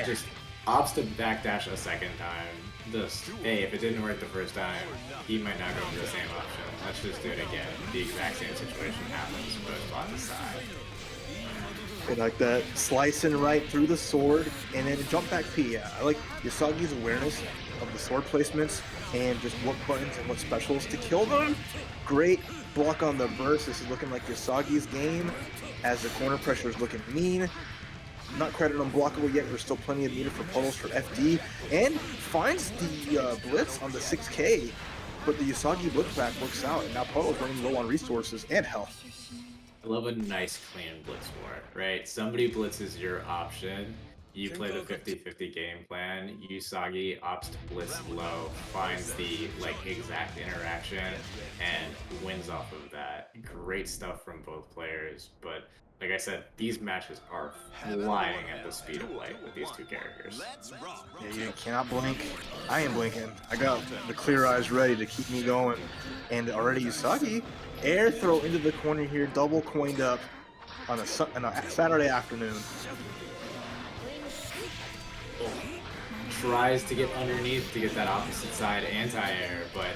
Just opts to backdash a second time. Just, hey, if it didn't work the first time, he might not go for the same option. Let's just do it again. The exact same situation happens, both on the side. And like that, slicing right through the sword, and then jump back P. Yeah, I like Yusagi's awareness of the sword placements and just what buttons and what specials to kill them. Great block on the burst. This is looking like Yusagi's game as the corner pressure is looking mean. Not quite unblockable yet. There's still plenty of meter for Puddles for FD, and finds the blitz on the 6K, but the Yousagi blitz back works out, and now Puddles running low on resources and health. I love a nice clean blitz war, right? Somebody blitzes your option, you play the 50-50 game plan, Yousagi opts to blitz low, finds the exact interaction, and wins off of that. Great stuff from both players, but like I said, these matches are flying at the speed of light with these two characters. Yeah, you cannot blink. I am blinking. I got the clear eyes ready to keep me going. And already Yousagi, air throw into the corner here, double coined up on a Saturday afternoon. Tries to get underneath to get that opposite side anti-air, but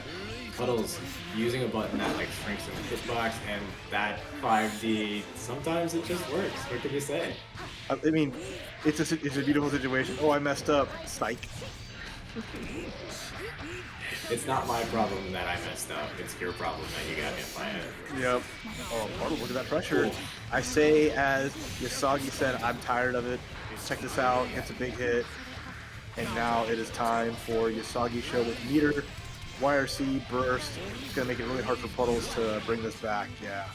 Puddles using a button that shrinks in the hitbox, and that 5D, sometimes it just works. What can you say? I mean, it's a beautiful situation. Oh, I messed up. Psych. It's not my problem that I messed up. It's your problem that you got hit by it. Yep. Oh, Puddles, look at that pressure. Cool. I say, as Yousagi said, I'm tired of it. Check this out. It's a big hit. And now it is time for Yousagi show with meter. YRC, burst. It's going to make it really hard for Puddles to bring this back, yeah.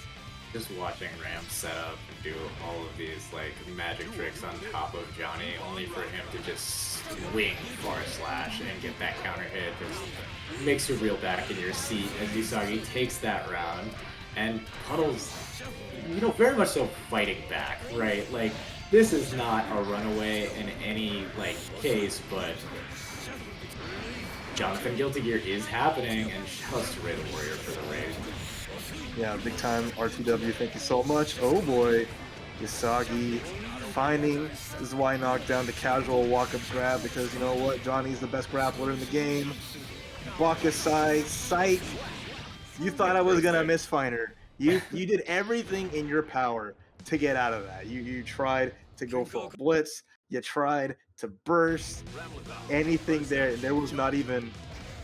Just watching Ram set up and do all of these magic tricks on top of Johnny, only for him to just swing far slash and get that counter hit, just makes you reel back in your seat as Yousagi takes that round. And Puddles, very much so fighting back, right? This is not a runaway in any case, but Jonathan Guilty Gear is happening, and shouts to Ray the Warrior for the raid. Yeah, big time RTW, thank you so much. Oh boy, Yousagi finding Zwei knockdown to casual walk-up grab, because you know what, Johnny's the best grappler in the game. Bakusai, psych. You thought I was gonna miss Finder. You did everything in your power to get out of that. You tried to go for a blitz, you tried to burst, anything there. There was not even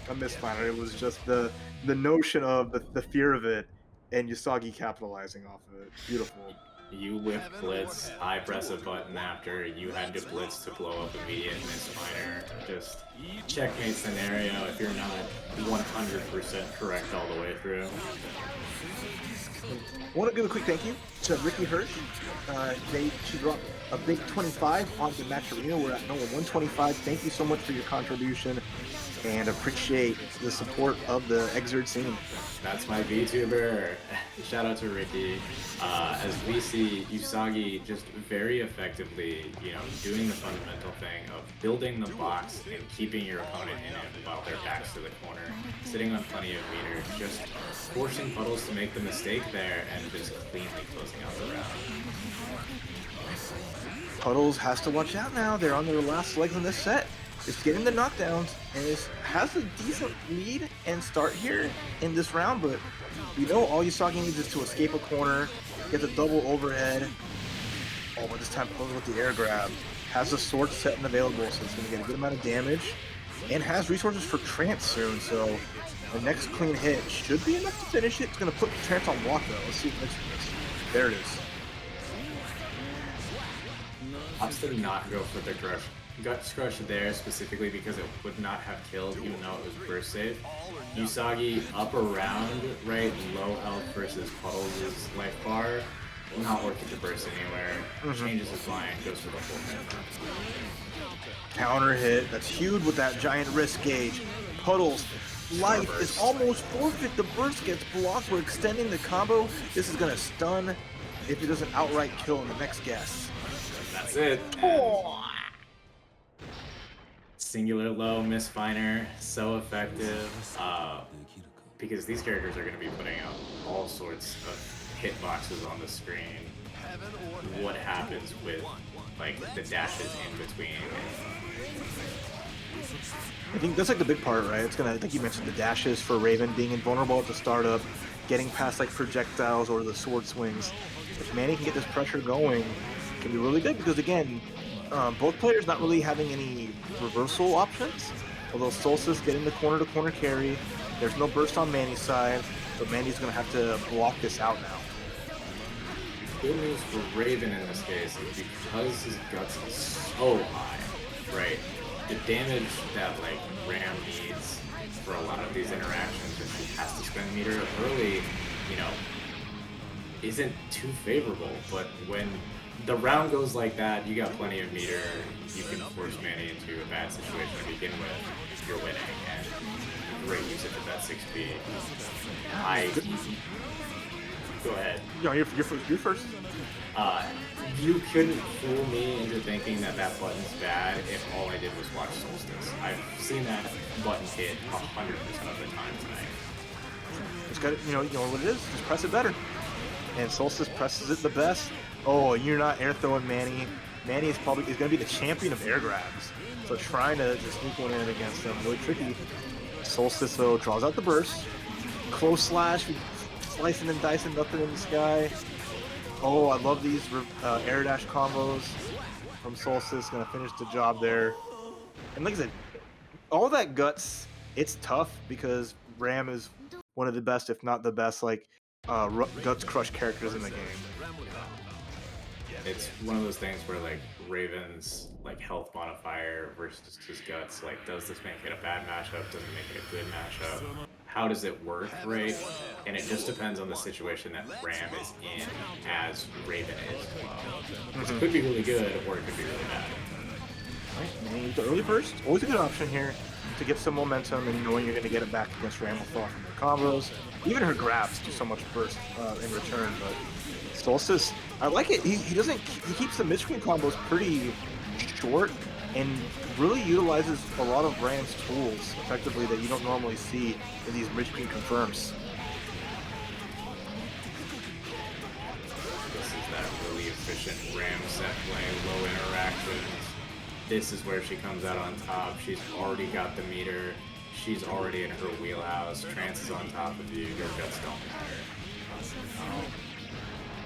a misfire. It was just the notion of the fear of it, and Yousagi capitalizing off of it. Beautiful. You whip blitz, I press a button after, you had to blitz to blow up immediate misfire. Just checkmate scenario if you're not 100% correct all the way through. I want to give a quick thank you to Ricky Hirsch. She dropped a big 25 on the match arena. We're at number 125. Thank you so much for your contribution. and appreciate the support of the XRD scene. That's my VTuber. Shout out to Ricky. As we see Yousagi just very effectively, doing the fundamental thing of building the box and keeping your opponent in it while their backs to the corner, sitting on plenty of meter, just forcing Puddles to make the mistake there and just cleanly closing out the round. Puddles has to watch out now. They're on their last legs in this set. It's getting the knockdowns and has a decent lead and start here in this round, but we know all Yousagi needs is to escape a corner, get the double overhead. Oh, but this time Puddles with the air grab. Has the sword set and available, so it's going to get a good amount of damage. And has resources for Trance soon, so the next clean hit should be enough to finish it. It's going to put Trance on block though. Let's see what makes it. There it is. Opts to not go for the Guts Crush there specifically because it would not have killed even though it was burst safe. Yousagi up around, right, low health versus Puddles' life bar. Not worth it to burst anywhere. Changes his line, goes for the full hit. Counter hit, that's huge with that giant risk gauge. Puddles' life is almost forfeit. The burst gets blocked. We're extending the combo. This is gonna stun if it doesn't outright kill in the next guess. That's it. Singular low misfiner, so effective. Because these characters are going to be putting out all sorts of hitboxes on the screen. What happens with like the dashes in between? I think that's like the big part, right? It's gonna, like you mentioned, the dashes for Raven being invulnerable at the startup, getting past like projectiles or the sword swings. If Manny can get this pressure going, it can be really good because again, both players not really having any reversal options. Although Solstice getting the corner-to-corner carry, there's no burst on Manny's side, so Manny's gonna have to block this out now. Good news for Raven in this case is because his guts is so high, right? The damage that like Ram needs for a lot of these interactions that she has to spend meter early, isn't too favorable. But when the round goes like that, you got plenty of meter, you can force Manny into a bad situation to begin with, you're winning, and great usage of that 6B. Go ahead. No, you're first. You couldn't fool me into thinking that that button's bad if all I did was watch Solstice. I've seen that button hit 100% of the time tonight. Just got you know what it is. Just press it better. And Solstice presses it the best. Oh, you're not air throwing Manny. Manny is going to be the champion of air grabs. So trying to just sneak one in against them, really tricky. Solstice though draws out the burst. Close slash, slicing and dicing, nothing in the sky. Oh, I love these air dash combos from Solstice. Gonna finish the job there. And like I said, all that guts, it's tough because Ram is one of the best, if not the best, like guts crush characters in the game. It's one of those things where like Raven's like health modifier versus his guts, like does this make it a bad matchup? Does it make it a good matchup? How does it work, right? And it just depends on the situation that Ram is in as Raven is as well. It could be really good or it could be really bad. Right, and the early burst, always a good option here to get some momentum and knowing you're going to get it back against Ramlethal from her combos. Even her grabs do so much burst in return, but Solstice, I like it. He keeps the mid-screen combos pretty short and really utilizes a lot of Ram's tools effectively that you don't normally see in these mid-screen confirms. This is that really efficient Ram set play, low interactions. This is where she comes out on top. She's already got the meter. She's already in her wheelhouse. Trance is on top of you. Your guts don't matter.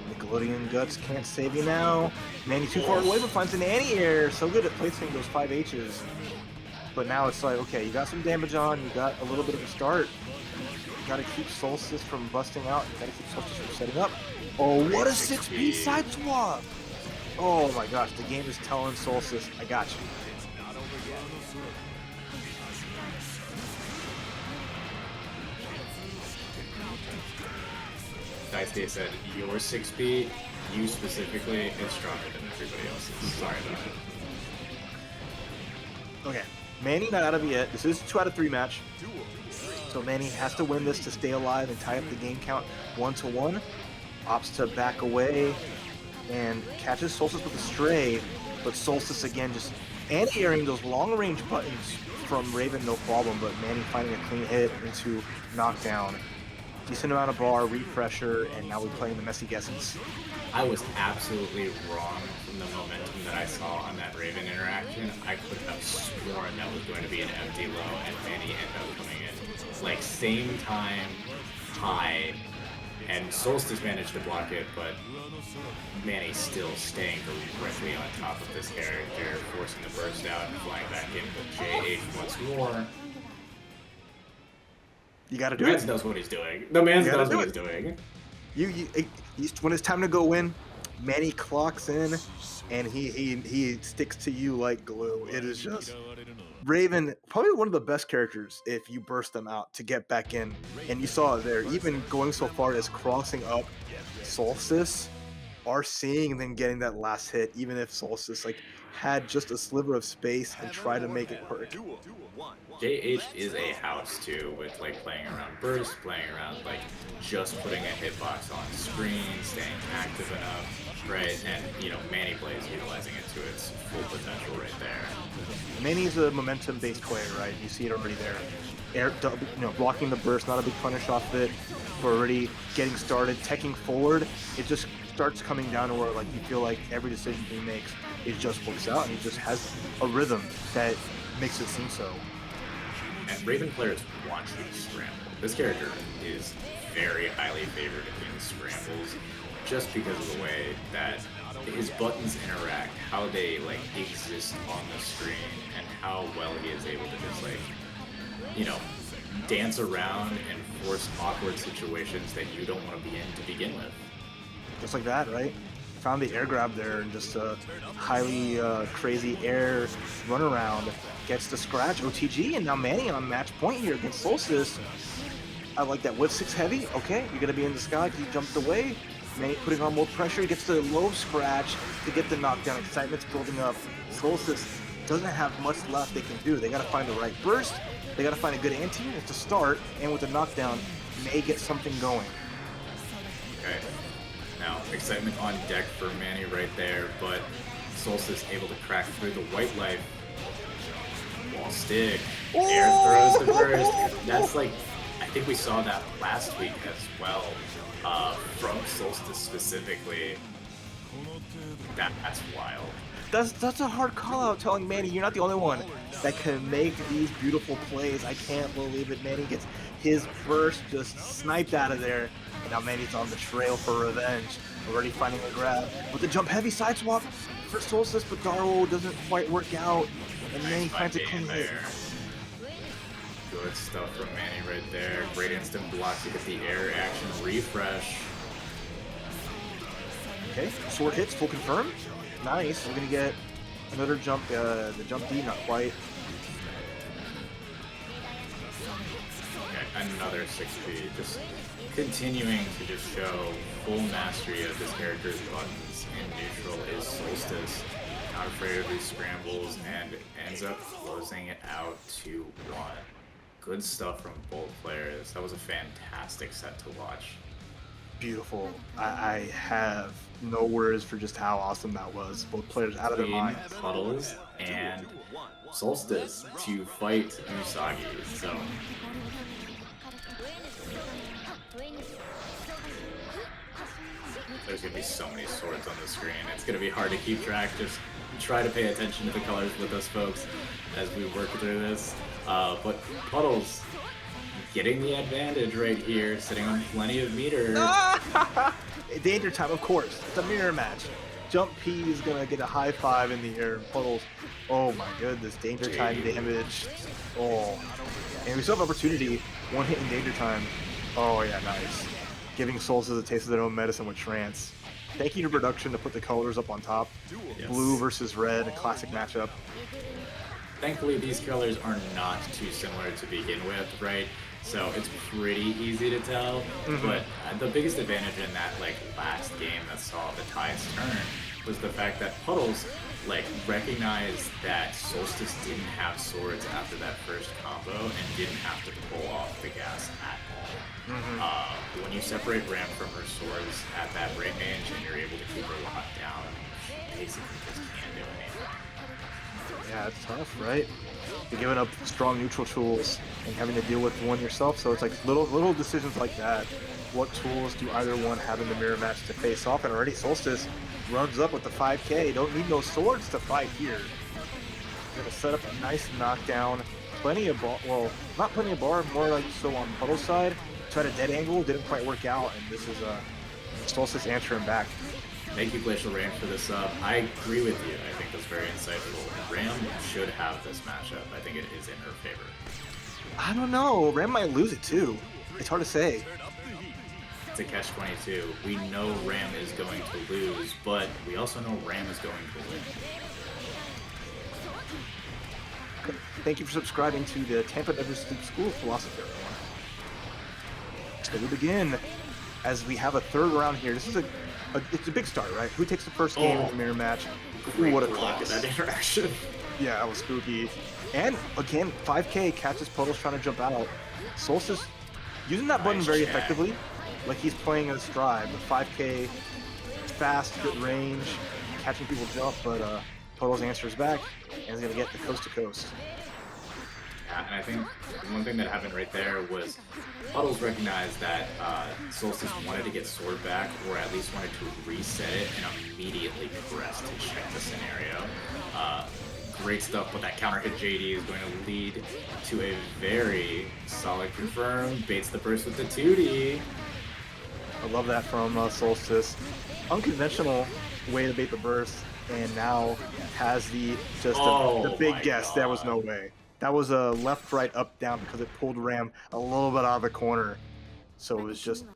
Nickelodeon guts can't save you now. Manny too far away, but finds an anti-air. So good at placing those 5Hs. But now it's like, okay, you got some damage on, you got a little bit of a start. You gotta keep Solstice from busting out. You gotta keep Solstice from setting up. Oh, what a 6B side swap! Oh my gosh, the game is telling Solstice, I got you. Dice said, your 6B, you specifically, is stronger than everybody else's. Sorry about that. Okay, Manny not out of it yet. This is a 2 out of 3 match. So Manny has to win this to stay alive and tie up the game count 1-1. Opts to back away and catches Solstice with a stray, but Solstice again just anti-airing those long-range buttons from Raven, no problem, but Manny finding a clean hit into knockdown. Decent amount of bar, repressure, and now we're playing the messy guesses. I was absolutely wrong from the momentum that I saw on that Raven interaction. I could have sworn that was going to be an empty low, and Manny ended up coming in. Like, same time, high, and Solstice managed to block it, but Manny still staying directly on top of this character, forcing the burst out and flying back in with JH once more. You gotta do it. it. The man knows what he's doing. The man knows what he's doing. When it's time to go in, Manny clocks in, and he sticks to you like glue. It is just Raven, probably one of the best characters if you burst them out to get back in. And you saw it there, even going so far as crossing up Solstice, RCing and then getting that last hit, even if Solstice had just a sliver of space and tried to make it work. JH is a house too, with playing around burst, playing around just putting a hitbox on screen, staying active enough, right? And MannyBlaze utilizing it to its full potential right there. Manny's a momentum-based player, right? You see it already there. Blocking the burst, not a big punish off of it. We're already getting started, teching forward. It just starts coming down to where you feel like every decision he makes, it just works out, and he just has a rhythm that makes it seem so. And Raven players want to scramble. This character is very highly favored in scrambles just because of the way that his buttons interact, how they exist on the screen, and how well he is able to just dance around and force awkward situations that you don't want to be in to begin with. Just like that, right? Found the air grab there and just a highly crazy air runaround. Gets the scratch, OTG, and now Manny on match point here against Solstice. I like that whip 6 heavy. Okay, you're gonna be in the sky. He jumped away. Manny putting on more pressure. He gets the low scratch to get the knockdown. Excitement's building up. Solstice doesn't have much left they can do. They gotta find the right burst. They gotta find a good anti to start, and with the knockdown, may get something going. Okay. Now, excitement on deck for Manny right there, but Solstice able to crack through the white life. Wall stick. Air throws the burst. That's I think we saw that last week as well, from Solstice specifically. That's wild. That's a hard call out telling Manny you're not the only one that can make these beautiful plays. I can't believe it. Manny gets his burst just sniped out of there. And now Manny's on the trail for revenge. Already finding a grab with the jump heavy side swap for Solstice, but Darrow doesn't quite work out. And Manny finds a clean hit. Good stuff from Manny right there. Great instant block to get the air action refresh. Okay, sword hits, full confirm. Nice. We're gonna get another jump. The jump D, not quite. Okay, another 6P. Just continuing to just show full mastery of this character's buttons in neutral is Solstice. Not afraid of these scrambles and ends up closing it out 2-1. Good stuff from both players. That was a fantastic set to watch. Beautiful. I have no words for just how awesome that was. Both players out of their minds. Puddles and Solstice to fight Yousagi. So there's gonna be so many swords on the screen. It's gonna be hard to keep track. Just try to pay attention to the colors with us, folks, as we work through this. But Puddles getting the advantage right here, sitting on plenty of meter. Danger time, of course. It's a mirror match. Jump P is gonna get a high five in the air. Puddles. Oh my goodness, danger time damage. Oh, and we still have opportunity. One hit in danger time. Oh yeah, nice. Giving Solstice a taste of their own medicine with Trance. Thank you to production to put the colors up on top. Yes. Blue versus red, a classic matchup. Thankfully, these colors are not too similar to begin with, right? So it's pretty easy to tell. But the biggest advantage in that last game that saw the tides turn was the fact that Puddles like, recognize that Solstice didn't have swords after that first combo and didn't have to pull off the gas at all. When you separate Ram from her swords at that range and you're able to keep her locked down, she basically just can't do anything. Yeah, it's tough, right? You're giving up strong neutral tools and having to deal with one yourself, so it's like little decisions like that. What tools do either one have in the mirror match to face off? And already Solstice runs up with the 5K. Don't need no swords to fight here. Gonna set up a nice knockdown. Plenty of bar, well, not plenty of bar, more like so on Puddle's side. Tried a dead angle, didn't quite work out, and this is Solstice answering back. Thank you, GlacialReign, for this up. I agree with you. I think that's very insightful. Ram should have this matchup. I think it is in her favor. I don't know. Ram might lose it too. It's hard to say. It's a catch-22. We know Ram is going to lose, but we also know Ram is going to win. Thank you for subscribing to the TampaNeverSleeps School of Philosophy. So we begin as we have a third round here. This is it's a big start, right? Who takes the first game in the mirror match? Great What a block in class. that interaction. Yeah, that was spooky. And again, 5K catches Puddles trying to jump out. Solstice using that button Nice very check. effectively, like he's playing a stride. The 5K, fast, good range, catching people jump, but Puddles answers back, and he's gonna get the coast to coast. Yeah, and I think one thing that happened right there was Puddles recognized that Solstice wanted to get sword back, or at least wanted to reset it, and immediately pressed to check the scenario. Great stuff, but that counter hit JD is going to lead to a very solid confirm. Baits the burst with the 2D. I love that from Solstice. Unconventional way to bait the burst, and now has the the big my guess. God. There was no way. That was a left, right, up, down because it pulled Ram a little bit out of the corner. So it was just,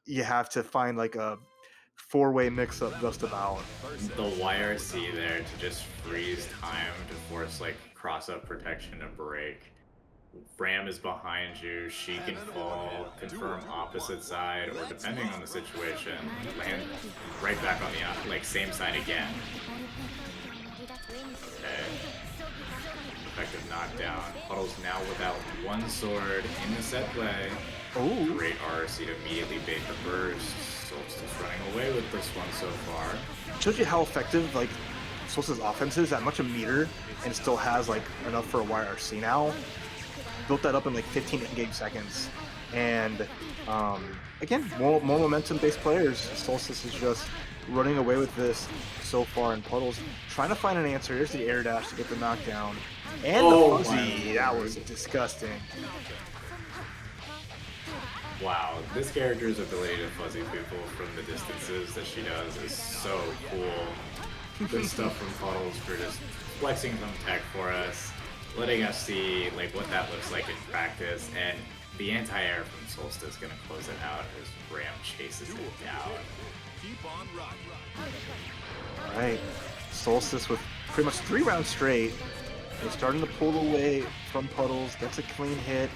you have to find like a four-way mix-up just about. The YRC there to just freeze time to force like cross-up protection to break. Ram is behind you, she can fall, confirm opposite side, or depending on the situation, land right back on the like same side again. Okay. Effective knockdown. Puddles now without one sword in the set play. Oh, Great RC to immediately bait the burst. Solstice running away with this one so far. shows you how effective like Solstice's offense is. That much a meter, and still has like enough for a YRC now. Built that up in like 15 in-game seconds, and again, more momentum-based players. Solstice is just running away with this so far, and Puddles trying to find an answer. Here's the air dash to get the knockdown, and the fuzzy. That was disgusting. Wow, this character's ability to fuzzy people from the distances that she does is so cool. Good stuff from Puddles for just flexing some tech for us, letting us see like what that looks like in practice, and the anti-air from Solstice gonna close it out as Ram chases it down. Alright, Solstice with pretty much 3 rounds straight. They're starting to pull away from Puddles, gets a clean hit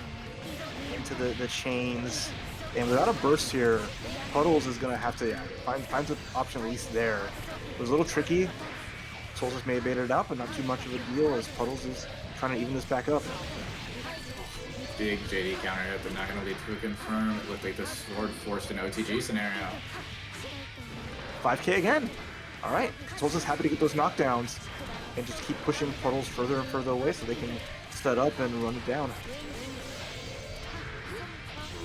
into the chains. And without a burst here, Puddles is going to have to find an option at least there. It was a little tricky. Solstice may have baited it out, but not too much of a deal as Puddles is trying to even this back up. Big JD counter hit, but not gonna lead to a confirm. It looked like the sword forced an OTG scenario. 5K again. Alright, Solstice happy to get those knockdowns and just keep pushing Puddles further and further away so they can set up and run it down.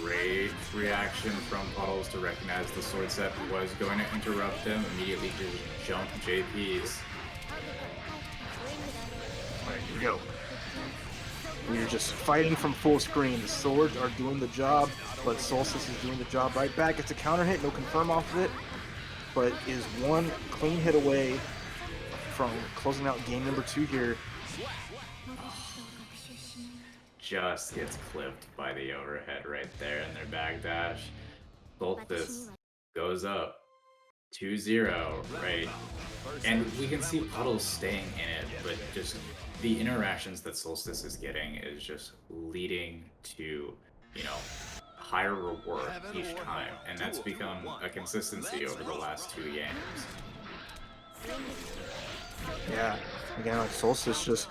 Great reaction from Puddles to recognize the sword set was going to interrupt them. Immediately just jump JPs. Alright, here we go. We're just fighting from full screen. The swords are doing the job, but Solstice is doing the job right back. It's a counter hit, no confirm off of it, but is one clean hit away from closing out game number 2 here. Just gets clipped by the overhead right there in their backdash. Solstice goes up 2-0, right? And we can see Puddles staying in it, but just the interactions that Solstice is getting is just leading to, you know, higher reward each time. And that's become a consistency over the last 2 games. Yeah, again, like Solstice, just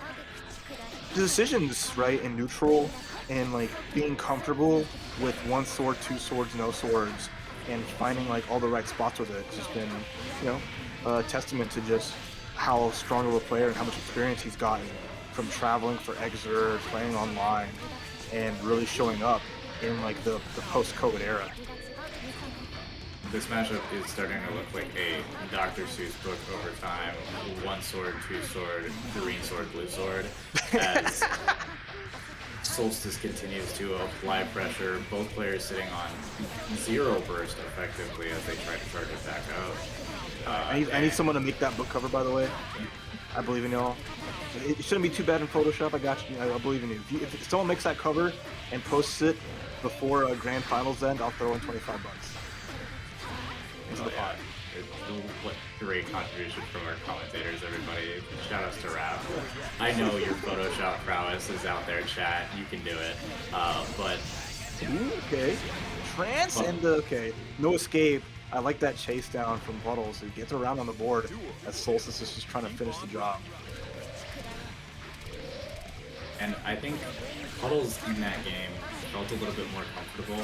the decisions, right, in neutral and like being comfortable with one sword, two swords, no swords, and finding like all the right spots with it. It's just been, you know, a testament to just how strong of a player and how much experience he's gotten from traveling for XRD, playing online, and really showing up in like the post-COVID era. This matchup is starting to look like a Dr. Seuss book over time. One sword, two sword, green sword, blue sword. As Solstice continues to apply pressure, both players sitting on 0 burst effectively as they try to charge it back out. I need someone to make that book cover, by the way. I believe in y'all. It shouldn't be too bad in Photoshop. I got you. I believe in you. If someone makes that cover and posts it before Grand Finals end, I'll throw in $25 into the pot. What great contribution from our commentators, everybody. Shout outs to Rap. I know your Photoshop prowess is out there, chat. You can do it. But ooh, okay. Trance and okay. No escape. I like that chase down from Puddles. He gets around on the board as Solstice is just trying to finish the job. And I think Puddles in that game felt a little bit more comfortable.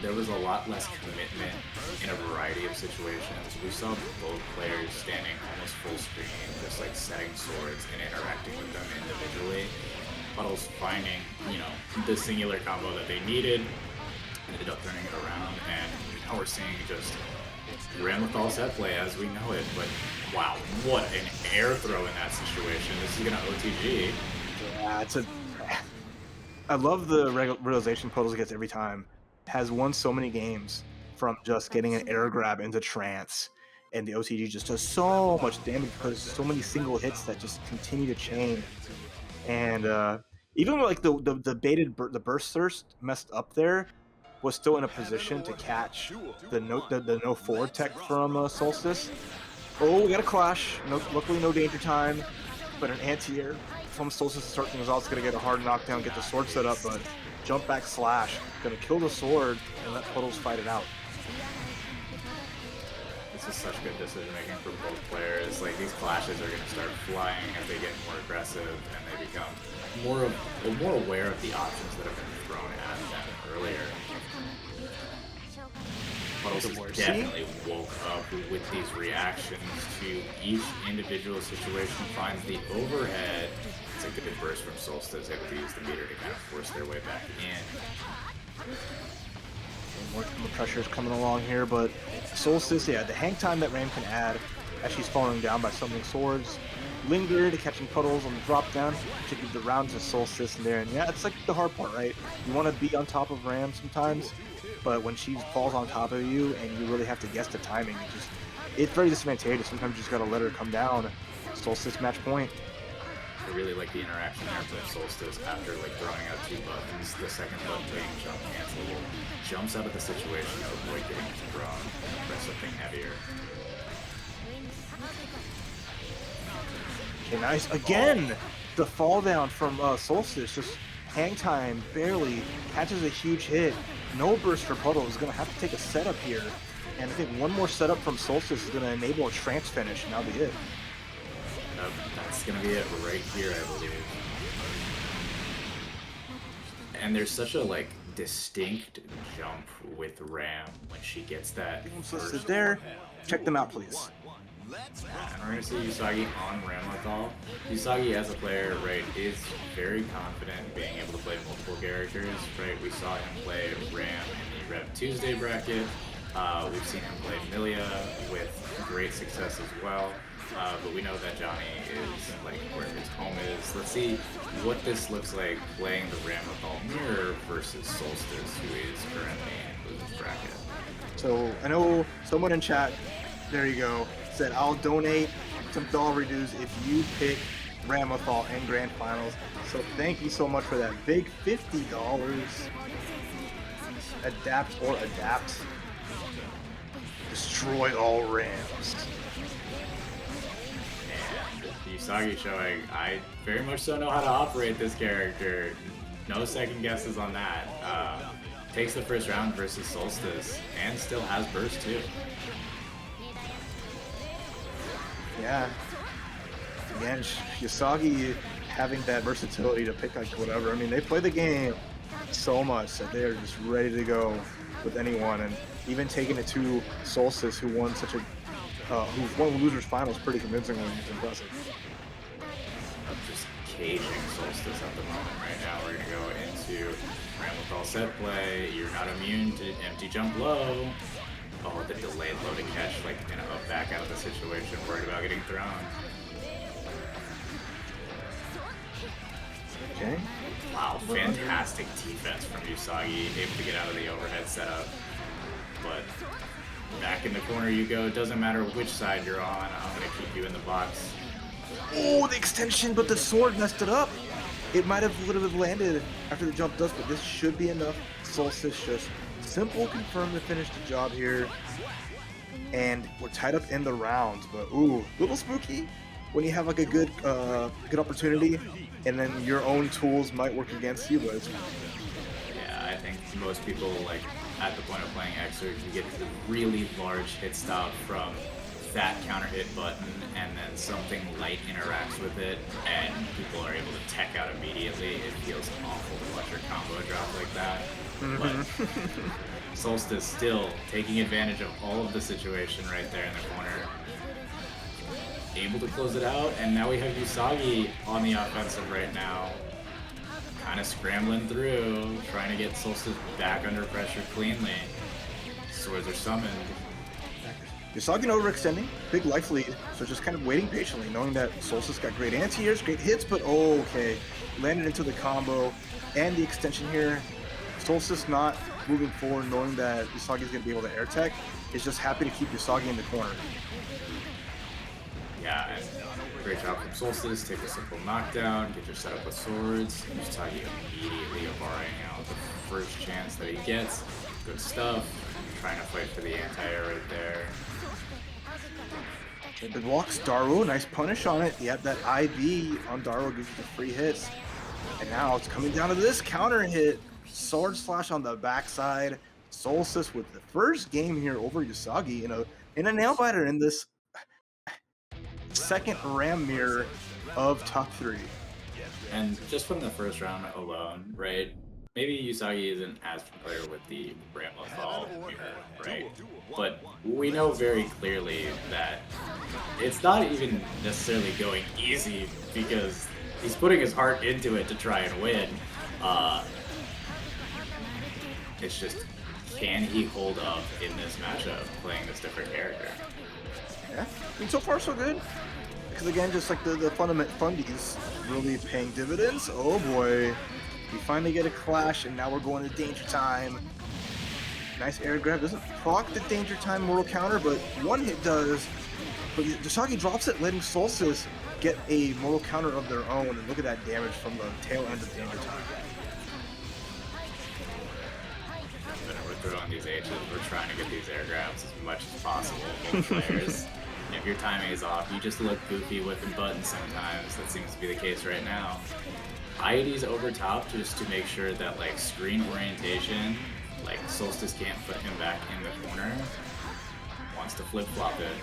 There was a lot less commitment in a variety of situations. We saw both players standing almost full screen, just like setting swords and interacting with them individually. Puddles finding, you know, the singular combo that they needed, ended up turning it around, and now we're seeing just Ramlethal set play as we know it. But wow, what an air throw in that situation. This is gonna OTG. Yeah, I love the realization Puddles gets every time. Has won so many games from just getting an air grab into trance, and the OTG just does so much damage because so many single hits that just continue to chain. And even like the burst thirst messed up there, was still in a position to catch the no forward tech from Solstice. Oh, we got a clash. No, luckily no danger time, but an anti-air from Solstice to start things off. It's gonna get a hard knockdown, get the sword set up, but jump back slash, gonna kill the sword and let Puddles fight it out. This is such good decision making for both players. Like these clashes are gonna start flying as they get more aggressive and they become more aware of the options that have been thrown at them earlier. Puddles has definitely woke up with these reactions to each individual situation, finds the overhead. It's a good burst from Solstice, able to use the meter to kind of force their way back in. More pressure is coming along here, but Solstice, yeah, the hang time that Ram can add as she's falling down by summoning swords, lingered, catching Puddles on the drop down to give the round to Solstice in there. And yeah, it's like the hard part, right? You want to be on top of Ram sometimes, but when she falls on top of you and you really have to guess the timing, it's very disadvantageous. Sometimes you just gotta let her come down. Solstice match point. I really like the interaction there with Solstice after like throwing out 2 buttons. The second button being jump cancelable. Jumps out of the situation to avoid getting thrown. Press something heavier. Okay, nice. Again, the fall down from Solstice. Just hang time, barely. Catches a huge hit. No burst for Puddles. Is going to have to take a setup here. And I think one more setup from Solstice is going to enable a trance finish, and that'll be it. That's going to be it right here, I believe. And there's such a, like, distinct jump with Ram when she gets that first there. Check them out, please. And we're going to see Yousagi on Ramlethal. Yousagi as a player, right, is very confident in being able to play multiple characters, right? We saw him play Ram in the Rev Tuesday bracket. We've seen him play Milia with great success as well. But we know that Johnny is like where his home is. Let's see what this looks like playing the Ramlethal mirror versus Solstice, who is currently in Loser's bracket. So I know someone in chat, there you go, said I'll donate some dollar dues if you pick Ramlethal in Grand Finals. So thank you so much for that big $50. Adapt or adapt. Destroy all Rams. Yousagi showing, I very much so know how to operate this character. No second guesses on that. Takes the first round versus Solstice and still has burst too. Yeah. Again, Yousagi having that versatility to pick like whatever. I mean, they play the game so much that they're just ready to go with anyone, and even taking it to Solstice, who won such a who won losers finals pretty convincingly. It's impressive. I'm just caging Solstice at the moment right now. We're gonna go into Ramlethal set play. You're not immune to empty jump low. Oh, the delayed loading catch, like, you know, back out of the situation, worried about getting thrown. Okay. Wow, fantastic defense from Yousagi, able to get out of the overhead setup. But back in the corner you go, doesn't matter which side you're on, I'm gonna keep you in the box. Oh, the extension, but the sword messed it up. It might have would have landed after the jump does, but this should be enough. Solstice just simple confirm to finish the job here. And we're tied up in the rounds, but ooh, little spooky when you have like a good good opportunity and then your own tools might work against you, but it's Yeah, I think most people, like, at the point of playing XRD, you get the really large hit stop from that counter hit button, and then something light interacts with it, and people are able to tech out immediately. It feels awful to watch your combo drop like that. But Solstice still taking advantage of all of the situation right there in the corner. Able to close it out, and now we have Yousagi on the offensive right now. Kind of scrambling through, trying to get Solstice back under pressure cleanly. Swords are summoned. Yousagi overextending, big life lead, so just kind of waiting patiently, knowing that Solstice got great anti-airs, great hits, but okay, landed into the combo and the extension here. Solstice not moving forward, knowing that Yousagi is going to be able to air tech, is just happy to keep Yousagi in the corner. Yeah, and great job from Solstice. Take a simple knockdown, get your setup with swords. Yousagi immediately barring out the first chance that he gets. Good stuff. Trying to fight for the anti-air right there. It walks Daru, nice punish on it. Yep, that IB on Daru gives you the free hits. And now it's coming down to this counter hit. Sword slash on the backside. Solstice with the first game here over Yousagi in a nail biter in this second Ram mirror of top 3. And just from the first round alone, right? Maybe Yousagi isn't as familiar with the Ramlethal mirror, right? But we know very clearly that it's not even necessarily going easy because he's putting his heart into it to try and win. It's just, can he hold up in this matchup playing this different character? Yeah, I mean, so far so good. Because again, just like the fundament fundies really paying dividends. Oh boy, we finally get a clash, and now we're going to danger time. Nice air grab, doesn't proc the danger time mortal counter, but one hit does. But Yousagi drops it, letting Solstice get a mortal counter of their own, and look at that damage from the tail end of danger time. We're throwing these H's, we're trying to get these air grabs as much as possible, both players. If your timing is off, you just look goofy whipping buttons sometimes. That seems to be the case right now. IED's over top just to make sure that, like, screen orientation, like, Solstice can't put him back in the corner. Wants to flip-flop it.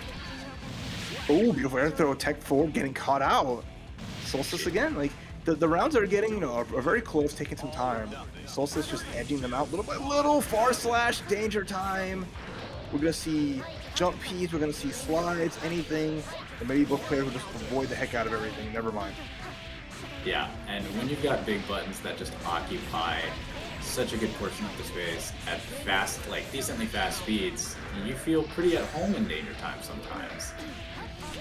Oh, beautiful air throw, tech forward, getting caught out. Solstice again, like, the rounds are getting, are very close, taking some time. Solstice just edging them out little by little. Far slash, danger time. We're gonna see jump P's, we're gonna see slides, anything. And maybe both players will just avoid the heck out of everything, never mind. Yeah, and when you've got big buttons that just occupy such a good portion of the space at fast, like, decently fast speeds, you feel pretty at home in danger time sometimes.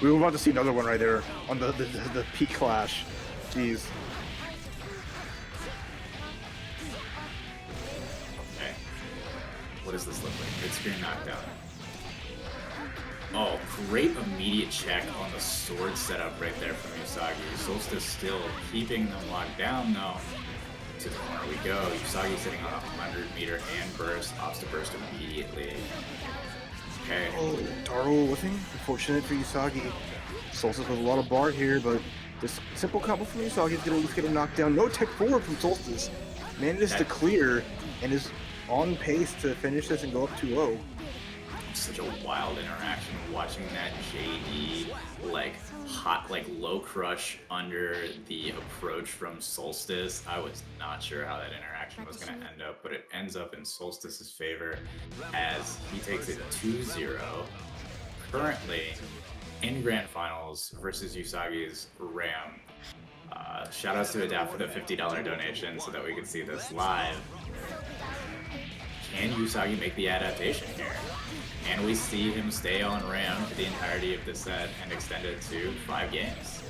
We were about to see another one right there on the P clash. Jeez. Okay. What does this look like? Mid-screen knockdown. Oh, great immediate check on the sword setup right there from Yousagi. Solstice still keeping them locked down, though. To the corner we go. Yousagi sitting on a 100-meter and burst. Opts to burst immediately. Okay. Oh, Daru whiffing. Unfortunate for Yousagi. Solstice with a lot of bar here, but this simple combo from Yousagi is going to at least get him knocked down. No tech forward from Solstice. Manages to clear and is on pace to finish this and go up 2-0. such a wild interaction watching that JD like hot like low crush under the approach from Solstice. I was not sure how that interaction was going to end up, but it ends up in Solstice's favor as he takes it 2-0. Currently in Grand Finals versus Yusagi's Ram. Shout outs to Adapt for the $50 donation so that we can see this live. Can Yousagi make the adaptation here? Can we see him stay on Ram for the entirety of the set and extend it to 5 games?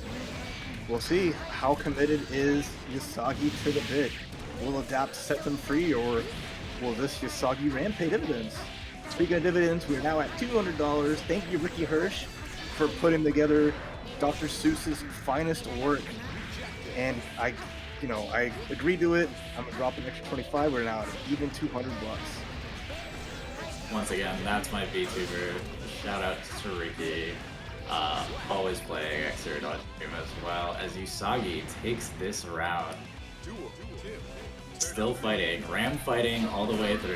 We'll see. How committed is Yousagi to the bit? Will Adapt set them free, or will this Yousagi Ram pay dividends? Speaking of dividends, we are now at $200. Thank you, Ricky Hirsch, for putting together Dr. Seuss's finest work. And I agreed to it. I'm gonna drop an extra 25. We're now at even $200. Once again, that's my VTuber. Shout out to Ricky. Always playing XRD on stream as well as Yousagi takes this round. Still fighting, Ram fighting all the way through.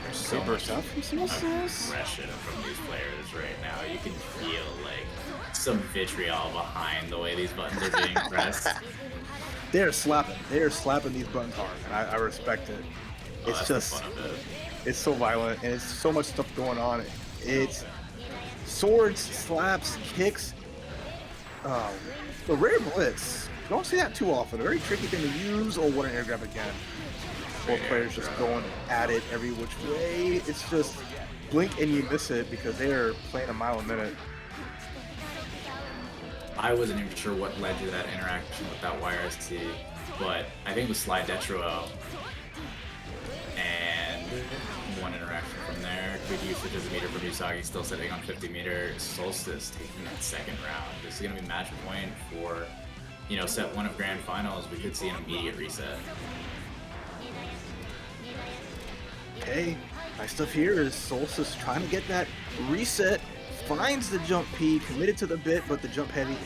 There's so much aggression from these players right now. You can feel like some vitriol behind the way these buttons are being pressed. They're slapping these buttons hard, and I respect it. It's just, it's so violent, and it's so much stuff going on. It's swords, slaps, kicks, the rare blitz. You don't see that too often. A very tricky thing to use. Oh, what an air grab again. Both players just going at it every which way. It's just blink and you miss it because they are playing a mile a minute. I wasn't even sure what led to that interaction with that YRST, but I think it was slide Detro. And one interaction from there. Good usage as a meter from Yousagi, still sitting on 50 meters. Solstice taking that second round. This is going to be match point for, set 1 of Grand Finals. We could see an immediate reset. Okay, nice stuff here is Solstice trying to get that reset. Finds the jump P, committed to the bit, but the jump heavy.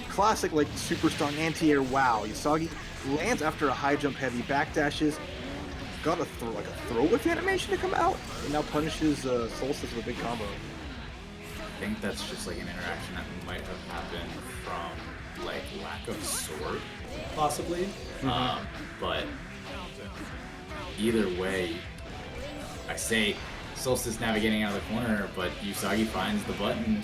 Classic, like, super strong anti-air. Wow, Yousagi lands after a high jump heavy, backdashes, got a throw whip animation to come out, and now punishes Solstice with a big combo. I think that's just like an interaction that might have happened from like lack of sword, possibly. But either way, I say Solstice navigating out of the corner, but Yousagi finds the button.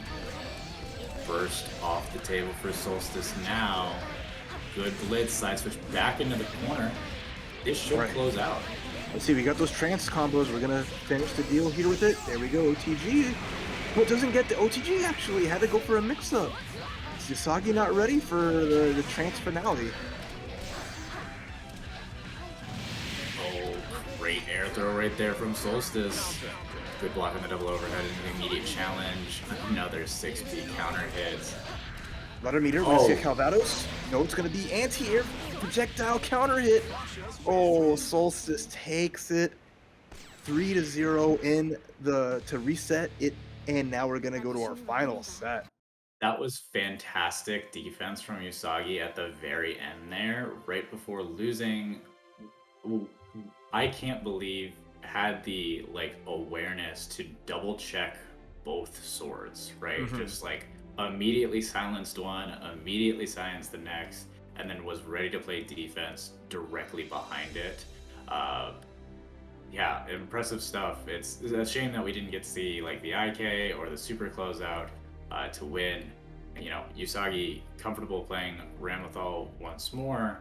Burst off the table for Solstice now. Good blitz, side switch back into the corner. This should close out. Let's see, we got those trance combos. We're gonna finish the deal here with it. There we go, OTG. Well, it doesn't get the OTG actually. Had to go for a mix-up. Is Yousagi not ready for the trance finale? Oh, great air throw right there from Solstice. Good block on the double overhead and the immediate challenge. Another 6P counter hit. Letter meter, we're gonna see a Calvados. No, it's gonna be anti-air projectile counter hit. Oh, Solstice takes it 3-0 to reset it, and now we're gonna go to our final set. That was fantastic defense from Yousagi at the very end there, right before losing. I can't believe had the awareness to double check both swords, right? Just immediately silenced one, immediately silenced the next, and then was ready to play defense directly behind it. Yeah, impressive stuff. It's a shame that we didn't get to see the IK or the super closeout to win. Yousagi comfortable playing Ramlethal once more,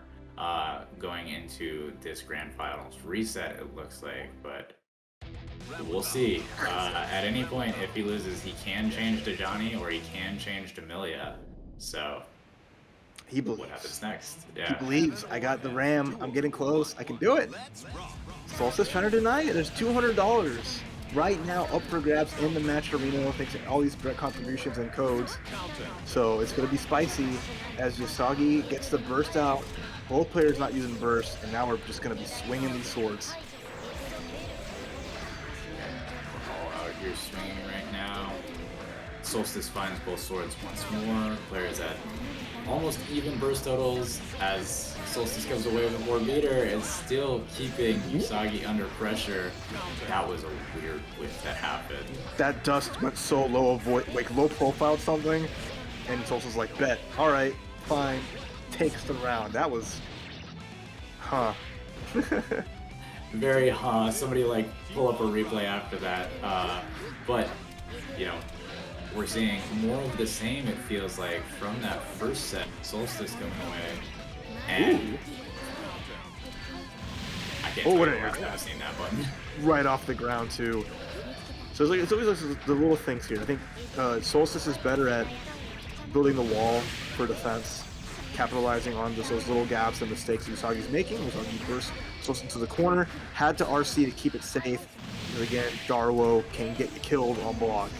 going into this Grand Finals reset, it looks like, but we'll see. At any point, if he loses, he can change to Johnny or he can change to Milia. So he believes. What happens next? Yeah. He believes. I got the Ram. I'm getting close. I can do it. Solstice trying to deny it. There's $200 right now up for grabs in the match arena, thanks to all these direct contributions and codes. So it's going to be spicy as Yousagi gets the burst out. Both players not using burst, and now we're just going to be swinging these swords. All out here swinging right now. Solstice finds both swords once more. Players at almost even burst totals as Solstice comes away with a 4 meter and still keeping Yousagi under pressure. That was a weird whiff that happened. That dust went so low, like low profile something, and Solstice like, bet, all right, fine, takes the round. That was, huh. Very somebody like pull up a replay after that. But, you know, we're seeing more of the same, it feels like, from that first set. Solstice coming away. And I can't tell you I've never seen that button. Right off the ground, too. So it's always the little things here. I think Solstice is better at building the wall for defense, capitalizing on just those little gaps and mistakes Usagi's making. Usagi burst Solstice into the corner, had to RC to keep it safe. And again, Darwo can get killed on block.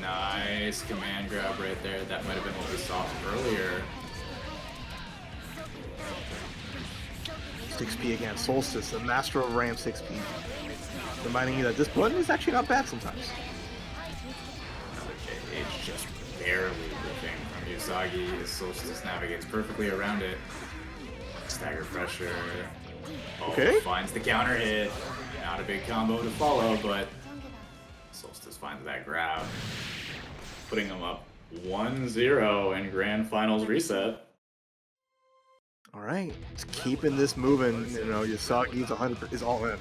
Nice command grab right there. That might have been what we saw earlier. 6P again, Solstice, the master of Ram 6P. Reminding you that this button is actually not bad sometimes. It's just barely whipping from Yousagi as Solstice navigates perfectly around it. Stagger pressure. Oh, okay. Finds the counter hit. Not a big combo to follow, but Solstice finds that grab. Putting him up 1-0 in Grand Finals reset. All right, it's keeping this moving. You know, Usagi's 100% is all in.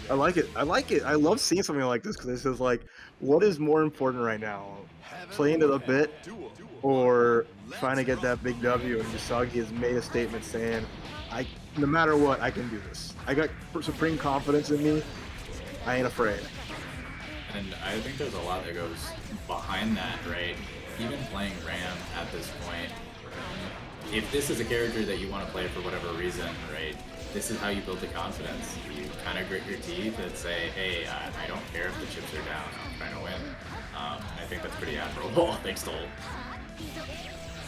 I like it. I like it. I love seeing something like this because this is like, what is more important right now? Playing to the bit or trying to get that big W? And Yousagi has made a statement saying, no matter what, I can do this. I got supreme confidence in me. I ain't afraid. And I think there's a lot that goes behind that, right? Even playing Ram at this point, if this is a character that you want to play for whatever reason, right, this is how you build the confidence. You kind of grit your teeth and say, hey, I don't care if the chips are down, I'm trying to win. I think that's pretty admirable. Thanks, Toll.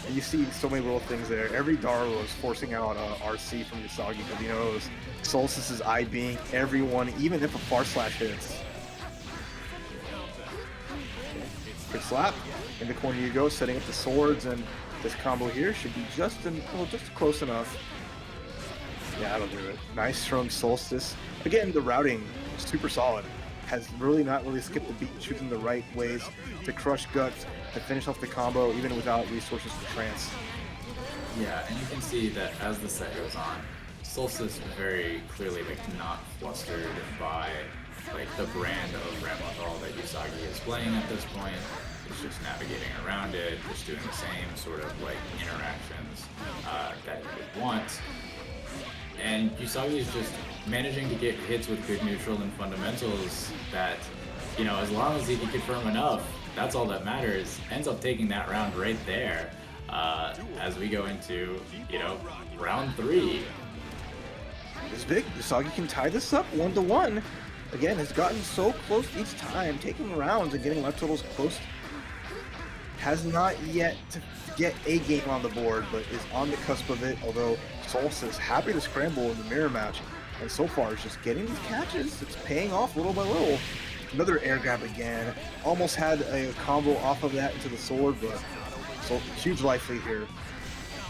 And you see so many little things there. Every Darwo is forcing out RC from Yousagi because he knows Solstice is IBing everyone, even if a far slash hits. Quick slap. In the corner you go, setting up the swords, and this combo here should be just close enough. Yeah, that'll do it. Nice from Solstice. Again, the routing is super solid. Has really not skipped the beat, choosing the right ways to crush guts, to finish off the combo, even without resources for trance. Yeah, and you can see that as the set goes on, Solstice very clearly not flustered by the brand of Ramlethal that Yousagi is playing at this point. It's just navigating around it, just doing the same sort of interactions that you would want. And Yousagi is just managing to get hits with good neutral and fundamentals that, as long as he can confirm enough, that's all that matters. Ends up taking that round right there as we go into, round 3. It's big. Yousagi can tie this up 1-1. Again, has gotten so close each time, taking rounds and getting left totals close. Has not yet to get a game on the board, but is on the cusp of it, although Solstice happy to scramble in the mirror match, and so far is just getting these catches. It's paying off little by little. Another air grab again. Almost had a combo off of that into the sword, but so huge life lead here.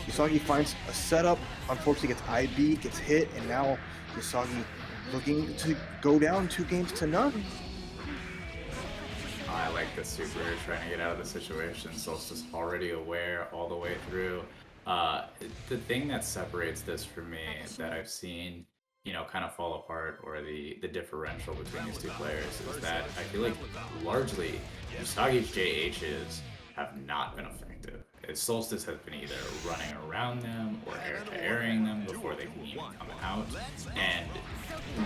Yousagi finds a setup, unfortunately gets IB, gets hit, and now Yousagi looking to go down 2-0. I like this super trying to get out of the situation. Solstice already aware all the way through. The thing that separates this for me that I've seen, kind of fall apart, or the differential between these two players, is that I feel like largely Usagi's JHs have not been effective. Solstice has been either running around them or air-to-airing them before they can even come out. And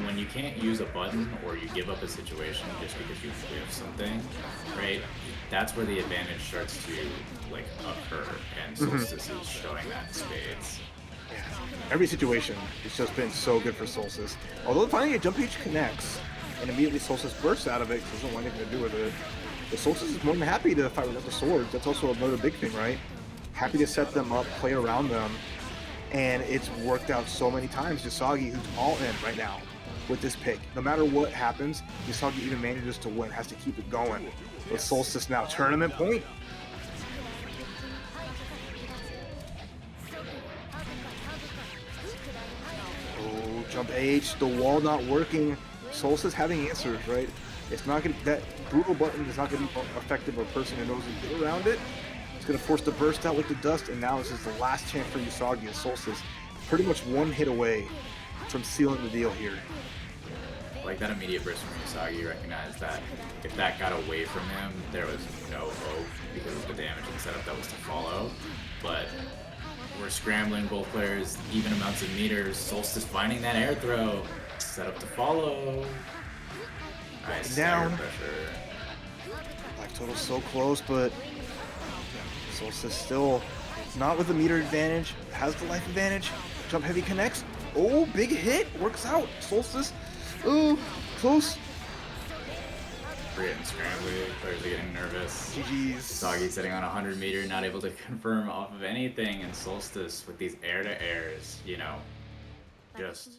when you can't use a button or you give up a situation just because you whiff something, right, that's where the advantage starts to occur, and Solstice is showing that in spades. Every situation has just been so good for Solstice. Although finally a jump H connects, and immediately Solstice bursts out of it because he doesn't want anything to do with it. But Solstice is more than happy to fight without the swords. That's also another big thing, right? Happy to set them up, play around them, and it's worked out so many times. Yousagi, who's all in right now with this pick. No matter what happens, Yousagi even manages to win, has to keep it going. With Solstice now, tournament point. Oh, jump H, the wall not working. Solstice having answers, right? It's not gonna, that brutal button is not gonna be effective for a person who knows to get around it. It's gonna force the burst out with the dust, and now this is the last chance for Yousagi and Solstice. Pretty much one hit away from sealing the deal here. Like that immediate burst from Yousagi, you recognize that if that got away from him, there was no hope because of the damage and setup that was to follow. But we're scrambling, both players, even amounts of meters. Solstice finding that air throw, setup to follow. Nice Down. Pressure. Black Total's so close, but Solstice still not with the meter advantage, has the life advantage. Jump heavy connects. Oh, big hit, works out. Solstice, oh, close. We're getting scrambly, players are getting nervous. GG's. Yousagi sitting on 100 meter, not able to confirm off of anything, and Solstice with these air to airs, you know, just